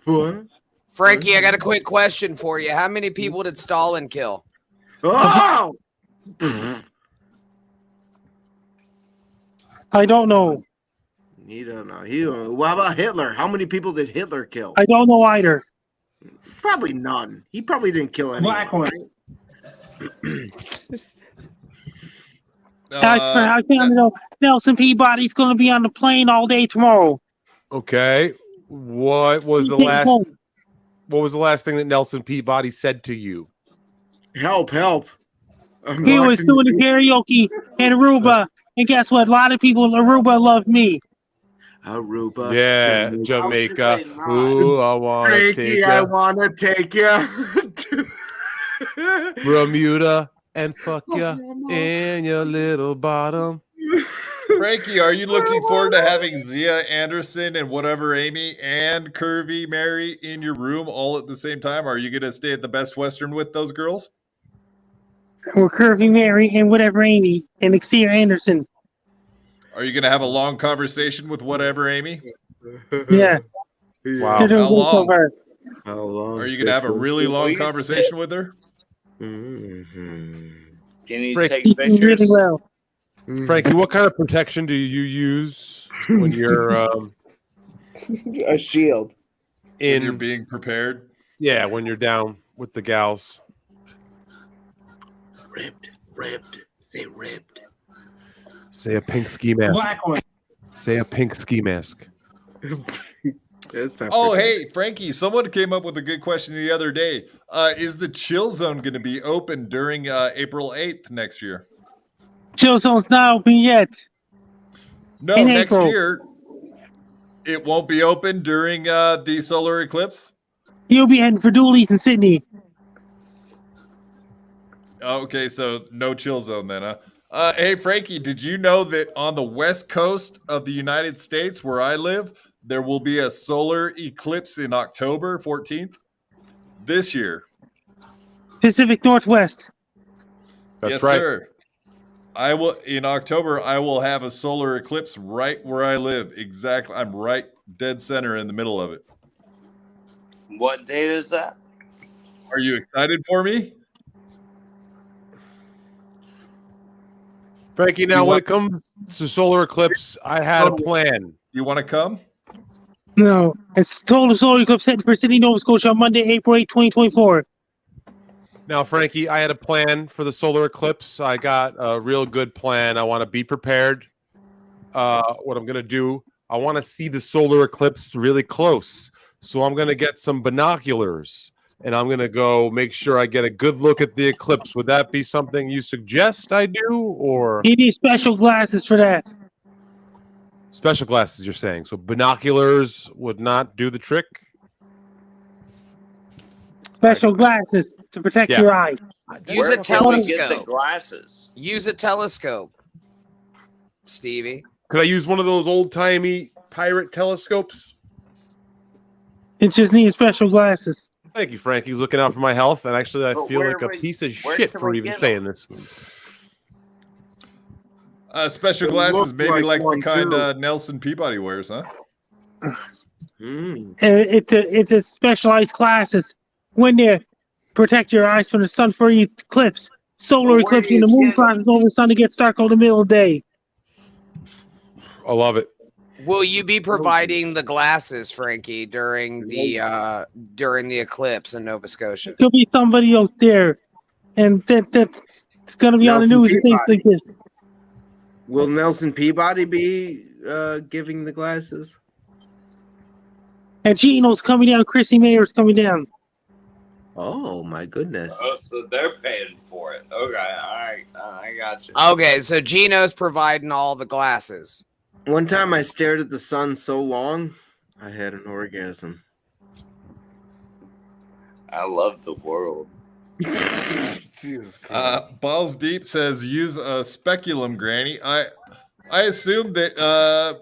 What? Frankie, I got a quick question for you. How many people did Stalin kill? Oh! I don't know. He don't know. What about Hitler? How many people did Hitler kill? I don't know either. Probably none. He probably didn't kill anyone. Black one. Right? I found out Nelson Peabody's going to be on the plane all day tomorrow. Okay. What was the last? What was the last thing that Nelson Peabody said to you? Help! He was doing the karaoke in Aruba, and guess what? A lot of people in Aruba love me. Aruba. Yeah, Jamaica. Ooh, I want to take you. I want to take you. Bermuda and fuck you in your little bottom. Frankie, are you looking forward to having Zia Anderson and whatever Amy and Curvy Mary in your room all at the same time? Are you going to stay at the Best Western with those girls? Or Curvy Mary and whatever Amy and Zia Anderson. Are you going to have a long conversation with whatever Amy? Yeah. Wow. How long? How long? Are you going to have a really long conversation with her? Mm-hmm. Can you Frankie, take pictures? Really well. Frankie, what kind of protection do you use when you're a shield? When you're being prepared? Yeah, when you're down with the gals. Ribbed. Say ribbed. Say a pink ski mask. Black one. Say a pink ski mask. Oh, hey, Frankie, someone came up with a good question the other day. Is the chill zone going to be open during April 8th next year? Chill zone's not open yet. No, In next April. year. It won't be open during the solar eclipse? You'll be heading for Dooley's in Sydney. Okay, so no chill zone then, huh? Hey, Frankie, did you know that on the west coast of the United States, where I live, there will be a solar eclipse in October 14th this year? Pacific Northwest. That's yes, right. sir. In October, I will have a solar eclipse right where I live. Exactly. I'm right dead center in the middle of it. What date is that? Are you excited for me? Frankie, now when it comes to solar eclipse, I had a plan. You want to come? No, it's total solar eclipse heading for Sydney, Nova Scotia on Monday, April 8, 2024. Now, Frankie, I had a plan for the solar eclipse. I got a real good plan. I want to be prepared. What I'm going to do, I want to see the solar eclipse really close. So I'm going to get some binoculars, and I'm going to go make sure I get a good look at the eclipse. Would that be something you suggest I do, or? You need special glasses for that. Special glasses, you're saying. So binoculars would not do the trick? Special glasses to protect your eyes. Use a Get the telescope. glasses. Use a telescope, Stevie. Could I use one of those old-timey pirate telescopes? It just needs special glasses. Thank you, Frank. He's looking out for my health, and actually I feel like a piece of where shit can for we even get saying this. Special It glasses, looks maybe like the one, kind too. Nelson Peabody wears, huh? It's a specialized glasses when they protect your eyes from the sun for eclipse, solar eclipse, when the moon crosses over the sun, it gets dark on the middle of the day. I love it. Will you be providing the glasses, Frankie, during the eclipse in Nova Scotia? There'll be somebody out there, and that It's gonna be on the news and things like this. Will Nelson Peabody be giving the glasses? And Gino's coming down. Chrissy Mayer's coming down. Oh my goodness! Oh, so they're paying for it. Okay, all right, I got you. Okay, so Gino's providing all the glasses. One time I stared at the sun so long, I had an orgasm. I love the world. Jesus Christ. Balls Deep says use a speculum, Granny. I assume that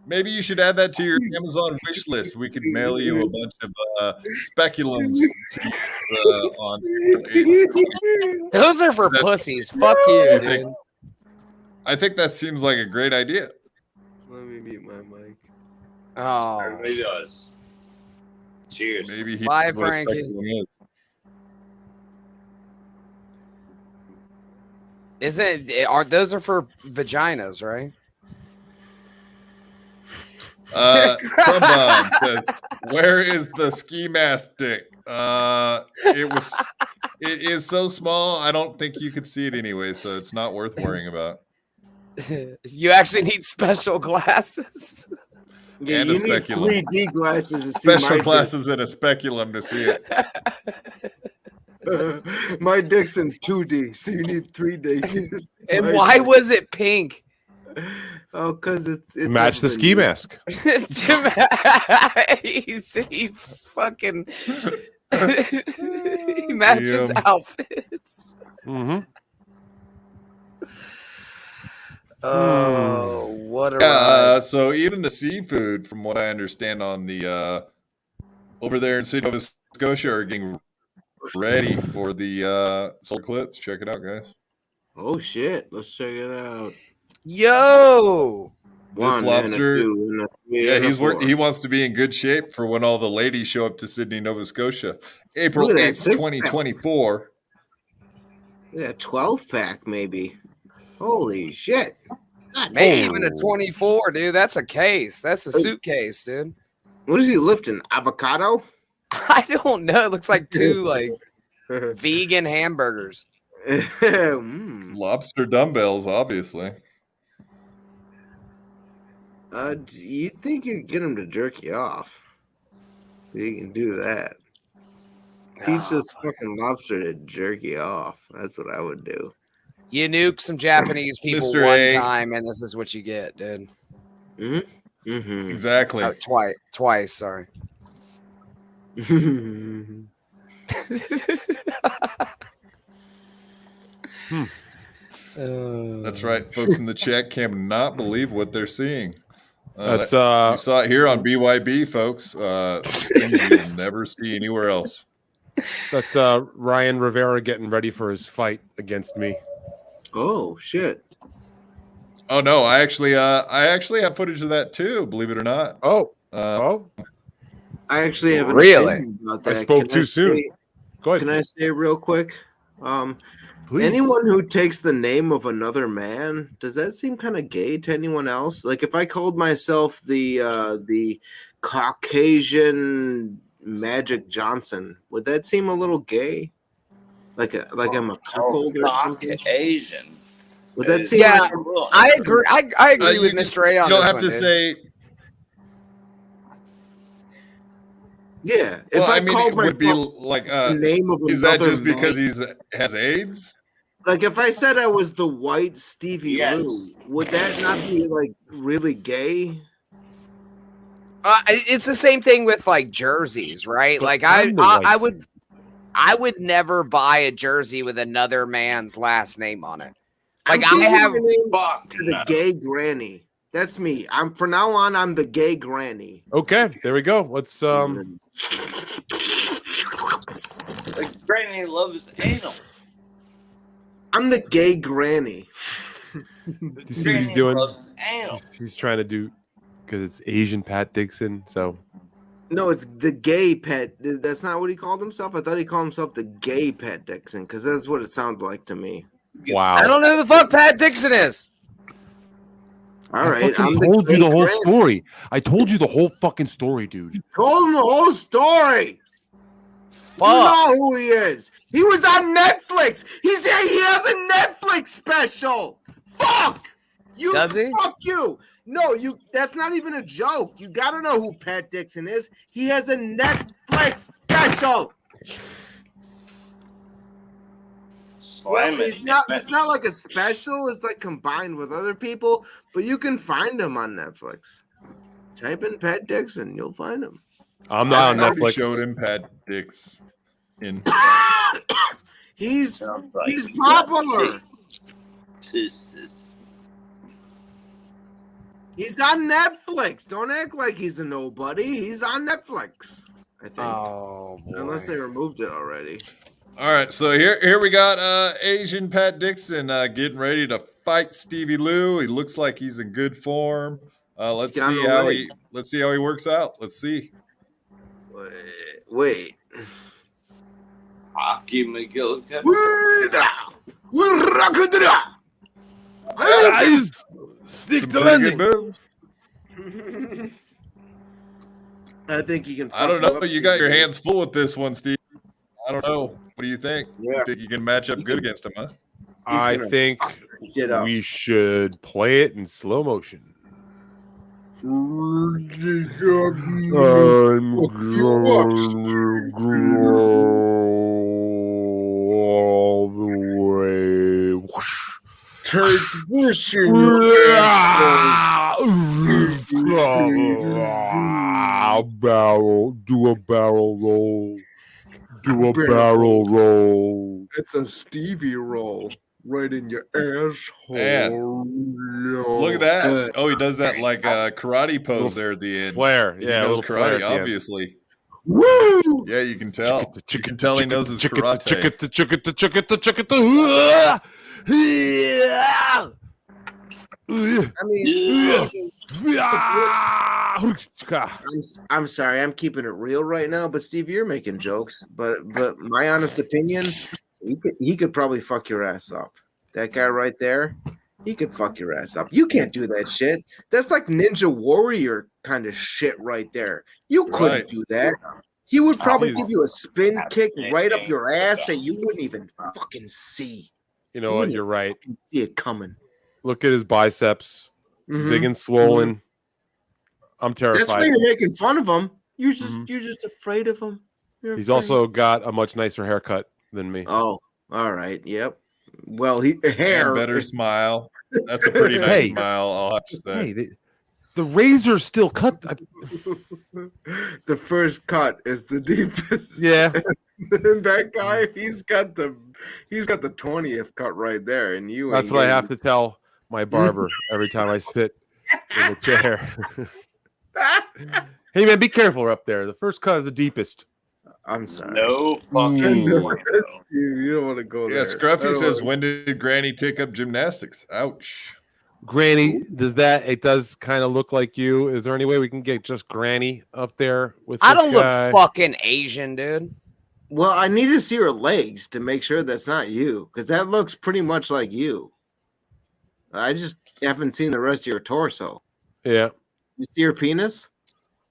maybe you should add that to your Amazon wish list. We could mail you a bunch of speculums to use on. Those are for pussies. Fuck you, dude. I think that seems like a great idea. Let me mute my mic. Oh, Everybody does. Cheers. Maybe bye, Frankie. Those are for vaginas, right? Crumbomb says, "Where is the ski mask stick? It is so small. I don't think you could see it anyway, so it's not worth worrying about." You actually need special glasses. Yeah, and you a need speculum. 3D glasses to see Special my glasses and a speculum to see it. My dick's in 2D, so you need 3D. And why was it pink? Oh, because it's Match the ski mask. He's fucking. He matches outfits. Mm-hmm. Oh, what a ride. So even the seafood, from what I understand, on the over there in Sydney, Nova Scotia, are getting ready for the solar eclipse. Check it out, guys. Oh shit! Let's check it out. Yo, This lobster, he wants to be in good shape for when all the ladies show up to Sydney, Nova Scotia, April 8th, 2024. Yeah, 12-pack maybe. Holy shit! God, maybe even a 24, dude. That's a case. That's a suitcase, dude. What is he lifting? Avocado? I don't know. It looks like two like vegan hamburgers. Lobster dumbbells, obviously. Do you think you get him to jerk you off? You can do that. Teach this fucking lobster to jerk you off. That's what I would do. You nuke some Japanese people Mr. one A. time, and this is what you get, dude. Mm-hmm. Mm-hmm. Exactly. Oh, twice. Sorry. That's right. Folks in the chat cannot believe what they're seeing. That's you saw it here on BYB, folks. Things you'll never see anywhere else. That's Ryan Rivera getting ready for his fight against me. Oh shit! Oh no, I actually have footage of that too. Believe it or not. I actually have an really. opinion about that. I spoke too soon. Go ahead. Can I say real quick? Please. Anyone who takes the name of another man, does that seem kind of gay to anyone else? Like if I called myself the Caucasian Magic Johnson, would that seem a little gay? Like I'm a cuckold or something? Asian. Would that seem? Yeah, like I agree. I agree with Mr. A on You don't this have one, to dude. say. Yeah, if I called it would be myself like the name of is that another just because man- he has AIDS? Like if I said I was the white Stevie Lew, would that not be like really gay? It's the same thing with like jerseys, right? But Like I'm the white I would never buy a jersey with another man's last name on it. Like I'm I changing have my name to the gay granny. That's me. I'm from now on. I'm the gay granny. Okay, there we go. Let's Like Granny loves anal. I'm the gay granny. Do you see what he's doing? Loves anal. He's trying to do because it's Asian Pat Dixon. So No, it's the gay Pat. That's not what he called himself. I thought he called himself the gay Pat Dixon because that's what it sounded like to me. wow. I don't know who the fuck Pat Dixon is. All right, I I'm told the you gay the whole granny. story. I told you the whole fucking story, dude. Told him the whole story. Fuck. You know who he is. He was on Netflix. He has a Netflix special. Fuck. Does he? Fuck you. No, that's not even a joke. You gotta know who Pat Dixon is. He has a Netflix special. Slam it. It's not like a special, it's like combined with other people, but you can find him on Netflix. Type in Pat Dixon, you'll find him. I'm not on I already Netflix. showed him Pat Dix in. He's popular. He's on Netflix. Don't act like he's a nobody. He's on Netflix, I think. Oh, boy. Unless they removed it already. All right, so here we got Asian Pat Dixon getting ready to fight Stevie Lew. He looks like he's in good form. Let's see how he works out. Let's see. Wait. Hockey McGillicuddy. Stick the landing. Moves. I think he can. I don't know. You got your hands full with this one, Steve. I don't know. What do you think? Yeah. You think you can match up good against him, huh? I think we should play it in slow motion. I'm gonna go all the way. Take this in do a barrel roll. Do a barrel roll. It's a Stevie roll right in your asshole. Man. Look at that. Oh, he does that like karate pose there at the end. Flare. He Yeah, knows flare at karate, the end. obviously. Woo! Yeah, you can tell. You can tell he knows his karate. I mean, I'm sorry, I'm keeping it real right now, but Steve, you're making jokes. But my honest opinion, he could probably fuck your ass up. That guy right there, he could fuck your ass up. You can't do that shit. That's like Ninja Warrior kind of shit right there. You couldn't do that. He would probably give you a spin kick right up your ass that you wouldn't even fucking see. You know what? You're right. See it coming. Look at his biceps, big and swollen. I'm terrified. That's why you're making fun of him. You're just afraid of him. He's also got a much nicer haircut than me. Oh, all right. Yep. Well, hair better smile. That's a pretty nice smile. I'll have to say. Hey, the razor still cut. The first cut is the deepest. Yeah. And that guy, he's got the 20th cut right there, and you. That's what I have to tell my barber every time I sit in the chair. Hey man, be careful up there. The first cut is the deepest. I'm sorry. No fucking way. You don't want to go there. Yeah, Scruffy says, when did Granny take up gymnastics? Ouch. Granny, it does kind of look like you. Is there any way we can get just Granny up there with this I don't guy? look fucking Asian, dude. Well, I need to see her legs to make sure that's not you, because that looks pretty much like you. I just haven't seen the rest of your torso. Yeah. You see her penis?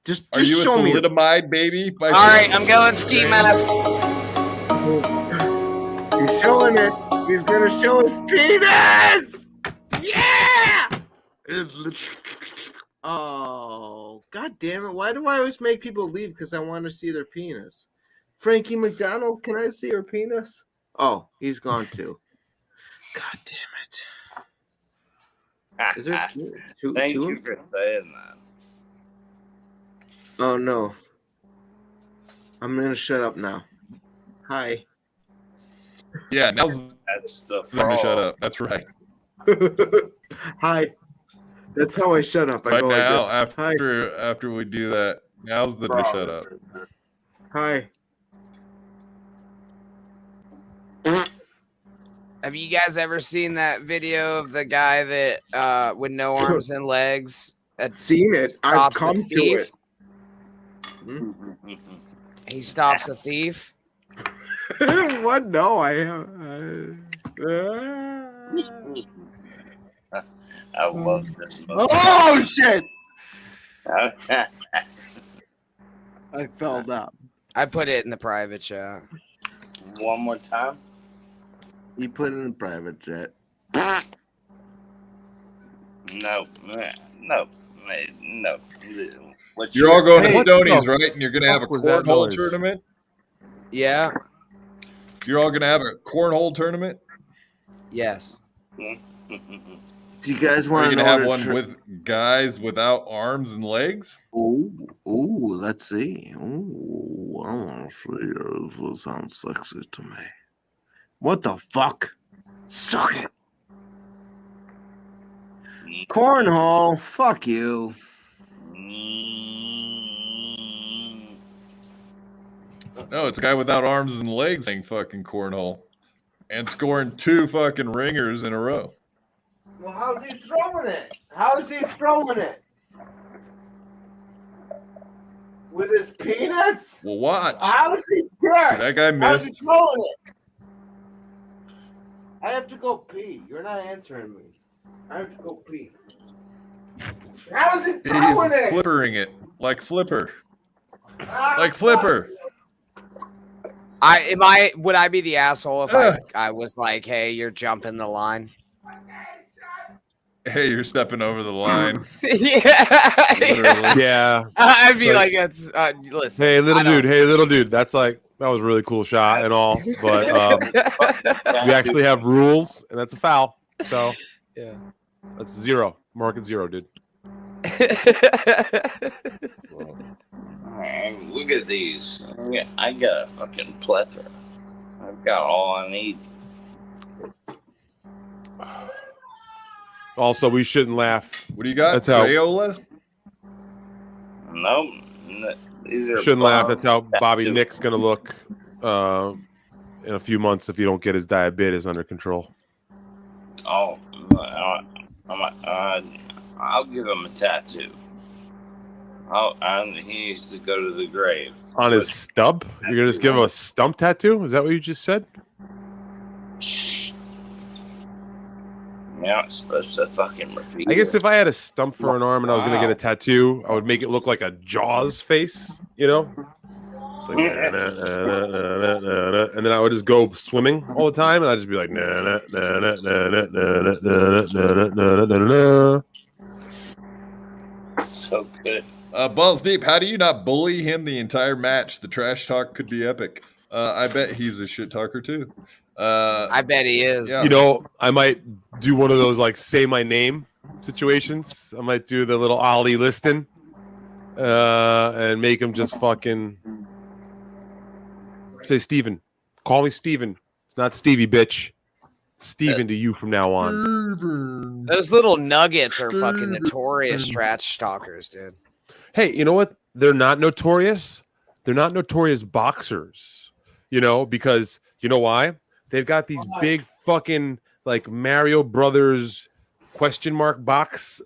Just Are you show a me. thalidomide baby? All right, I'm going ski mask. He's showing it. He's gonna show his penis. Yeah. Oh, god damn it! Why do I always make people leave? Because I want to see their penis. Frankie McDonald, can I see her penis? Oh, he's gone too. God damn it! Is there two? Thank you for saying that. Oh no. I'm gonna shut up now. Hi. Yeah, that's the let me shut up. That's right. Hi. That's how I shut up. I Right go now, like this. after we do that, now's the to shut up. Hi. Have you guys ever seen that video of the guy that with no arms and legs? Seen it. I've come to it. He stops a thief. What? No, I love this movie. Oh shit! I fell down. I put it in the private chat. One more time. You put it in the private chat. No. You're all going to Stoney's, right? And you're going to have a cornhole tournament? Yeah. You're all going to have a cornhole tournament? Yes. Do you guys want to have one with guys without arms and legs? Ooh, let's see. Ooh, I want to see. This sounds sexy to me. What the fuck? Suck it. Cornhole. Fuck you. No, it's a guy without arms and legs playing fucking cornhole and scoring 2 fucking ringers in a row. Well, how's he throwing it? How's he throwing it? With his penis? Well, watch. How is he doing? See, that guy How's he missed. throwing it? I have to go pee. You're not answering me. I have to go pee. How's he throwing He's it? flippering it like Flipper. Like Flipper. Would I be the asshole if I was like, hey, you're jumping the line? Hey, you're stepping over the line. Yeah. I'd be like, it's listen. Hey, little dude. That's like, that was a really cool shot and all, but we actually have rules, and that's a foul. So yeah, that's 0. Mark it 0, dude. Man, look at these. I got a fucking plethora. I've got all I need. Also, we shouldn't laugh. What do you got? That's how. Crayola? Nope. These are Shouldn't laugh. That's how Bobby Nick's gonna look in a few months if you don't get his diabetes under control. Oh, I'll give him a tattoo. He needs to go to the grave. On his stub? You're gonna just give him a stump tattoo? Is that what you just said? You're not supposed to fucking repeat. I guess if I had a stump for an arm and I was gonna get a tattoo, I would make it look like a Jaws face, you know? It's like, and then I would just go swimming all the time, and I'd just be like, so good. Balls Deep, how do you not bully him the entire match? The trash talk could be epic. I bet he's a shit talker too. I bet he is. Yeah. You know, I might do one of those like say my name situations. I might do the little Ollie Liston and make him just fucking say Steven. Call me Steven. It's not Stevie, bitch. It's Steven to you from now on. Those little nuggets are fucking notorious trash talkers, dude. Hey, you know what? They're not notorious. They're not notorious boxers, you know, because you know why? They've got these big fucking like Mario Brothers question mark box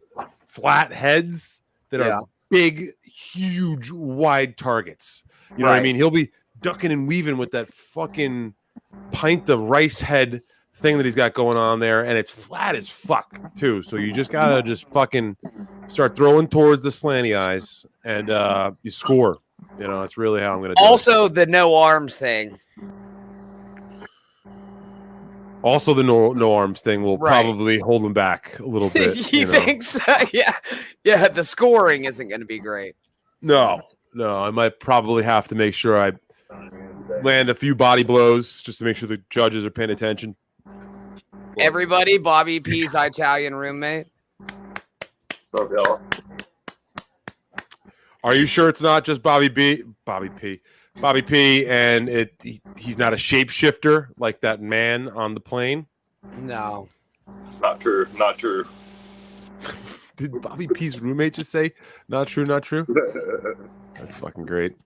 flat heads that are big, huge, wide targets. You know what I mean? He'll be ducking and weaving with that fucking pint of rice head thing that he's got going on there, and it's flat as fuck too. So you just gotta just fucking start throwing towards the slanty eyes, and you score. You know, that's really how I'm gonna do also the no arms thing. Also, the no arms thing will probably hold him back a little bit. You think so? Yeah. The scoring isn't going to be great. No. I might probably have to make sure I land a few body blows just to make sure the judges are paying attention. Everybody, Bobby P's Italian roommate. Are you sure it's not just Bobby P, and he's not a shapeshifter like that man on the plane? No. Not true. Did Bobby P's roommate just say, not true? That's fucking great.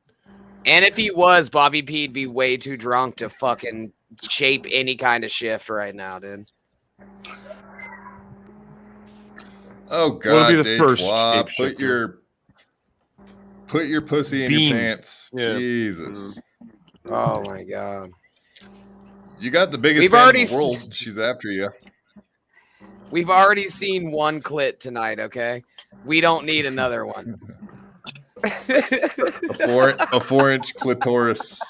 And if he was, Bobby P'd be way too drunk to fucking shape any kind of shift right now, dude. Oh, God. What'll be the first Put your pussy in your pants. Yeah. Jesus. Oh, my God. You got the biggest fan in the world. She's after you. We've already seen one clit tonight, okay? We don't need another one. A 4-inch clitoris.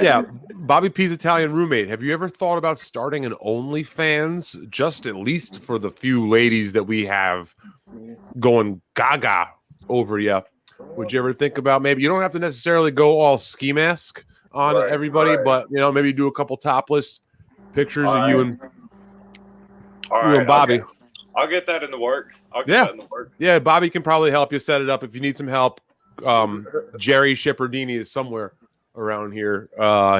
Yeah, Bobby P's Italian roommate. Have you ever thought about starting an OnlyFans, just at least for the few ladies that we have going gaga over you? Would you ever think about maybe you don't have to necessarily go all ski mask on everybody, but maybe do a couple topless pictures of you and Bobby. I'll get that in the works. Yeah, Bobby can probably help you set it up if you need some help. Jerry Shepardini is somewhere around here.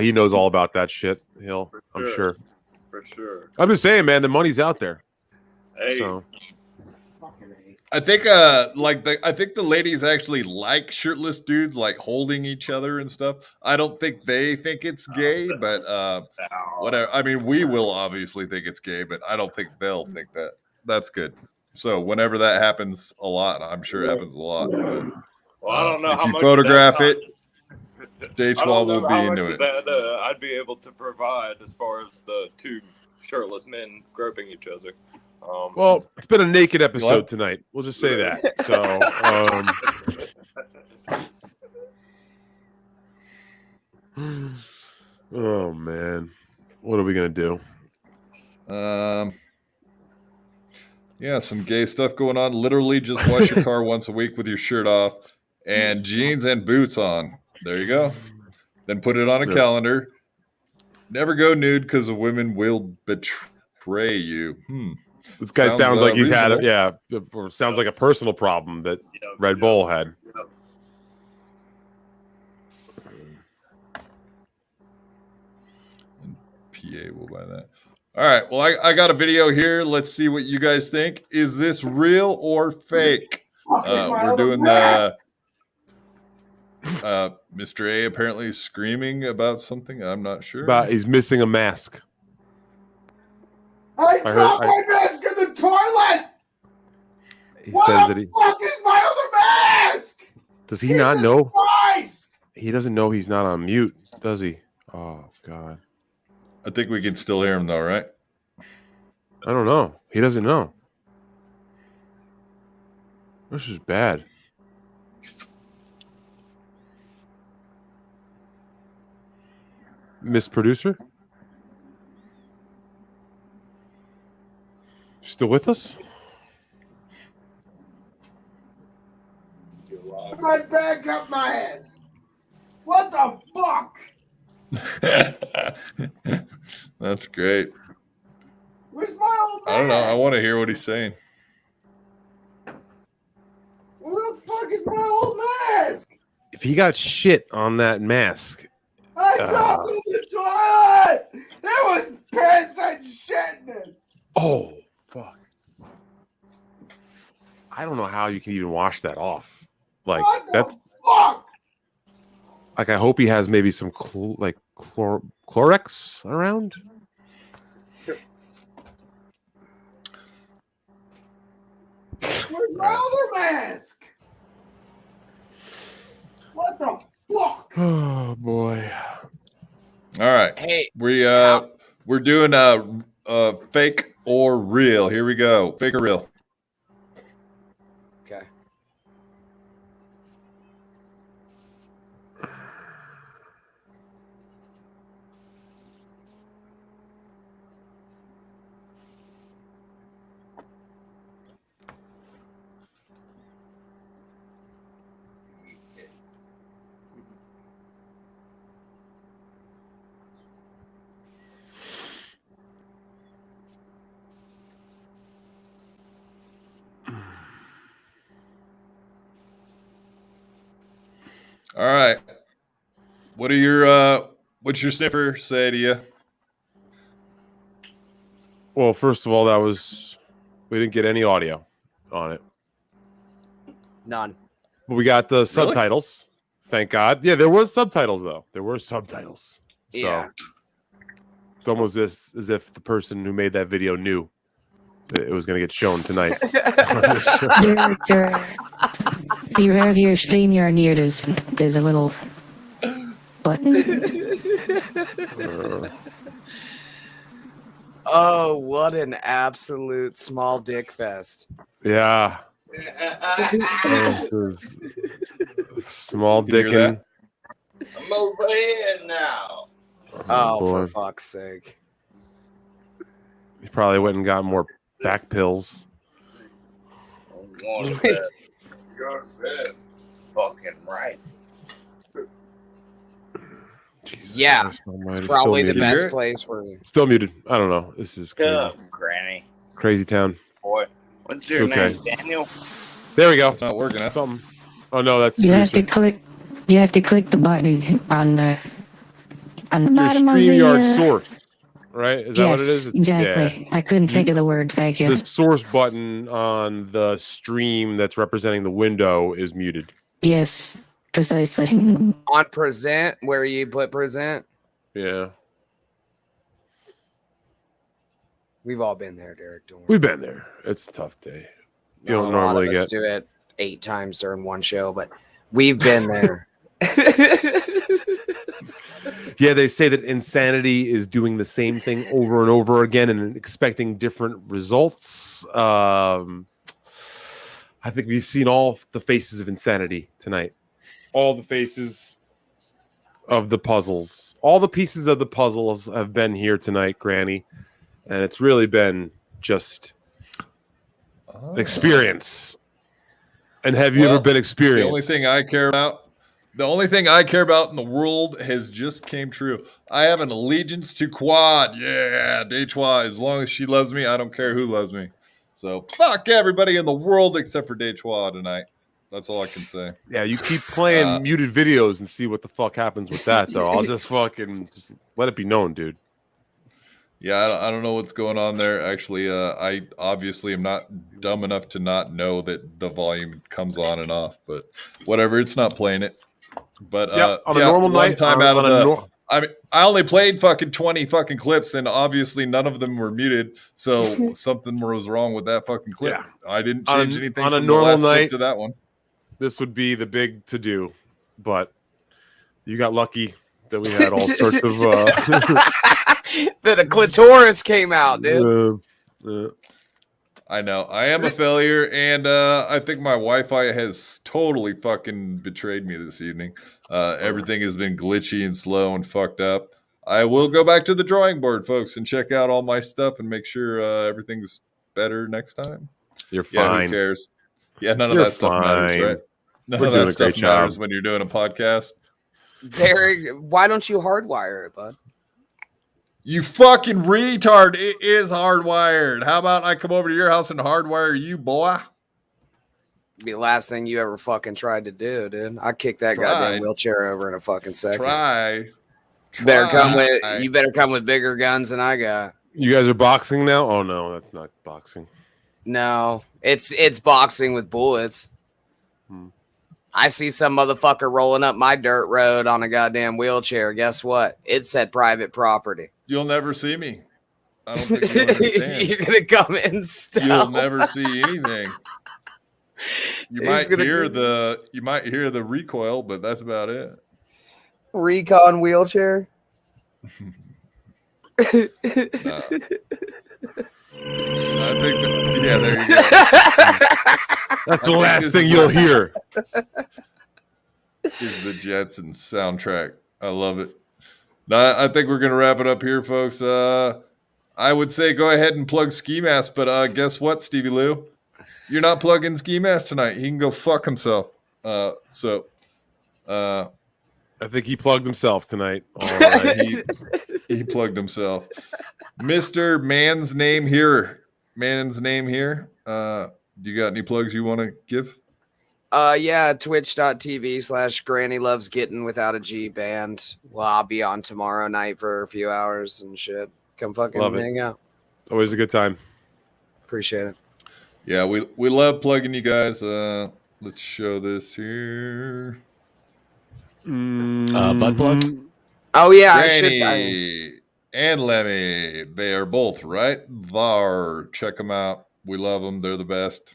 He knows all about that shit. I'm sure. For sure. I'm just saying, man, the money's out there. Hey. So. I think I think the ladies actually like shirtless dudes like holding each other and stuff. I don't think they think it's gay, but whatever. I mean, we will obviously think it's gay, but I don't think they'll think that. That's good. So whenever that happens a lot, I'm sure it happens a lot. But, I don't know if how you much photograph it, Daychwal will be into it. That, I'd be able to provide as far as the two shirtless men groping each other. Well, it's been a naked episode tonight. We'll just say that. So, oh man, what are we gonna do? Yeah, some gay stuff going on. Literally, just wash your car once a week with your shirt off and jeans and boots on. There you go. Then put it on a calendar. Never go nude because the women will betray you. This guy sounds like he's had or sounds like a personal problem that Red Bull had. PA will buy that. All right. Well, I got a video here. Let's see what you guys think. Is this real or fake? We're doing the Mr. A apparently screaming about something. I'm not sure. He's missing a mask. I dropped my mask in the toilet. He says that fuck is my other mask? Does he not know? Christ! He doesn't know he's not on mute, does he? Oh God. I think we can still hear him though, right? I don't know. He doesn't know. This is bad. Miss Producer? Still with us? My back up my ass. What the fuck? That's great. Where's my old mask? I don't know. I want to hear what he's saying. Where the fuck is my old mask? If he got shit on that mask. I dropped it in the toilet. There was piss and shit in it. Oh, fuck. I don't know how you can even wash that off. Like, that's. Fuck? Like, I hope he has maybe some Clorox around. Where's my other mask? What the fuck? Oh boy! All right. Hey, we're doing a fake or real. Here we go. Fake or real. Okay. All right. What are your what's your sniffer say to you? Well, first of all, we didn't get any audio on it. None. But we got the subtitles. Thank God. Yeah, there were subtitles though. There were subtitles. So Yeah. it's almost as if the person who made that video knew that it was going to get shown tonight. Beware of your stream your near. There's a little button. Oh, what an absolute small dick fest. Yeah. Small Can you hear dickin'. I'm over here now. Oh, boy. for fuck's sake. He probably went and got more back pills. I'm going to bed. Go to bed. Fucking right. Jesus Yeah, Christ almighty. it's probably Still the muted. best place for you. Still muted. I don't know. This is crazy. Come, Granny. Crazy town. Boy. What's your Okay. name, Daniel? There we go. It's not working. Huh? Something. Oh no, that's You have to producer. click the button on the Your bottom of the StreamYard source, right? Is that what it is? yes, exactly. Yeah. I couldn't think of the word. Thank you. The source button on the stream that's representing the window is muted. Yes, precisely. On present, where you put present, Yeah. we've all been there, Derek. Don't worry. We've been there. It's a tough day. You Not don't a lot normally of us get. do it 8 times during one show, but we've been there. Yeah, they say that insanity is doing the same thing over and over again and expecting different results. I think we've seen all the faces of insanity tonight. All the faces of the puzzles. All the pieces of the puzzles have been here tonight, Granny. And it's really been just an experience. And have you ever been experienced? The only thing I care about in the world has just came true. I have an allegiance to Quad. Yeah, Deitwa. As long as she loves me, I don't care who loves me. So fuck everybody in the world except for Deitwa tonight. That's all I can say. Yeah, you keep playing muted videos and see what the fuck happens with that, though. I'll just fucking just let it be known, dude. Yeah, I don't know what's going on there. Actually, I obviously am not dumb enough to not know that the volume comes on and off, but whatever. It's not playing it. But on a normal night, time out of the, I mean, I only played fucking 20 fucking clips, and obviously none of them were muted. So something was wrong with that fucking clip. Yeah. I didn't change anything on a from normal the last clip night to that one. This would be the big to do, but you got lucky that we had all sorts of that a clitoris came out, dude. I know. I am a failure, and I think my Wi-Fi has totally fucking betrayed me this evening. Everything has been glitchy and slow and fucked up. I will go back to the drawing board, folks, and check out all my stuff and make sure everything's better next time. You're Yeah, fine. who cares? Yeah, none of You're that stuff matters, fine. right? None We're of doing that a stuff great matters job. when you're doing a podcast. Derek, why don't you hardwire it, bud? You fucking retard. It is hardwired. How about I come over to your house and hardwire you, boy? Be the last thing you ever fucking tried to do, dude. I kick that goddamn wheelchair over in a fucking second. Try. You better come with bigger guns than I got. You guys are boxing now? Oh no, that's not boxing. No, it's boxing with bullets. I see some motherfucker rolling up my dirt road on a goddamn wheelchair. Guess what? It said private property. You'll never see me. I don't think you understand. You're gonna come in stealth. You'll never see anything. You might hear the recoil, but that's about it. Recon wheelchair. I think there you go. That's the last thing you'll hear. This is the Jetsons soundtrack. I love it. No, I think we're gonna wrap it up here, folks. I would say go ahead and plug Ski Mask, but guess what, Stevie Lew? You're not plugging Ski Mask tonight. He can go fuck himself. I think he plugged himself tonight. All right. He plugged himself. Mr. Man's name here. Do you got any plugs you want to give? Yeah, twitch.tv/Granny Loves Getting without a G band. Well, I'll be on tomorrow night for a few hours and shit. Come fucking hang out. Always a good time. Appreciate it. Yeah, we love plugging you guys. Let's show this here. Bud plug. Oh yeah, Granny and Lemmy, they are both right there. Check them out. We love them. They're the best.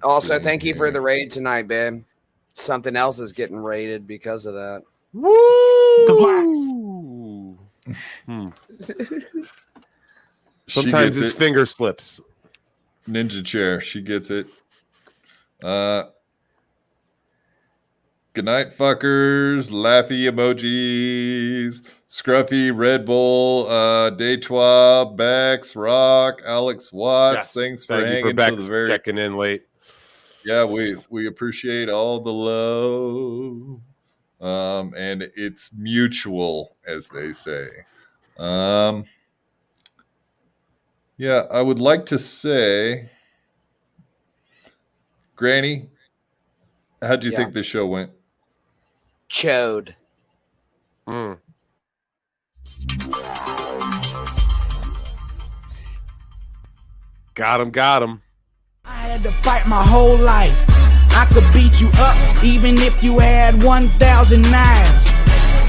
Also, thank you for the raid tonight, babe. Something else is getting raided because of that. Woo! The blacks. Sometimes his finger slips. Ninja chair. She gets it. Good night, fuckers. Laughy emojis. Scruffy, Red Bull, Daytwa, Bex, Rock, Alex Watts. Yes. Thanks for Thank you hanging for to the very checking in late. Yeah, we appreciate all the love. And it's mutual, as they say. Yeah, I would like to say, Granny, how'd you think the show went? Chode. Got him. I had to fight my whole life. I could beat you up even if you had 1,000 knives.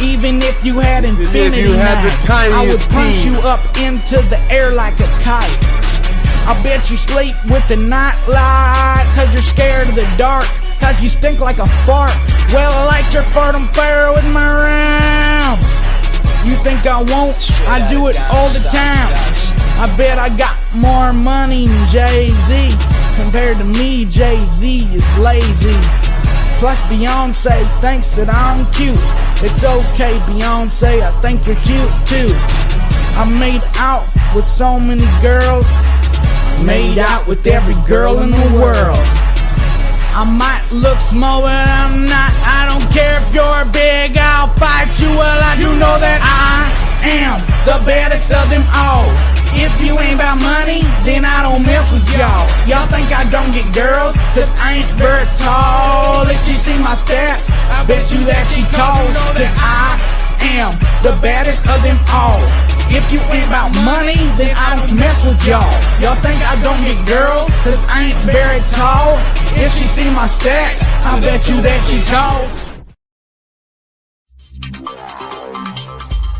Even if you had infinity knives, I would punch you up into the air like a kite. I bet you sleep with the night light, cause you're scared of the dark, cause you stink like a fart. Well, I light your fart on fire with my rhymes. You think I won't? I do it all the time. I bet I got more money than Jay-Z. Compared to me, Jay-Z is lazy. Plus Beyonce thinks that I'm cute. It's okay, Beyonce, I think you're cute too. I made out with so many girls. Made out with every girl in the world. I might look small, but I'm not. I don't care if you're big, I'll fight you. Well, I do know that I am the baddest of them all. If you ain't about money, then I don't mess with y'all. Y'all think I don't get girls, cause I ain't very tall. If she see my stats, I bet you that she calls. That I am the baddest of them all. If you ain't about money, then I don't mess with y'all. Y'all think I don't get girls, cause I ain't very tall. If she see my stats, I bet you that she calls.